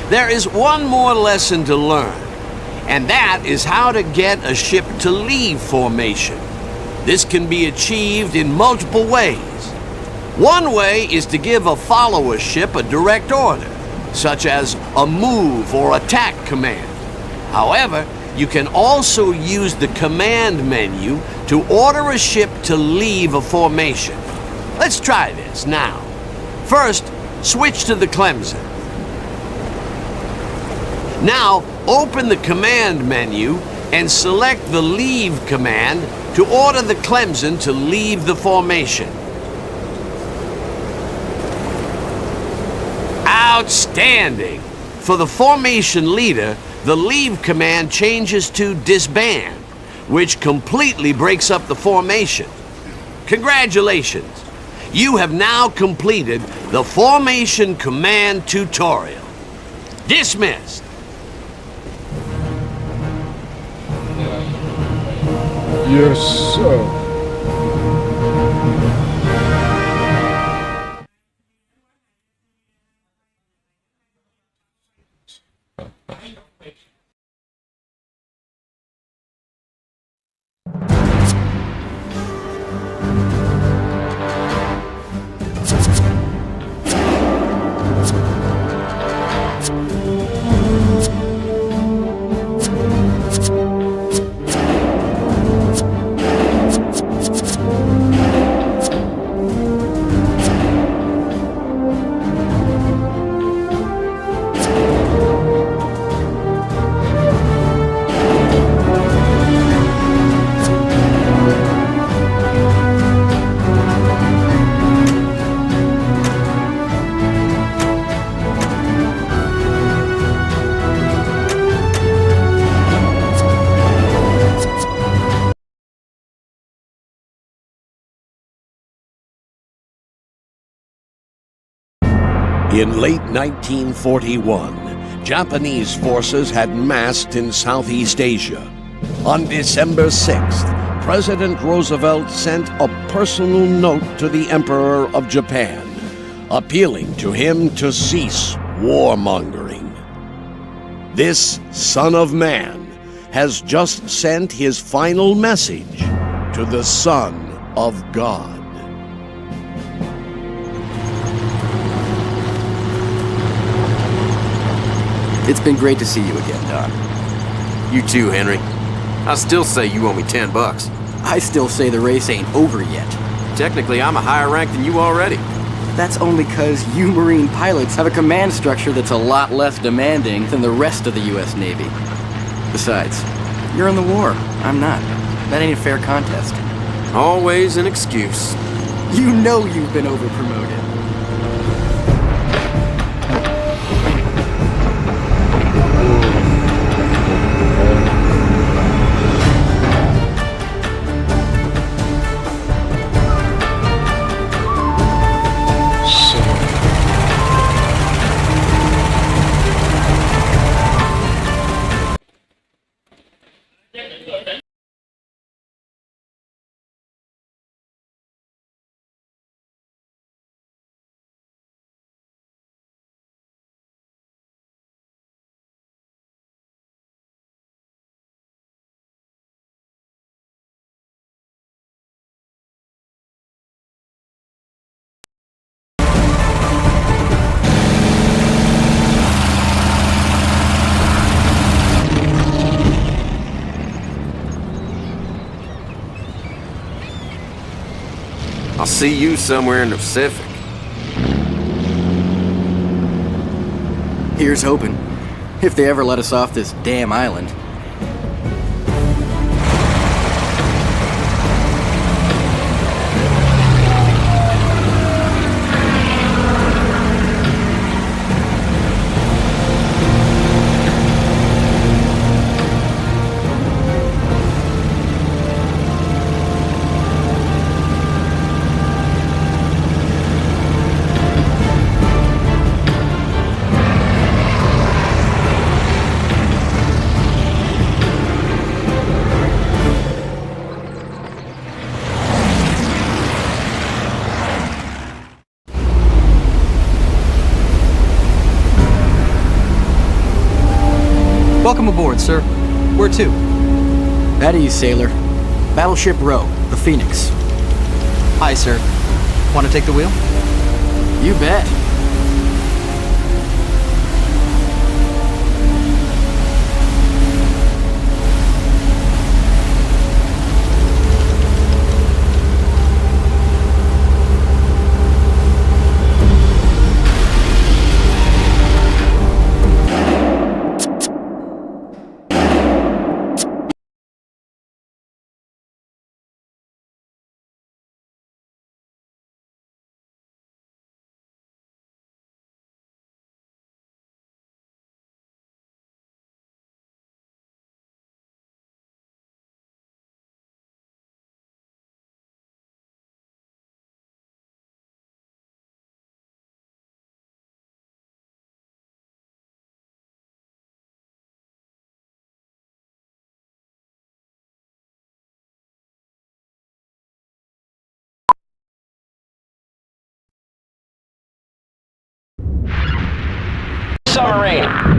There is one more lesson to learn, and that is how to get a ship to leave formation. This can be achieved in multiple ways. One way is to give a follower ship a direct order, such as a move or attack command. However, you can also use the command menu to order a ship to leave a formation. Let's try this now. First, switch to the Clemson. Now, open the command menu and select the Leave command to order the Clemson to leave the formation. Outstanding! For the formation leader, the Leave command changes to Disband, which completely breaks up the formation. Congratulations! You have now completed the formation command tutorial. Dismissed! Yes, sir. In late 1941, Japanese forces had massed in Southeast Asia. On December 6th, President Roosevelt sent a personal note to the Emperor of Japan, appealing to him to cease warmongering. This Son of Man has just sent his final message to the Son of God. It's been great to see you again, Don. You too, Henry. I still say you owe me $10. I still say the race ain't over yet. Technically, I'm a higher rank than you already. That's only because you Marine pilots have a command structure that's a lot less demanding than the rest of the U.S. Navy. Besides, you're in the war. I'm not. That ain't a fair contest. Always an excuse. You know you've been overpromoted. I'll see you somewhere in the Pacific. Here's hoping. If they ever let us off this damn island. Welcome aboard, sir. Where to? At ease, sailor. Battleship Row, the Phoenix. Hi, sir. Want to take the wheel? You bet. Submarine.